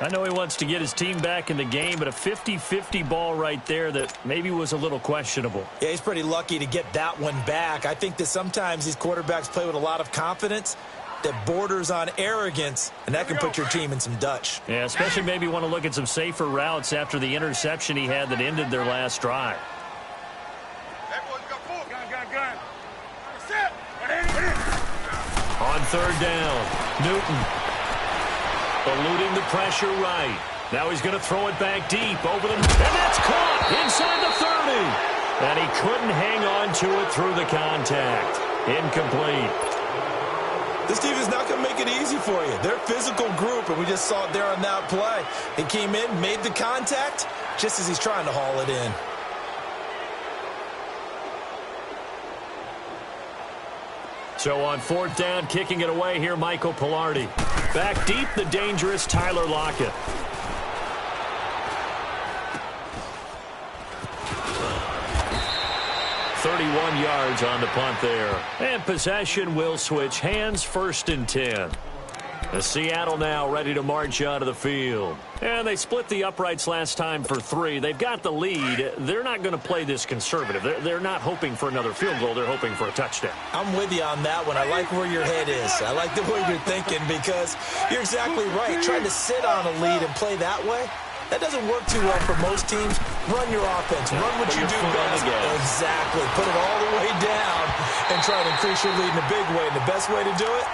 I know he wants to get his team back in the game, but a 50-50 ball right there that maybe was a little questionable. Yeah, he's pretty lucky to get that one back. I think that sometimes these quarterbacks play with a lot of confidence that borders on arrogance, and that can put your team in some Dutch. Yeah, especially maybe want to look at some safer routes after the interception he had that ended their last drive. On third down, Newton eluding the pressure right. Now he's going to throw it back deep over the... And that's caught inside the 30. And he couldn't hang on to it through the contact. Incomplete. This team is not going to make it easy for you. They're a physical group, and we just saw it there on that play. He came in, made the contact, just as he's trying to haul it in. So on fourth down, kicking it away here, Michael Pilardi. Back deep, the dangerous Tyler Lockett. .31 yards on the punt there. And possession will switch hands, 1st and 10. Seattle now ready to march out of the field. And they split the uprights last time for 3. They've got the lead. They're not going to play this conservative. They're not hoping for another field goal. They're hoping for a touchdown. I'm with you on that one. I like where your head is. I like the way you're thinking because you're exactly right. Trying to sit on a lead and play that way, that doesn't work too well for most teams. Run your offense. Run what you do best. Exactly. Put it all the way down and try to increase your lead in a big way. And the best way to do it,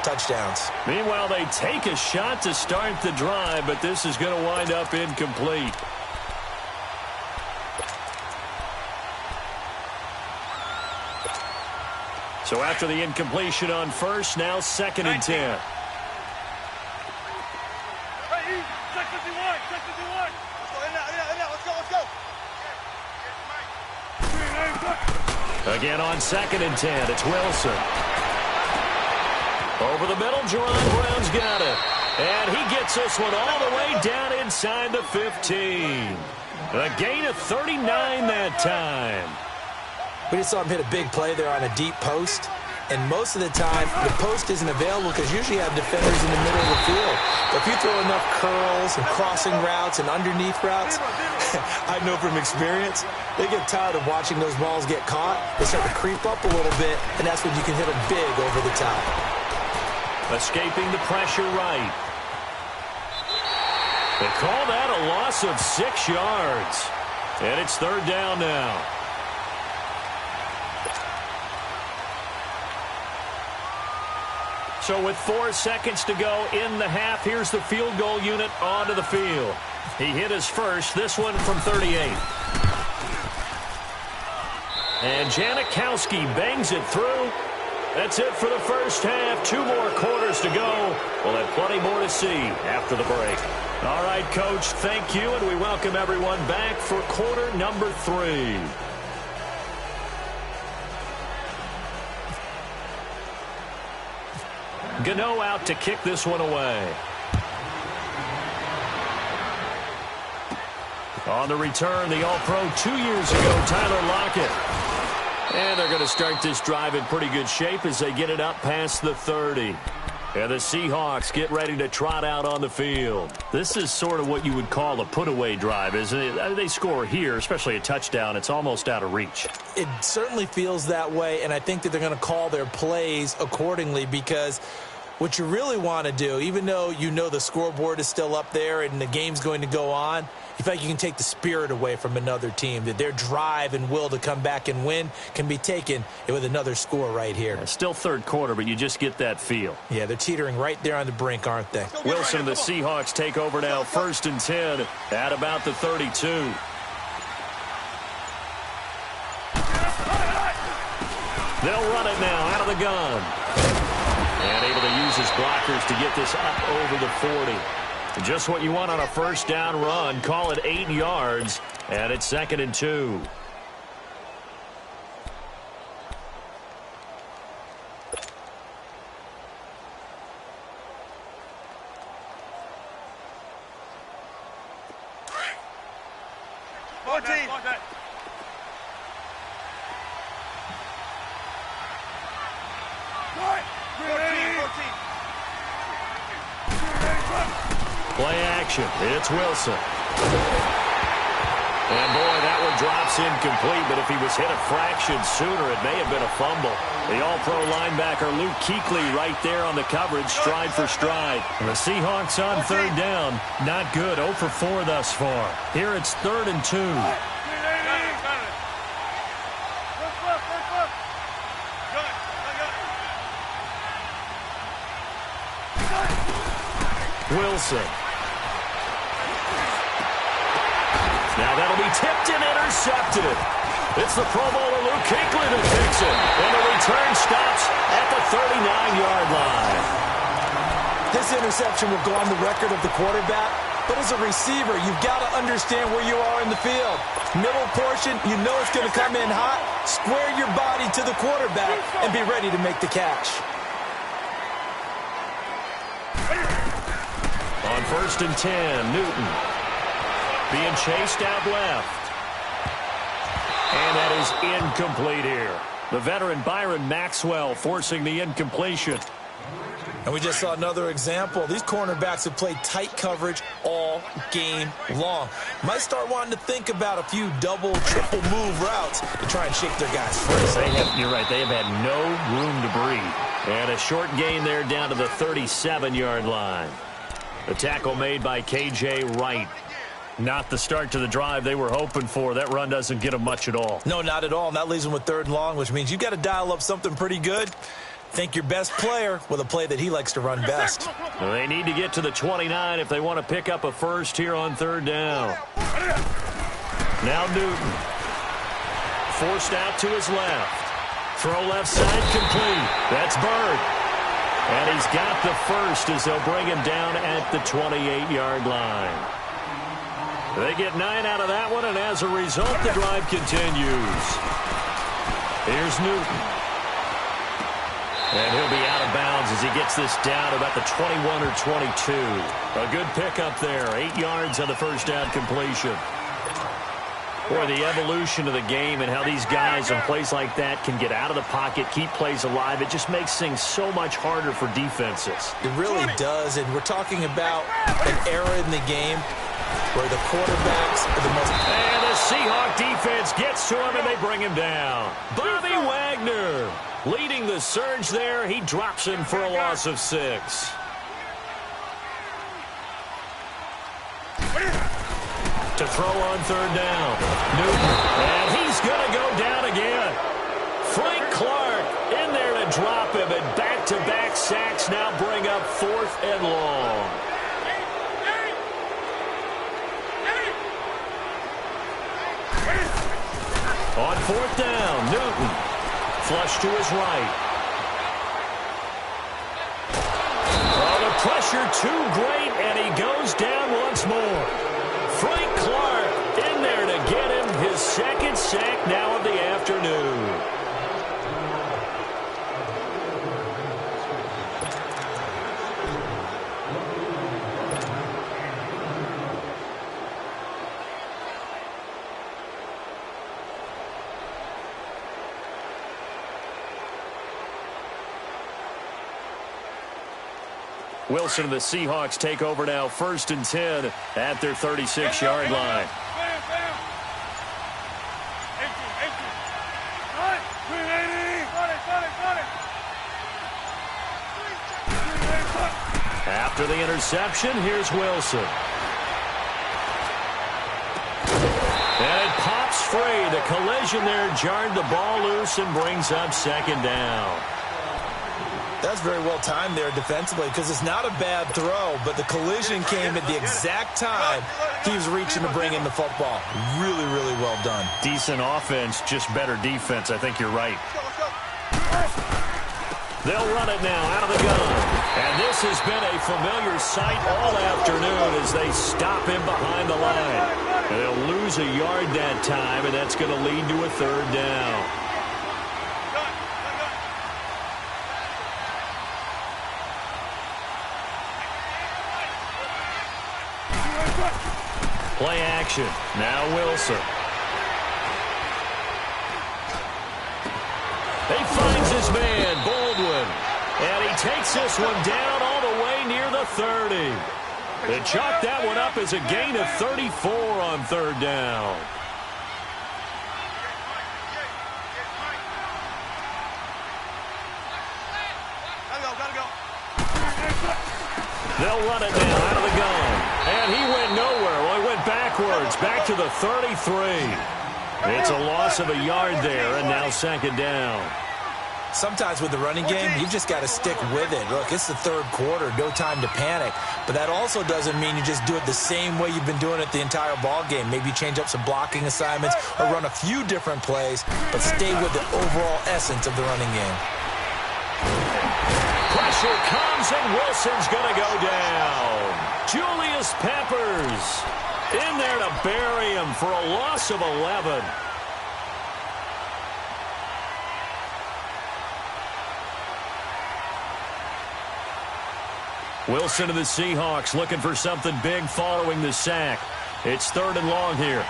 touchdowns. Meanwhile, they take a shot to start the drive, but this is going to wind up incomplete. So after the incompletion on first, now 2nd and 10. Again on 2nd and 10, it's Wilson. Over the middle, Jerron Brown's got it. And he gets this one all the way down inside the 15. A gain of 39 that time. We just saw him hit a big play there on a deep post. And most of the time, the post isn't available because usually you have defenders in the middle of the field. But if you throw enough curls and crossing routes and underneath routes, I know from experience, they get tired of watching those balls get caught. They start to creep up a little bit, and that's when you can hit them big over the top. Escaping the pressure right. They call that a loss of 6 yards. And it's 3rd down now. So with 4 seconds to go in the half, here's the field goal unit onto the field. He hit his first, this one from 38. And Janikowski bangs it through. That's it for the first half. 2 more quarters to go. We'll have plenty more to see after the break. All right, Coach, thank you, and we welcome everyone back for quarter number 3. Gano out to kick this one away. On the return, the All-Pro 2 years ago, Tyler Lockett. And they're going to start this drive in pretty good shape as they get it up past the 30. And the Seahawks get ready to trot out on the field. This is sort of what you would call a put-away drive, isn't it? They score here, especially a touchdown. It's almost out of reach. It certainly feels that way, and I think that they're going to call their plays accordingly because what you really want to do, even though you know the scoreboard is still up there and the game's going to go on, you feel like you can take the spirit away from another team, that their drive and will to come back and win can be taken with another score right here. Yeah, still third quarter, but you just get that feel. Yeah, they're teetering right there on the brink, aren't they? Wilson and the Seahawks take over now, 1st and 10 at about the 32. They'll run it now out of the gun. And able to use his blockers to get this up over the 40. Just what you want on a first down run. Call it 8 yards, and it's 2nd and 2. Play action. It's Wilson. And, boy, that one drops incomplete, but if he was hit a fraction sooner, it may have been a fumble. The All-Pro linebacker Luke Kuechly right there on the coverage, stride for stride. And the Seahawks on 3rd down. Not good. 0 for 4 thus far. Here it's 3rd and 2. Wilson. Now that'll be tipped and intercepted. It's the Pro Bowler Luke Kuechly that picks it. And the return stops at the 39-yard line. This interception will go on the record of the quarterback, but as a receiver, you've got to understand where you are in the field. Middle portion, you know it's going to come in hot. Square your body to the quarterback and be ready to make the catch. On 1st and 10, Newton being chased out left. And that is incomplete here. The veteran Byron Maxwell forcing the incompletion. And we just saw another example. These cornerbacks have played tight coverage all game long. Might start wanting to think about a few double, triple move routes to try and shake their guys free. You're right. They have had no room to breathe. And a short gain there down to the 37-yard line. The tackle made by K.J. Wright. Not the start to the drive they were hoping for. That run doesn't get them much at all. No, not at all. And that leaves them with 3rd and long, which means you've got to dial up something pretty good. Think your best player with a play that he likes to run best. Well, they need to get to the 29 if they want to pick up a first here on 3rd down. Now Newton. Forced out to his left. Throw left side complete. That's Bird. And he's got the first as they'll bring him down at the 28-yard line. They get 9 out of that one, and as a result, the drive continues. Here's Newton. And he'll be out of bounds as he gets this down about the 21 or 22. A good pickup there. 8 yards on the first down completion. Boy, the evolution of the game and how these guys in plays like that can get out of the pocket, keep plays alive, it just makes things so much harder for defenses. It really does, and we're talking about an era in the game where the quarterbacks are the most... And the Seahawk defense gets to him, and they bring him down. Bobby Wagner leading the surge there. He drops him for a loss of 6. To throw on 3rd down. Newton. And he's going to go down again. Frank Clark in there to drop him, and back-to-back sacks now bring up 4th and long. On fourth down, Newton. Flush to his right. Oh, the pressure too great, and he goes down once more. Frank Clark in there to get him his second sack now of the afternoon. Wilson and the Seahawks take over now, 1st and 10 at their 36-yard line. After the interception, here's Wilson. And it pops free. The collision there jarred the ball loose and brings up 2nd down. That's very well timed there defensively because it's not a bad throw, but the collision came at the exact time he was reaching to bring in the football. Really, really well done. Decent offense, just better defense. I think you're right. They'll run it now out of the gun. And this has been a familiar sight all afternoon as they stop him behind the line. And they'll lose a yard that time, and that's going to lead to a 3rd down. Play action. Now Wilson. He finds his man, Baldwin. And he takes this one down all the way near the 30. They chalk that one up as a gain of 34 on 3rd down. They'll run it now out of the gun. And he went nowhere. Well, he went backwards, back to the 33. It's a loss of a yard there, and now 2nd down. Sometimes with the running game, you've just got to stick with it. Look, it's the 3rd quarter, no time to panic. But that also doesn't mean you just do it the same way you've been doing it the entire ball game. Maybe change up some blocking assignments or run a few different plays, but stay with the overall essence of the running game. Pressure comes, and Wilson's going to go down. Julius Peppers in there to bury him for a loss of 11. Wilson and the Seahawks looking for something big following the sack. It's 3rd and long here.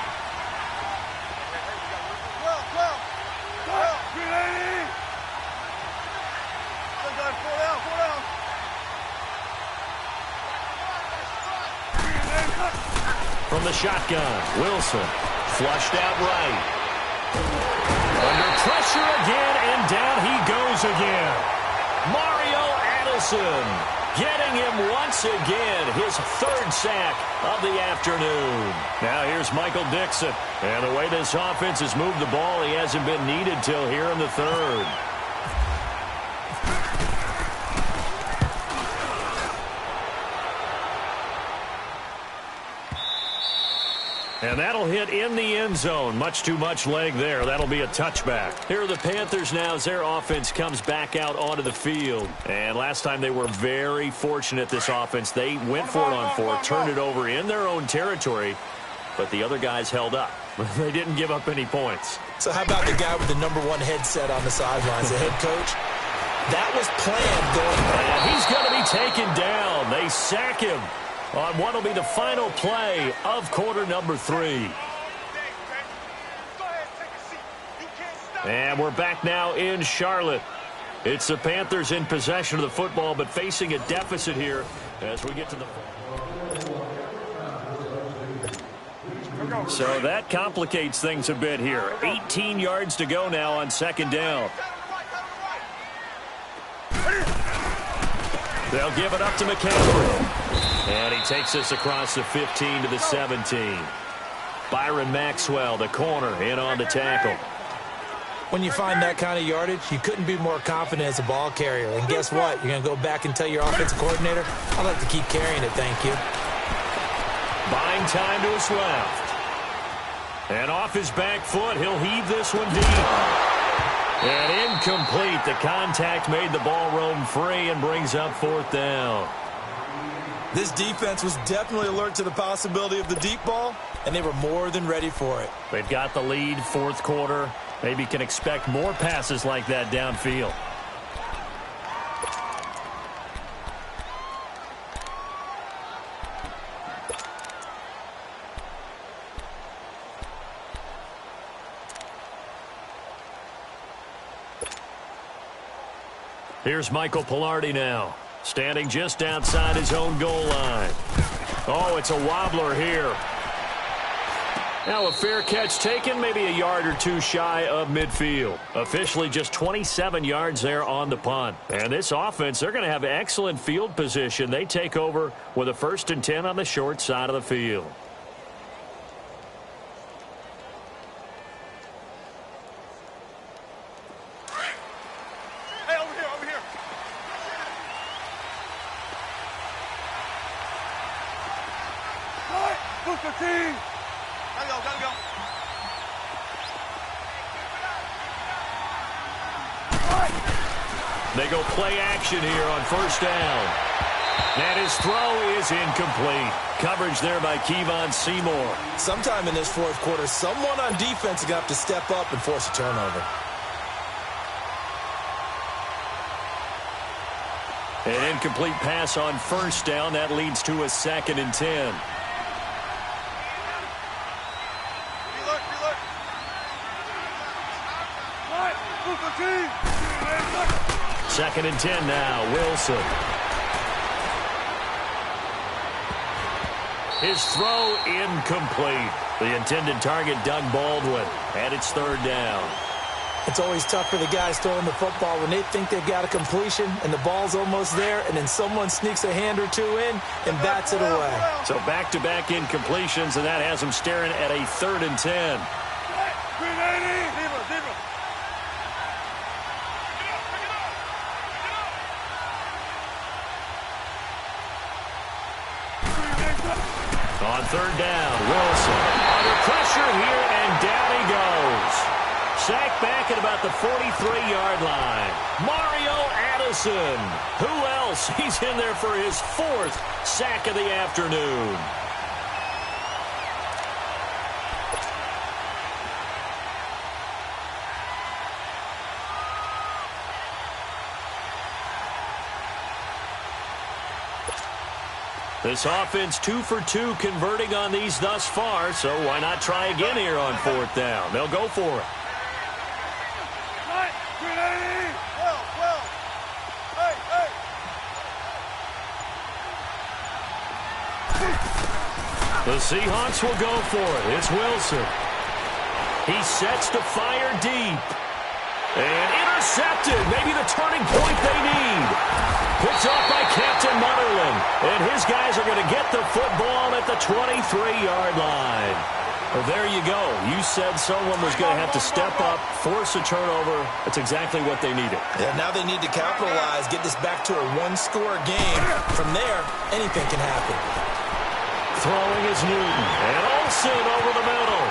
From the shotgun, Wilson flushed out right. Under pressure again, and down he goes again. Mario Addison getting him once again, his 3rd sack of the afternoon. Now here's Michael Dixon. And the way this offense has moved the ball, he hasn't been needed till here in the 3rd. And that'll hit in the end zone. Much too much leg there. That'll be a touchback. Here are the Panthers now as their offense comes back out onto the field. And last time they were very fortunate, this offense. They went for it on 4, turned it over in their own territory, but the other guys held up. They didn't give up any points. So how about the guy with the #1 headset on the sidelines, the head coach? That was planned going on. And he's going to be taken down. They sack him on what will be the final play of quarter number 3. And we're back now in Charlotte. It's the Panthers in possession of the football, but facing a deficit here as we get to the... So that complicates things a bit here. 18 yards to go now on 2nd down. They'll give it up to McCaffrey. And he takes us across the 15 to the 17. Byron Maxwell, the corner, in on the tackle. When you find that kind of yardage, you couldn't be more confident as a ball carrier. And guess what? You're going to go back and tell your offensive coordinator, I'd like to keep carrying it, thank you. Buying time to his left. And off his back foot, he'll heave this one deep. And incomplete. The contact made the ball roam free and brings up 4th down. This defense was definitely alert to the possibility of the deep ball, and they were more than ready for it. They've got the lead, 4th quarter. Maybe can expect more passes like that downfield. Here's Michael Pilardi now, standing just outside his own goal line. Oh, it's a wobbler here. Now a fair catch taken, maybe a yard or two shy of midfield. Officially just 27 yards there on the punt. And this offense, they're going to have excellent field position. They take over with a 1st and 10 on the short side of the field. They go play action here on 1st down. And his throw is incomplete. Coverage there by Kevon Seymour. Sometime in this 4th quarter, someone on defense is going to have to step up and force a turnover. An incomplete pass on 1st down. That leads to a 2nd and 10. Second and 10 now, Wilson. His throw incomplete. The intended target, Doug Baldwin, and it's 3rd down. It's always tough for the guys throwing the football when they think they've got a completion and the ball's almost there, and then someone sneaks a hand or two in and bats it away. So back-to-back incompletions, and that has them staring at a 3rd and 10. On 3rd down, Wilson under pressure here, and down he goes. Sacked back at about the 43-yard line. Mario Addison. Who else? He's in there for his 4th sack of the afternoon. This offense 2 for 2 converting on these thus far, so why not try again here on 4th down? They'll go for it. The Seahawks will go for it. It's Wilson. He sets to fire deep. And intercepted. Maybe the turning point they need. Picked off by Captain Mutterland. And his guys are going to get the football at the 23-yard line. Well, there you go. You said someone was going to have to step up, force a turnover. That's exactly what they needed. Yeah, now they need to capitalize, get this back to a one-score game. From there, anything can happen. Throwing is Newton. And Olsen over the middle.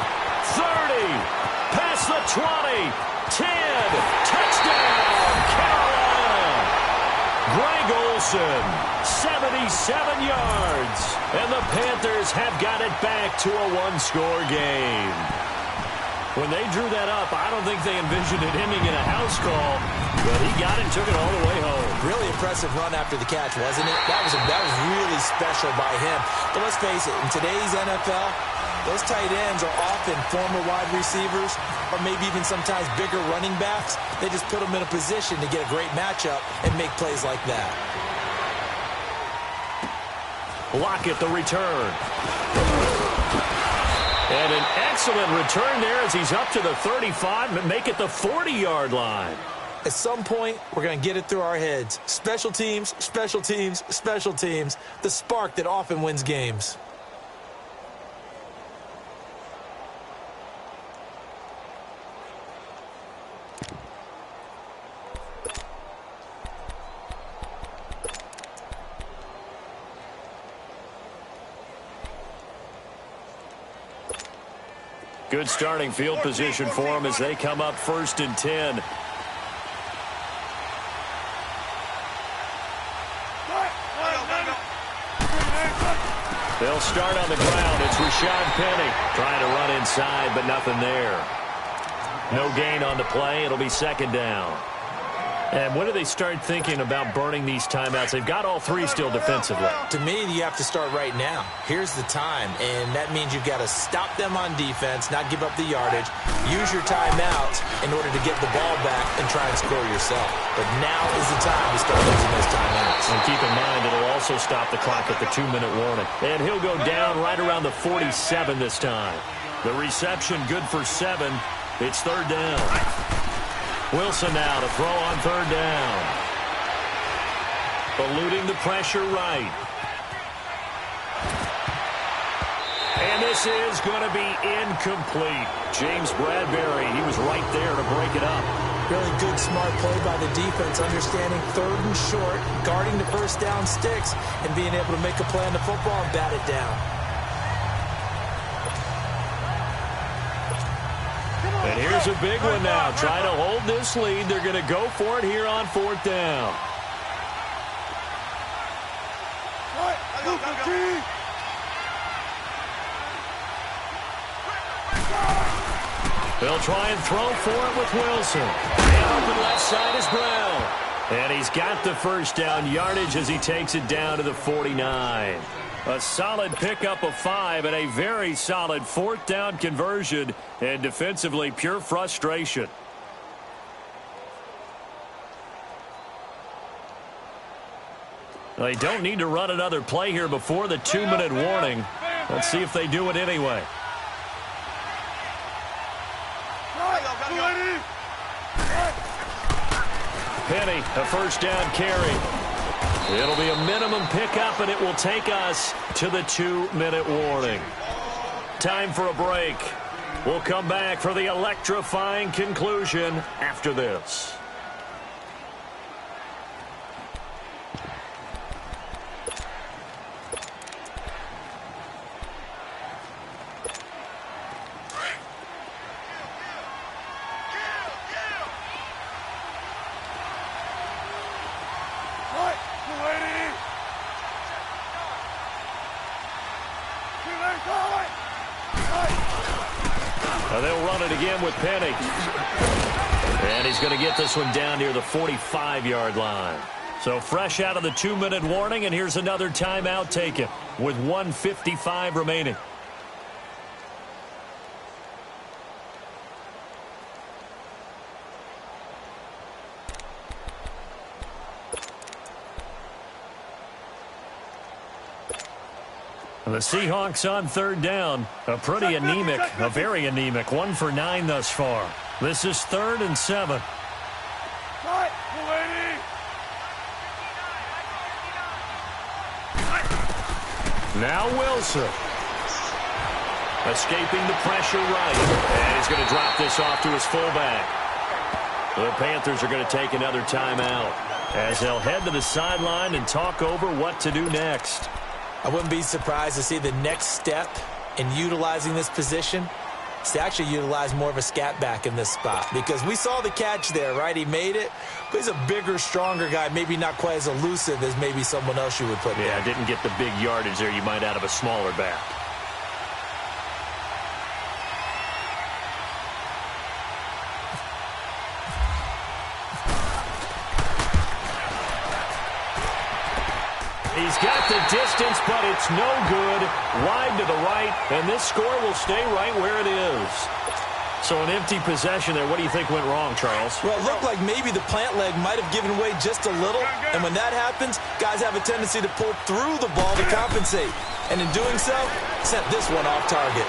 30. Past the 20. 10. Touchdown, Carolina. Greg Olsen, 77 yards. And the Panthers have got it back to a one-score game. When they drew that up, I don't think they envisioned it ending in a house call, but he got it and took it all the way home. Really impressive run after the catch, wasn't it? That was really special by him. But let's face it, in today's NFL, those tight ends are often former wide receivers or maybe even sometimes bigger running backs. They just put them in a position to get a great matchup and make plays like that. Lockett the return. And an excellent return there as he's up to the 35 and make it the 40-yard line. At some point, we're going to get it through our heads. Special teams, special teams, special teams. The spark that often wins games. Good starting field position for them as they come up 1st and 10. They'll start on the ground. It's Rashad Penny trying to run inside, but nothing there. No gain on the play. It'll be 2nd down. And when do they start thinking about burning these timeouts? They've got all 3 still defensively. To me, you have to start right now. Here's the time, and that means you've got to stop them on defense, not give up the yardage, use your timeouts in order to get the ball back and try and score yourself. But now is the time to start using those timeouts. And keep in mind, it'll also stop the clock at the 2-minute warning. And he'll go down right around the 47 this time. The reception good for 7. It's 3rd down. Wilson now to throw on 3rd down. Eluding the pressure right. And this is going to be incomplete. James Bradbury, he was right there to break it up. Really good, smart play by the defense, understanding 3rd and short, guarding the 1st down sticks, and being able to make a play on the football and bat it down. And here's a big one now. Trying to hold this lead. They're going to go for it here on 4th down. They'll try and throw for it with Wilson. And open left side is Brown. And he's got the 1st down yardage as he takes it down to the 49. A solid pickup of 5 and a very solid 4th down conversion. And defensively, pure frustration. They don't need to run another play here before the 2-minute warning. Let's see if they do it anyway. Penny, a 1st down carry. It'll be a minimum pickup, and it will take us to the 2-minute warning. Time for a break. We'll come back for the electrifying conclusion after this. They'll run it again with Penny. And he's going to get this one down near the 45-yard line. So fresh out of the 2-minute warning, and here's another timeout taken with 1:55 remaining. The Seahawks on 3rd down. A pretty anemic, a very anemic. 1 for 9 thus far. This is 3rd and 7. Now Wilson. Escaping the pressure right. And he's going to drop this off to his fullback. The Panthers are going to take another timeout as they'll head to the sideline and talk over what to do next. I wouldn't be surprised to see the next step in utilizing this position is to actually utilize more of a scat back in this spot, because we saw the catch there, right? He made it, but he's a bigger, stronger guy, maybe not quite as elusive as maybe someone else you would put there. Yeah, didn't get the big yardage there you might out of a smaller back. He's got the distance, but it's no good. Wide to the right, and this score will stay right where it is. So an empty possession there. What do you think went wrong, Charles? Well, it looked like maybe the plant leg might have given way just a little, and when that happens, guys have a tendency to pull through the ball to compensate. And in doing so, sent this one off target.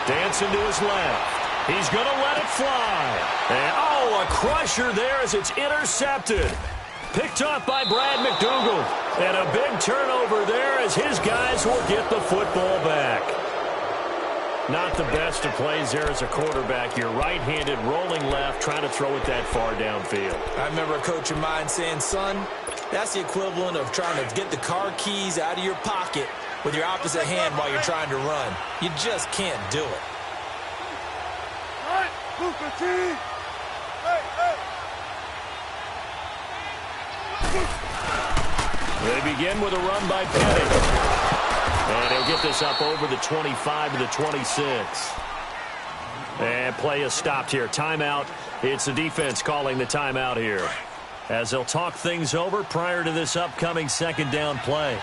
Dancing to his left. He's going to let it fly. And, oh, a crusher there as it's intercepted. Picked off by Brad McDougal. And a big turnover there as his guys will get the football back. Not the best of plays there as a quarterback. You're right-handed, rolling left, trying to throw it that far downfield. I remember a coach of mine saying, son, that's the equivalent of trying to get the car keys out of your pocket with your opposite hand while you're trying to run. You just can't do it. They begin with a run by Penny. And he'll get this up over the 25 to the 26. And play is stopped here. Timeout. It's the defense calling the timeout here, as they'll talk things over prior to this upcoming second down play.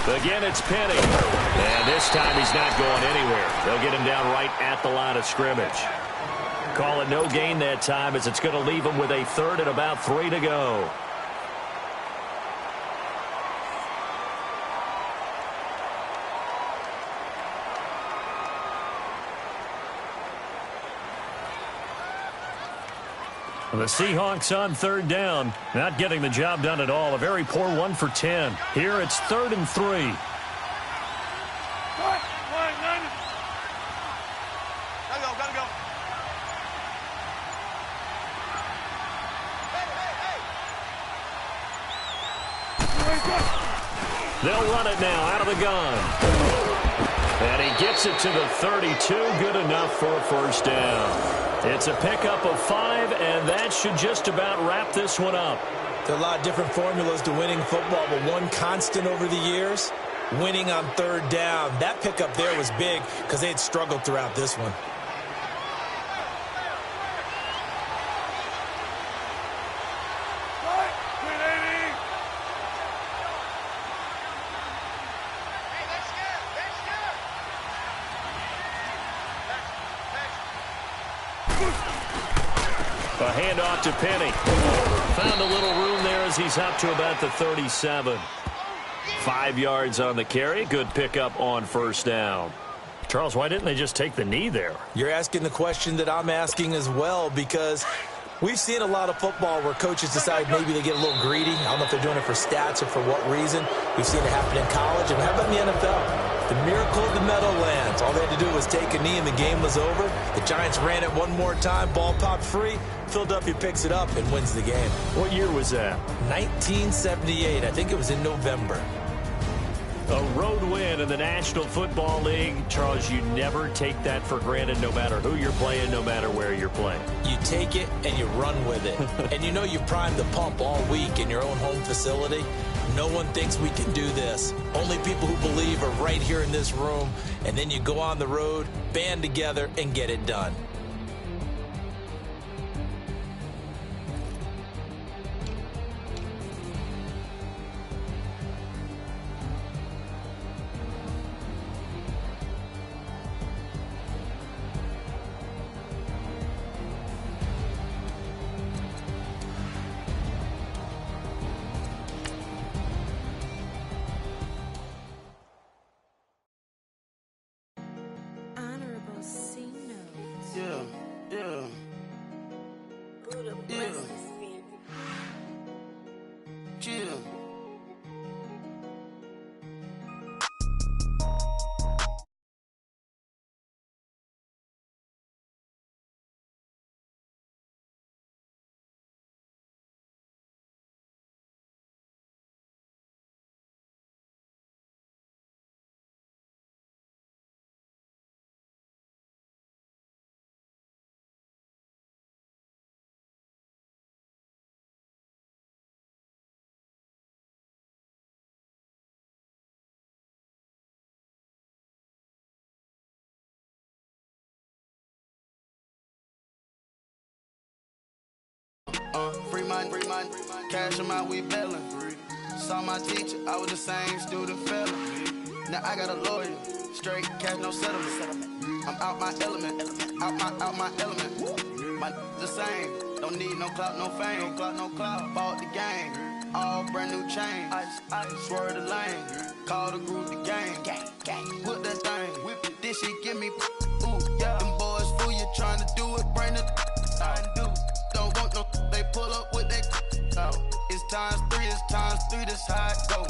Again, it's Penny. And this time he's not going anywhere. They'll get him down right at the line of scrimmage. Call it no gain that time, as it's going to leave him with a third and about 3 to go. The Seahawks on third down, not getting the job done at all. A very poor 1 for 10. Here it's 3rd and 3. They'll run it now out of the gun. And he gets it to the 32. Good enough for a first down. It's a pickup of 5, and that should just about wrap this one up. There are a lot of different formulas to winning football, but one constant over the years, winning on third down. That pickup there was big because they had struggled throughout this one. A handoff to Penny. Found a little room there as he's up to about the 37. 5 yards on the carry. Good pickup on first down. Charles, why didn't they just take the knee there? You're asking the question that I'm asking as well, because we've seen a lot of football where coaches decide maybe they get a little greedy. I don't know if they're doing it for stats or for what reason. We've seen it happen in college. And how about in the NFL? The miracle of the Meadowlands. All they had to do was take a knee and the game was over. The Giants ran it one more time. Ball popped free. Philadelphia picks it up and wins the game. What year was that? 1978. I think it was in November. A road win in the National Football League. Charles, you never take that for granted, no matter who you're playing, no matter where you're playing. You take it and you run with it. And you know you primed the pump all week in your own home facility. No one thinks we can do this. Only people who believe are right here in this room. And then you go on the road, band together, and get it done. Free mind, cash amount, we bailing. Saw my teacher, I was the same student failing. Now I got a lawyer, straight cash, no settlement. I'm out my element, out my element. My the same, don't need no clout, no fame, no clout. Bought the game, all brand new chain. Ice, swerve the lane, call the group the gang. Put that thing, whip it, this shit give me. Ooh, yeah, them boys fool you trying to do it, bring the. Don't want no, they pull up with that. It's times 3, this how it go.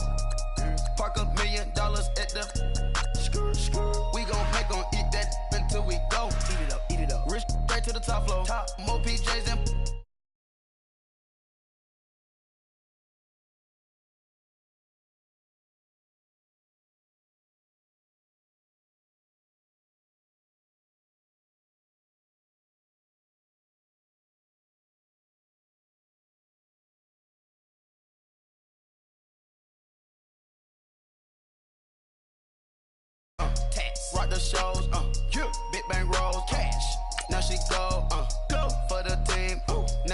Park $1 million at the. We gon' eat that until we go. Eat it up. Rich straight to the top floor. More PJs and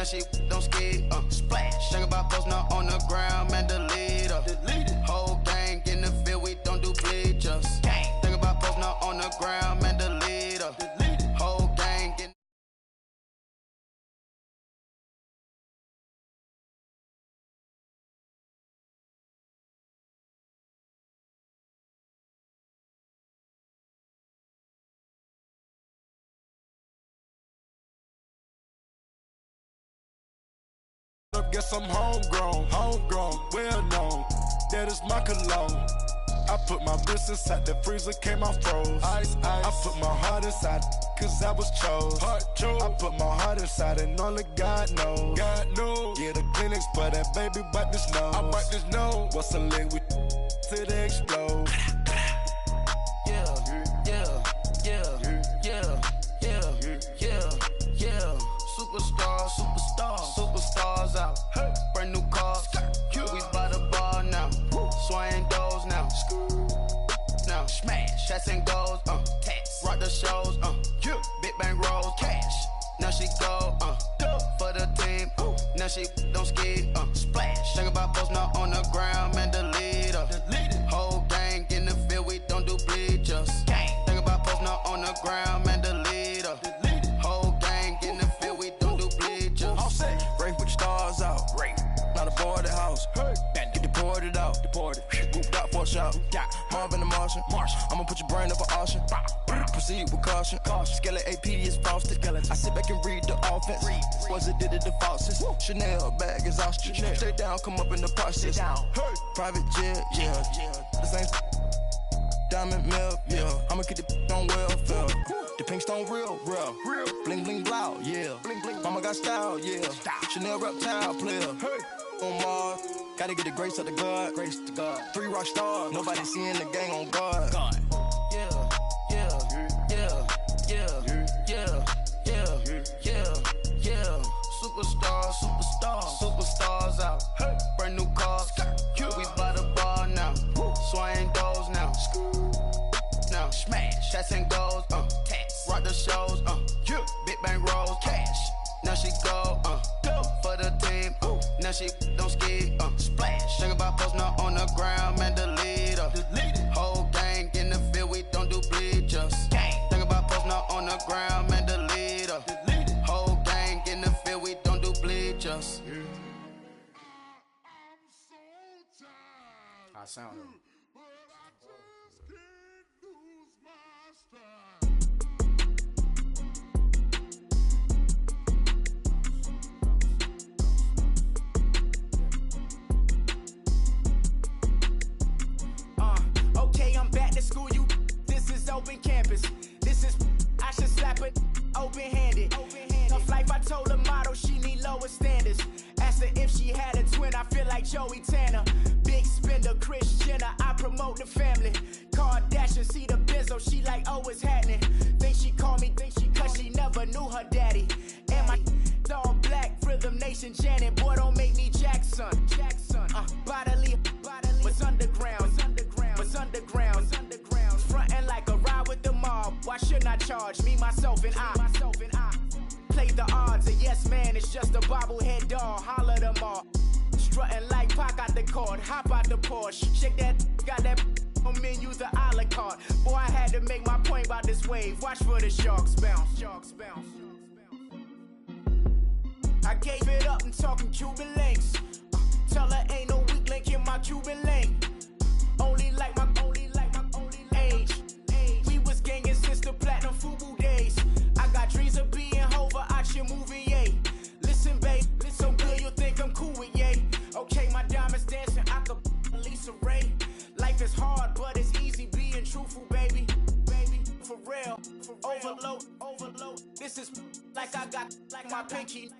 Now she don't skid, splash. Think about posting her on the ground, man, delete her. Whole gang in the field, we don't do bleachers. Think about posting her on the ground, man, delete her. Whole gang in. Guess I'm homegrown, well known. That is my cologne. I put my wrist inside the freezer, came out froze. Ice. I put my heart inside, cause I was chose. I put my heart inside and only God knows. Yeah, the clinics, but that baby wipe this nose. I wipe this nose. What's a leg with till they explode? Superstars out. Brand new cars. We by the bar now. Swaying doors now. Now smash. Shots and goals. Rock the shows. Big bang rolls. Cash. Now she go. For the team. Now she don't skid. Splash. Think about posting her on the ground, man, delete her. Whole gang in the field, we don't do bleachers. Think about posting her on the ground, man, delete her. Whole gang in the field, we don't do bleachers. All set. Race with the stars out. Not a boarded house. Get deported out. Moved out for a shot. Marvin the Martian. I'ma put your brain up for auction. Proceed with caution. Skeleton AP is frosted. I sit back and read the offense. Was it did it the faucets? Chanel bag is ostrich. Stay down, come up in the process. Private jet, yeah. The same diamond milk, yeah. I'ma keep the on welfare. The pink stone real. Bling bling blow, yeah. Mama got style, yeah. Chanel reptile player. On Mars, gotta get the grace of the God. 3 rock stars, nobody seeing the gang on guard. Superstars out. Brand new cars. We by the bar now. Swaying doors now. Now smash. Shots and goals. Rock the shows. Big bang rolls. Cash. Now she go. For the team. Now she don't skid. Splash. Think about posting her on the ground, man, delete her. Whole gang in the field, we don't do bleachers. Think about posting her on the ground, man, delete her. Whole gang in the field, we don't do bleachers. I sound it. Okay, I'm back to school, you. This is open campus. This is, I should slap it open-handed. Tough life, I told her motto, she need lower standards. Asked her if she had a twin, I feel like Joey Tanner. Big spender, Kris Jenner, I promote the family. Kardashian, see the Benzo, she like, oh, it's happening. Think she called me, cause she never knew her daddy. And my all black, Rhythm Nation, Janet, boy, don't make me Jackson. Bodily, was underground. Frontin' like a ride with the mob. Why shouldn't I charge me, myself, and I? Play the odds, a yes man, it's just a bobblehead doll. Holler them all. Strutting like Pac out the court, hop out the Porsche. Shake that, got that on menu, the a la carte. Boy, I had to make my point about this wave. Watch for the sharks bounce. I gave it up, I'm talking Cuban links. Tell her ain't no weak link in my Cuban link. Only like my age. We was gangin' since the platinum FUBU days. I got dreams of being Hova out your movie, yay. Listen, babe, so good you'll think I'm cool with yay. Okay, my diamonds dancing, I could Lisa Ray. Life is hard, but it's easy being truthful, baby. For real, overload. This is like I got like my pinky.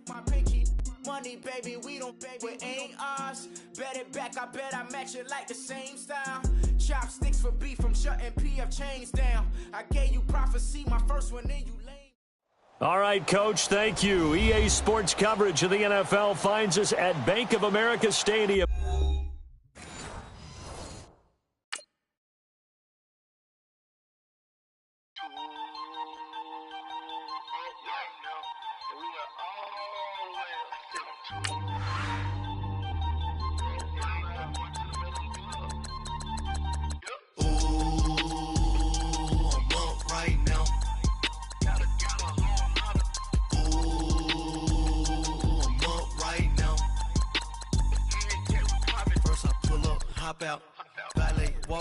Money, baby, we don't pay, it ain't ours. Bet it back, I bet I match it like the same style. Chopsticks for beef from shutting PF chains down. I gave you prophecy, my first one, then you lame. All right, Coach, thank you. EA Sports coverage of the NFL finds us at Bank of America Stadium.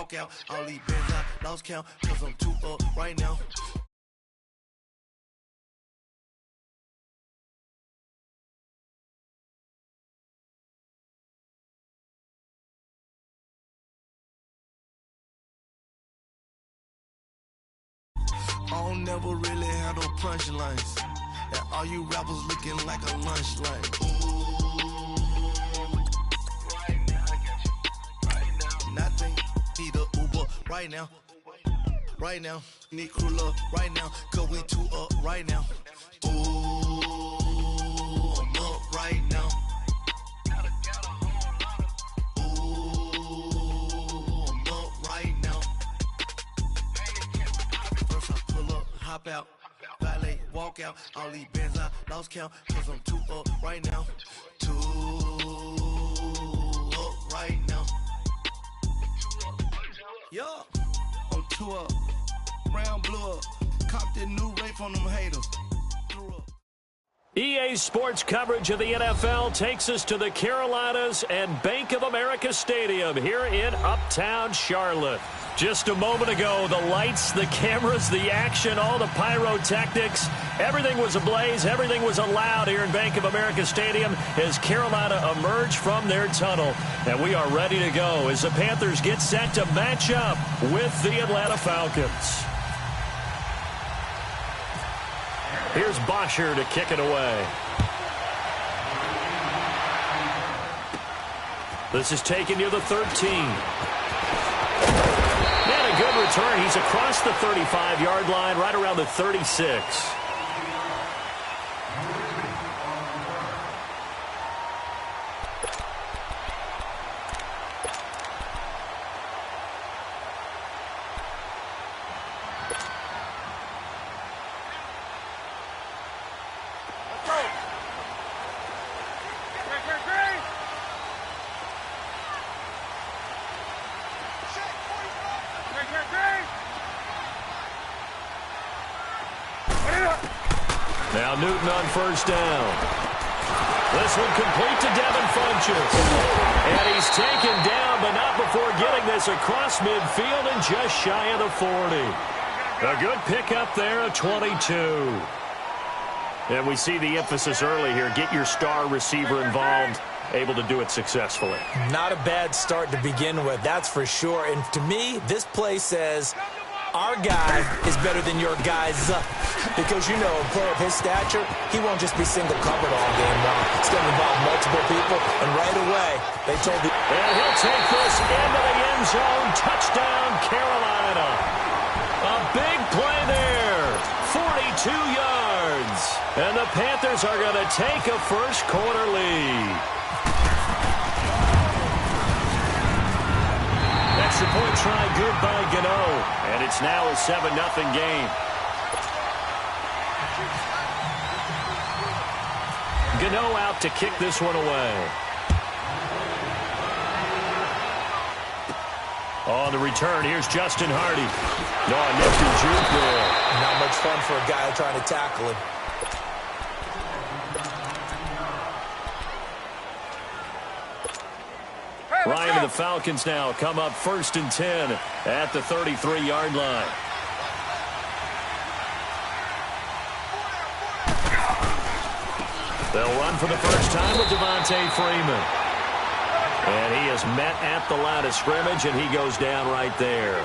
walk out. All these bands I lost count, cause I'm too up right now. I don't never really handle punchlines. And all you rappers looking like a lunch line. Nothing, need a Uber right now. Right now, need crew up right now. Cause we too up right now. Ooh, I'm up right now. Ooh, I'm up right now. First I pull up, hop out. Valet, walk out. All these bands I lost count. Cause I'm too up right now. Too up right now. Yeah, I'm too up. Brown blew up. Copped that new rape on them haters. EA Sports coverage of the NFL takes us to the Carolinas and Bank of America Stadium here in Uptown Charlotte. Just a moment ago, the lights, the cameras, the action, all the pyrotechnics, everything was ablaze, everything was allowed here in Bank of America Stadium as Carolina emerged from their tunnel. And we are ready to go as the Panthers get set to match up with the Atlanta Falcons. Here's Bosher to kick it away. This is taken near the 13. And a good return. He's across the 35-yard line, right around the 36. Now Newton on first down. This one complete to Devin Funchess. And he's taken down, but not before getting this across midfield and just shy of the 40. A good pickup there, a 22. And we see the emphasis early here. Get your star receiver involved. Able to do it successfully. Not a bad start to begin with, that's for sure. And to me, this play says our guy is better than your guys. Because, you know, a player of his stature, he won't just be single covered all game long. It's going to involve multiple people. And right away, they told the... And he'll take this into the end zone. Touchdown, Carolina. A big play there. 42 yards. And the Panthers are going to take a first quarter lead. Extra point try good by Gano. And it's now a 7-0 game. Gano out to kick this one away. On the return, here's Justin Hardy. No, nifty juke there. Not much fun for a guy trying to tackle him. Ryan and the Falcons now come up 1st and 10 at the 33-yard line. They'll run for the first time with Devontae Freeman. And he is met at the line of scrimmage, and he goes down right there.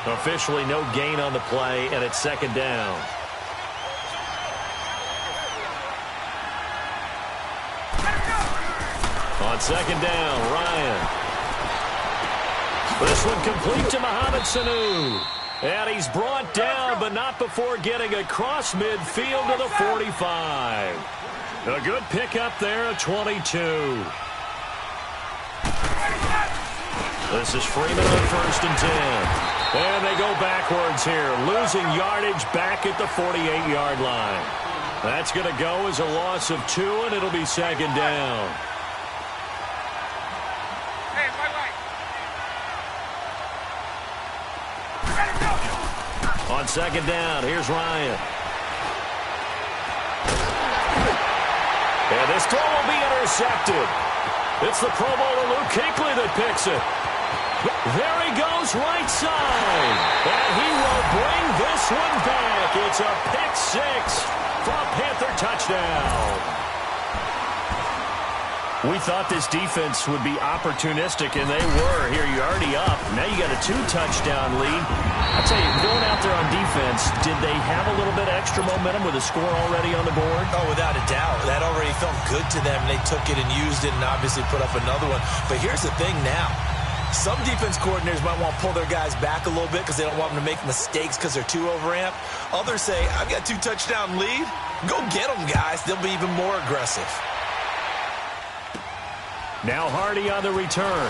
Officially no gain on the play, and it's second down. On second down, Ryan. This one complete to Mohamed Sanu. And he's brought down, but not before getting across midfield to the 45. A good pickup there, a 22. This is Freeman on 1st and 10. And they go backwards here, losing yardage back at the 48-yard line. That's going to go as a loss of 2, and it'll be second down. On second down, here's Ryan. And this throw will be intercepted. It's the Pro Bowler Luke Kuechly that picks it. There he goes right side. And he will bring this one back. It's a pick six for a Panther touchdown. We thought this defense would be opportunistic, and they were. Here, you're already up. Now you got a 2-touchdown lead. I'll tell you, going out there on defense, did they have a little bit of extra momentum with a score already on the board? Oh, without a doubt. That already felt good to them. They took it and used it and obviously put up another one. But here's the thing now. Some defense coordinators might want to pull their guys back a little bit because they don't want them to make mistakes because they're too overamped. Others say, I've got 2-touchdown lead. Go get them, guys. They'll be even more aggressive. Now Hardy on the return.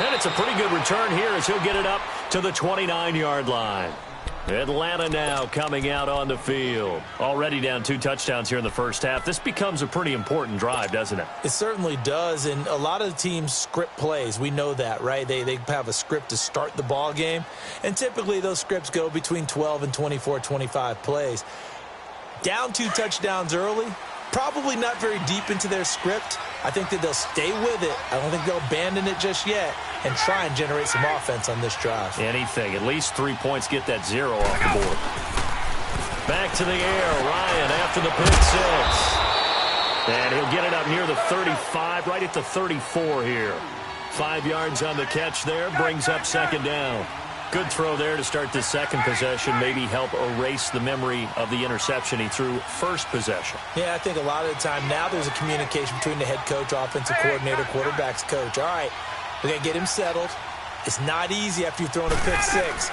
And it's a pretty good return here as he'll get it up to the 29-yard line. Atlanta now coming out on the field. Already down 2 touchdowns here in the first half. This becomes a pretty important drive, doesn't it? It certainly does, and a lot of the teams script plays. We know that, right? They have a script to start the ball game, and typically those scripts go between 12 and 24, 25 plays. Down 2 touchdowns early, probably not very deep into their script. I think that they'll stay with it. I don't think they'll abandon it just yet and try and generate some offense on this drive. Anything. At least 3 points, get that 0 off the board. Back to the air. Ryan after the pick six. And he'll get it up near the 35, right at the 34 here. 5 yards on the catch there. Brings up second down. Good throw there to start the second possession. Maybe help erase the memory of the interception he threw first possession. Yeah, I think a lot of the time now there's a communication between the head coach, offensive coordinator, quarterback's coach. All right, we're going to get him settled. It's not easy after you've thrown a pick six.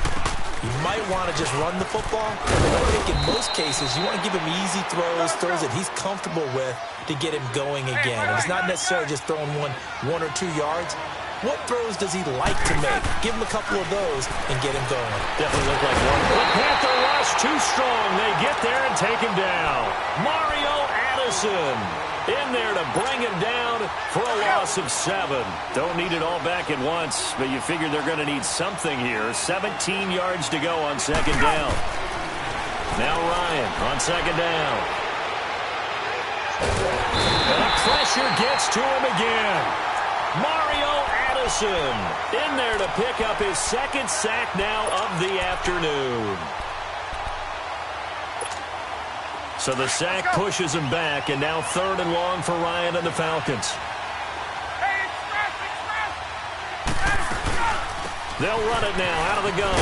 You might want to just run the football. But I think in most cases, you want to give him easy throws that he's comfortable with to get him going again. And it's not necessarily just throwing one or 2 yards. What throws does he like to make? Give him a couple of those and get him going. Definitely look like one. The Panther rush too strong. They get there and take him down. Mario Addison in there to bring him down for a loss of 7. Don't need it all back at once, but you figure they're going to need something here. 17 yards to go on second down. Now Ryan on second down. And the pressure gets to him again. Mario Addison in there to pick up his second sack now of the afternoon. So the sack pushes him back, and now 3rd and long for Ryan and the Falcons. They'll run it now out of the gun.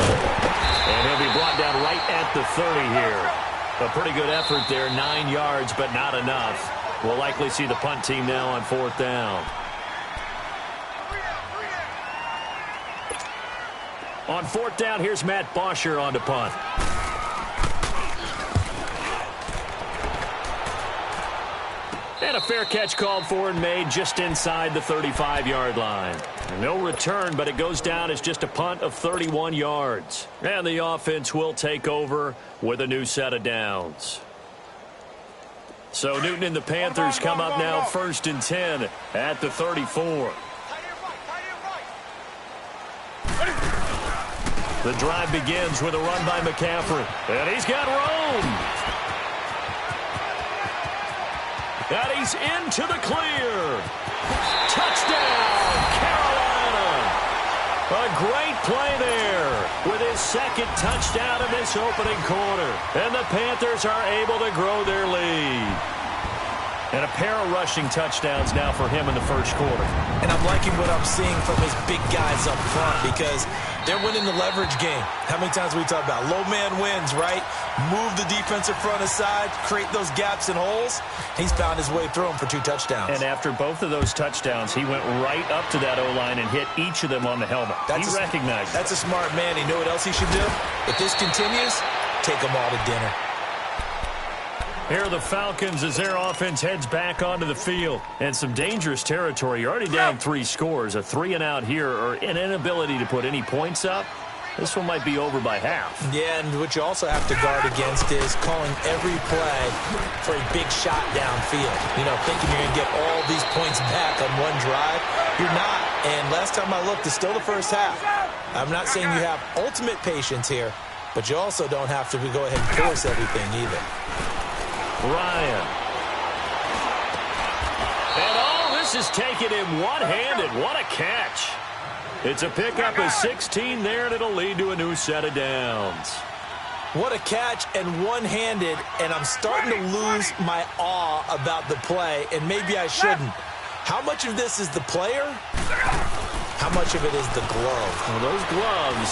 And he'll be brought down right at the 30 here. A pretty good effort there, 9 yards, but not enough. We'll likely see the punt team now on 4th down. On 4th down, here's Matt Bosher on to punt. And a fair catch called for and made just inside the 35-yard line. No return, but it goes down as just a punt of 31 yards. And the offense will take over with a new set of downs. So Newton and the Panthers come up now 1st and 10 at the 34. The drive begins with a run by McCaffrey. And he's got room. And he's into the clear. Touchdown, Carolina. A great play there with his second touchdown in this opening quarter. And the Panthers are able to grow their lead. And a pair of rushing touchdowns now for him in the first quarter. And I'm liking what I'm seeing from his big guys up front because they're winning the leverage game. How many times we talk about low man wins, right? Move the defensive front aside, create those gaps and holes. He's found his way through them for 2 touchdowns. And after both of those touchdowns, he went right up to that O-line and hit each of them on the helmet. He recognized it. That's a smart man. You know what else he should do? If this continues, take them all to dinner. Here are the Falcons as their offense heads back onto the field. And some dangerous territory. You're already down 3 scores. A 3 and out here or an inability to put any points up. This one might be over by half. Yeah, and what you also have to guard against is calling every play for a big shot downfield. You know, thinking you're going to get all these points back on one drive. You're not. And last time I looked, it's still the first half. I'm not saying you have ultimate patience here, but you also don't have to go ahead and force everything either. Ryan. And all this is taking him one-handed. What a catch. It's a pickup of 16 there, and it'll lead to a new set of downs. What a catch, and one-handed, and I'm starting to lose my awe about the play, and maybe I shouldn't. How much of this is the player? How much of it is the glove? Well, those gloves,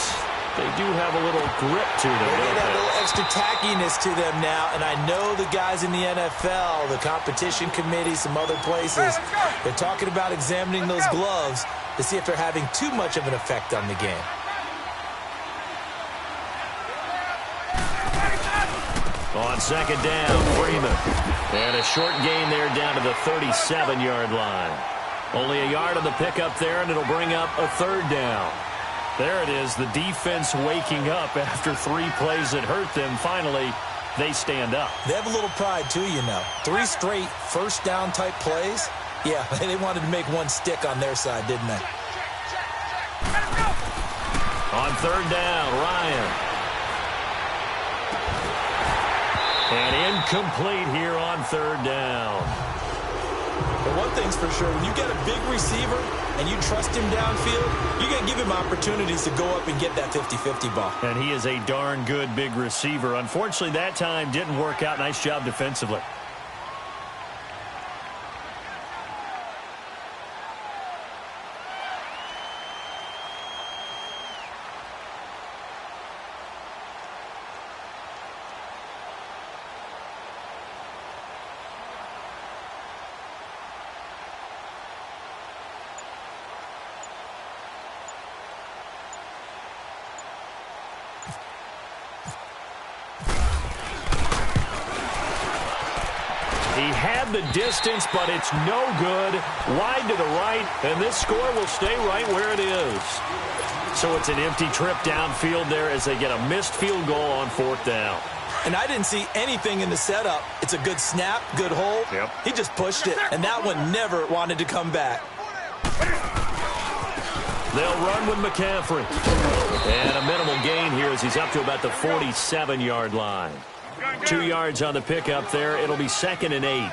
they do have a little grip to them. They have a little extra tackiness to them now, and I know the guys in the NFL, the competition committee, some other places, they're talking about examining those gloves to see if they're having too much of an effect on the game. On second down, Freeman. And a short gain there down to the 37-yard line. Only a yard on the pickup there, and it'll bring up a third down. There it is, the defense waking up after 3 plays that hurt them. Finally, they stand up. They have a little pride, too, you know. 3 straight first down type plays. Yeah, they wanted to make one stick on their side, didn't they? On third down, Ryan. And incomplete here on third down. But one thing's for sure, when you get a big receiver and you trust him downfield, you're going to give him opportunities to go up and get that 50-50 ball. And he is a darn good big receiver. Unfortunately, that time didn't work out. Nice job defensively. He had the distance, but it's no good. Wide to the right, and this score will stay right where it is. So it's an empty trip downfield there as they get a missed field goal on fourth down. And I didn't see anything in the setup. It's a good snap, good hold. Yep. He just pushed it, and that one never wanted to come back. They'll run with McCaffrey. And a minimal gain here as he's up to about the 47-yard line. 2 yards on the pickup there. It'll be 2nd and 8.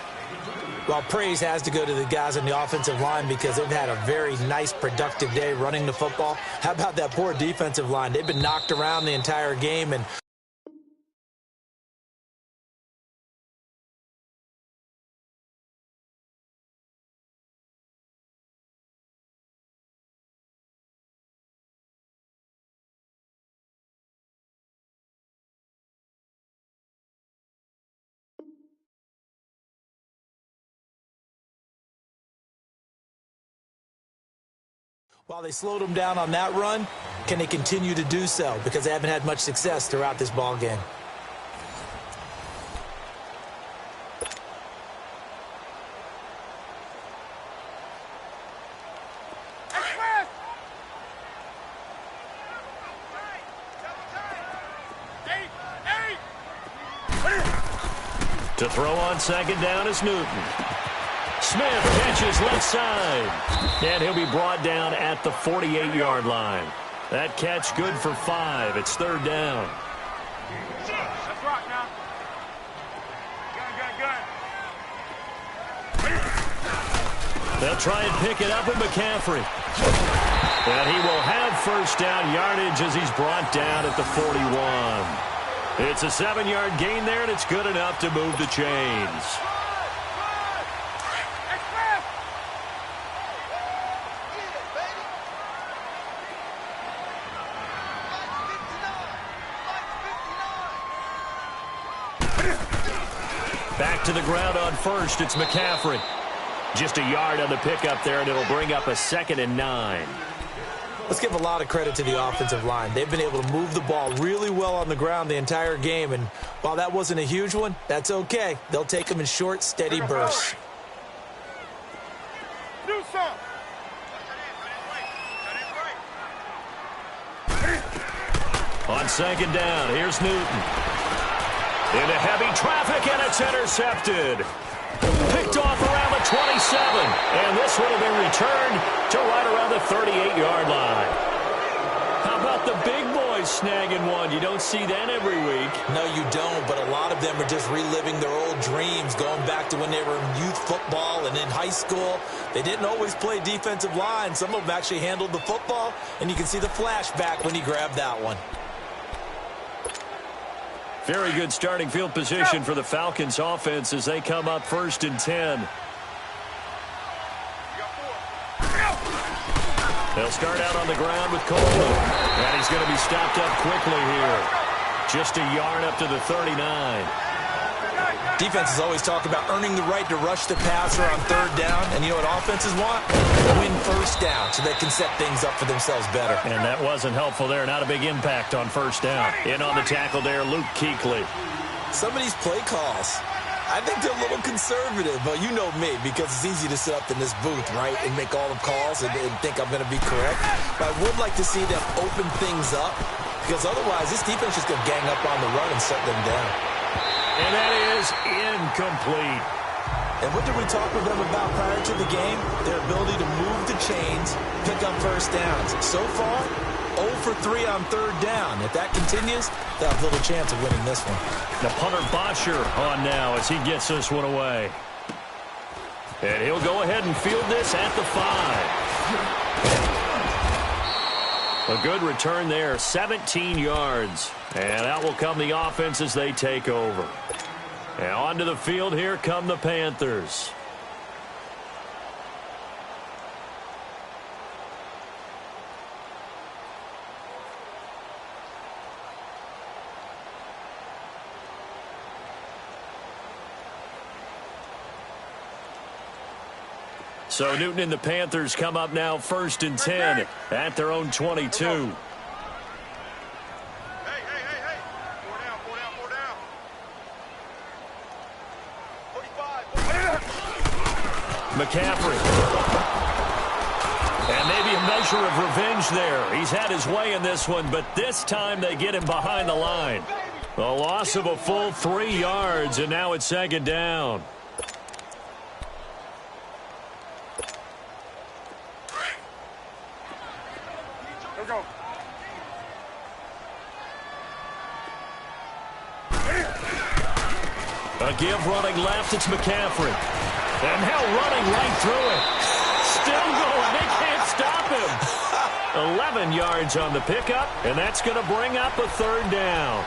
Well, praise has to go to the guys on the offensive line because they've had a very nice, productive day running the football. How about that poor defensive line? They've been knocked around the entire game, and while they slowed them down on that run, can they continue to do so? Because they haven't had much success throughout this ball game. To throw on second down is Newton. Smith catches left side. And he'll be brought down at the 48-yard line. That catch good for 5. It's third down. That's right now. Good. They'll try and pick it up with McCaffrey. And he will have first down yardage as he's brought down at the 41. It's a 7-yard gain there, and it's good enough to move the chains. Back to the ground on first. It's McCaffrey. Just a yard on the pickup there, and it'll bring up a 2nd and 9. Let's give a lot of credit to the offensive line. They've been able to move the ball really well on the ground the entire game, and while that wasn't a huge one, that's okay. They'll take them in short, steady bursts. Do some. On second down, here's Newton. Into heavy traffic, and it's intercepted. Picked off around the 27, and this one will be returned to right around the 38-yard line. How about about the big boys snagging one? You don't see that every week. No, you don't, but a lot of them are just reliving their old dreams, going back to when they were in youth football and in high school. They didn't always play defensive line. Some of them actually handled the football, and you can see the flashback when he grabbed that one. Very good starting field position for the Falcons offense as they come up 1st and 10. They'll start out on the ground with Coleman. And he's going to be stopped up quickly here. Just a yard up to the 39. Defenses always talk about earning the right to rush the passer on 3rd down. And you know what offenses want? Win 1st down so they can set things up for themselves better. And that wasn't helpful there. Not a big impact on 1st down. In on the tackle there, Luke Kuechly. Some of these play calls, I think they're a little conservative, but you know me, because it's easy to sit up in this booth, right, and make all the calls and think I'm going to be correct. But I would like to see them open things up, because otherwise this defense is going to gang up on the run and shut them down. And that is incomplete. And what did we talk with them about prior to the game? Their ability to move the chains, pick up 1st downs. So far, 0 for 3 on 3rd down. If that continues, they'll have little chance of winning this one. The punter Bosher on now as he gets this one away. And he'll go ahead and field this at the 5. A good return there, 17 yards. And out will come the offense as they take over. And onto the field, here come the Panthers. So Newton and the Panthers come up now 1st and 10 at their own 22. McCaffrey. And maybe a measure of revenge there. He's had his way in this one, but this time they get him behind the line. A loss of a full 3 yards, and now it's 2nd down. A give running left, it's McCaffrey. And now running right through it. Still going, they can't stop him. 11 yards on the pickup, and that's going to bring up a 3rd down.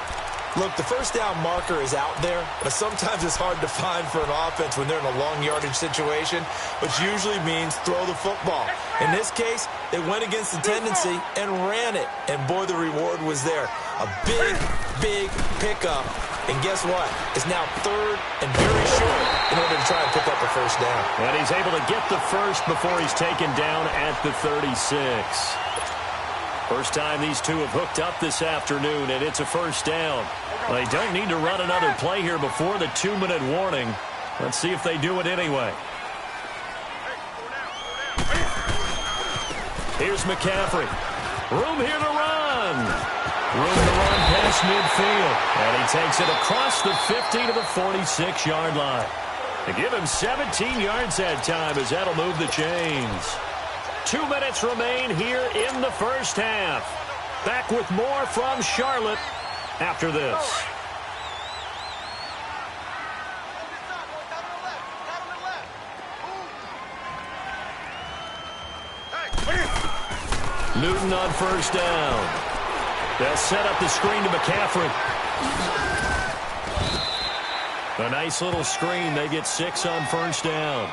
Look, the 1st down marker is out there, but sometimes it's hard to find for an offense when they're in a long yardage situation, which usually means throw the football. In this case, they went against the tendency and ran it, and boy, the reward was there. A big, big pickup, and guess what? It's now 3rd and very short in order to try and pick up a 1st down. And he's able to get the first before he's taken down at the 36. First time these two have hooked up this afternoon, and it's a 1st down. They don't need to run another play here before the 2-minute warning. Let's see if they do it anyway. Here's McCaffrey. Room here to run. Room to run past midfield. And he takes it across the 50 to the 46-yard line. To give him 17 yards that time as that'll move the chains. 2 minutes remain here in the 1st half. Back with more from Charlotte after this. Newton on 1st down. They'll set up the screen to McCaffrey. A nice little screen. They get 6 on 1st down.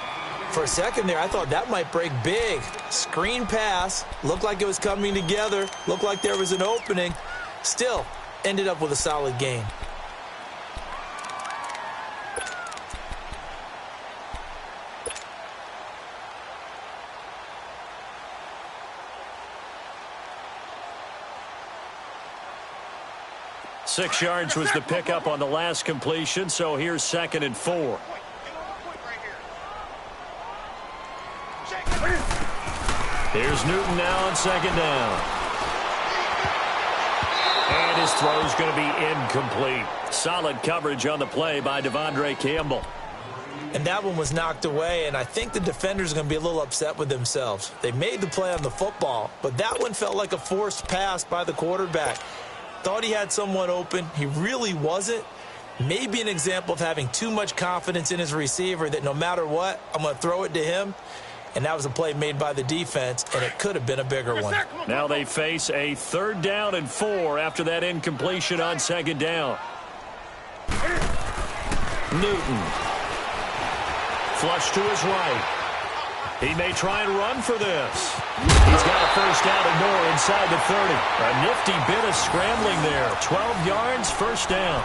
For a second there, I thought that might break big. Screen pass. Looked like it was coming together. Looked like there was an opening. Still, ended up with a solid gain. Six yards was the pickup on the last completion, so here's 2nd and 4. Here's Newton now on 2nd down. And his throw's going to be incomplete. Solid coverage on the play by Devondre Campbell. And that one was knocked away, and I think the defenders are going to be a little upset with themselves. They made the play on the football, but that one felt like a forced pass by the quarterback. Thought he had someone open. He really wasn't. Maybe an example of having too much confidence in his receiver that no matter what, I'm going to throw it to him. And that was a play made by the defense, and it could have been a bigger one. Now they face a 3rd down and 4 after that incompletion on 2nd down. Newton. Flush to his right. He may try and run for this. He's got a 1st down and more inside the 30. A nifty bit of scrambling there. 12 yards, 1st down.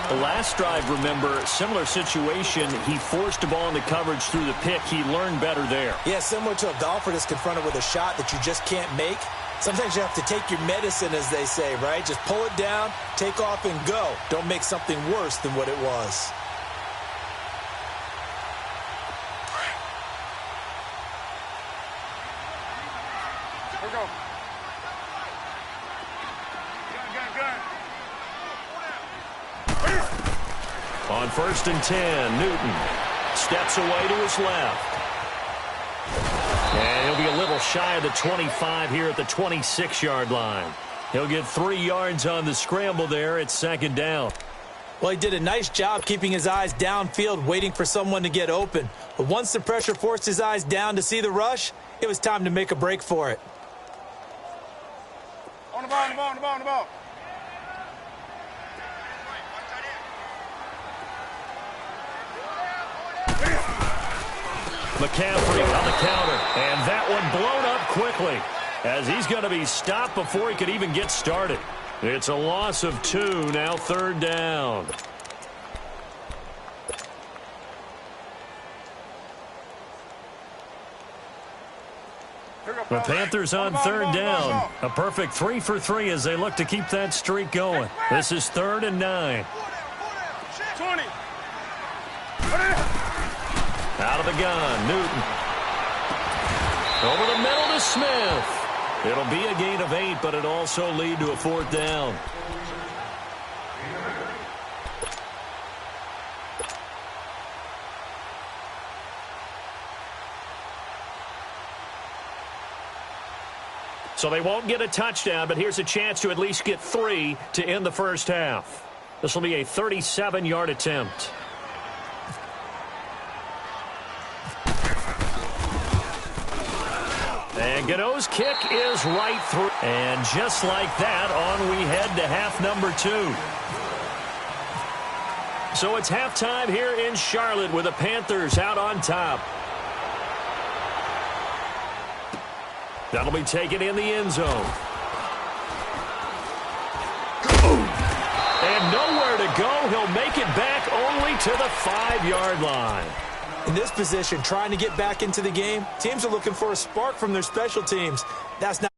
The last drive, remember, similar situation. He forced a ball into coverage through the pick. He learned better there. Yeah, similar to a golfer that's confronted with a shot that you just can't make. Sometimes you have to take your medicine, as they say, right? Just pull it down, take off, and go. Don't make something worse than what it was. Here we go. On 1st and 10, Newton steps away to his left. And he'll be a little shy of the 25 here at the 26-yard line. He'll get 3 yards on the scramble there. It's 2nd down. Well, he did a nice job keeping his eyes downfield, waiting for someone to get open. But once the pressure forced his eyes down to see the rush, it was time to make a break for it. On the ball, on the ball, on the ball, on the ball. McCaffrey on the counter, and that one blown up quickly as he's going to be stopped before he could even get started. It's a loss of 2, now 3rd down. The Panthers on 3rd down. A perfect 3 for 3 as they look to keep that streak going. This is 3rd and 9. 20. Out of the gun, Newton. Over the middle to Smith. It'll be a gain of 8, but it'll also lead to a 4th down. So they won't get a touchdown, but here's a chance to at least get 3 to end the 1st half. This will be a 37-yard attempt. And Gano's kick is right through. And just like that, on we head to half number 2. So it's halftime here in Charlotte with the Panthers out on top. That'll be taken in the end zone. And nowhere to go. He'll make it back only to the 5-yard line. In this position, trying to get back into the game, teams are looking for a spark from their special teams. That's not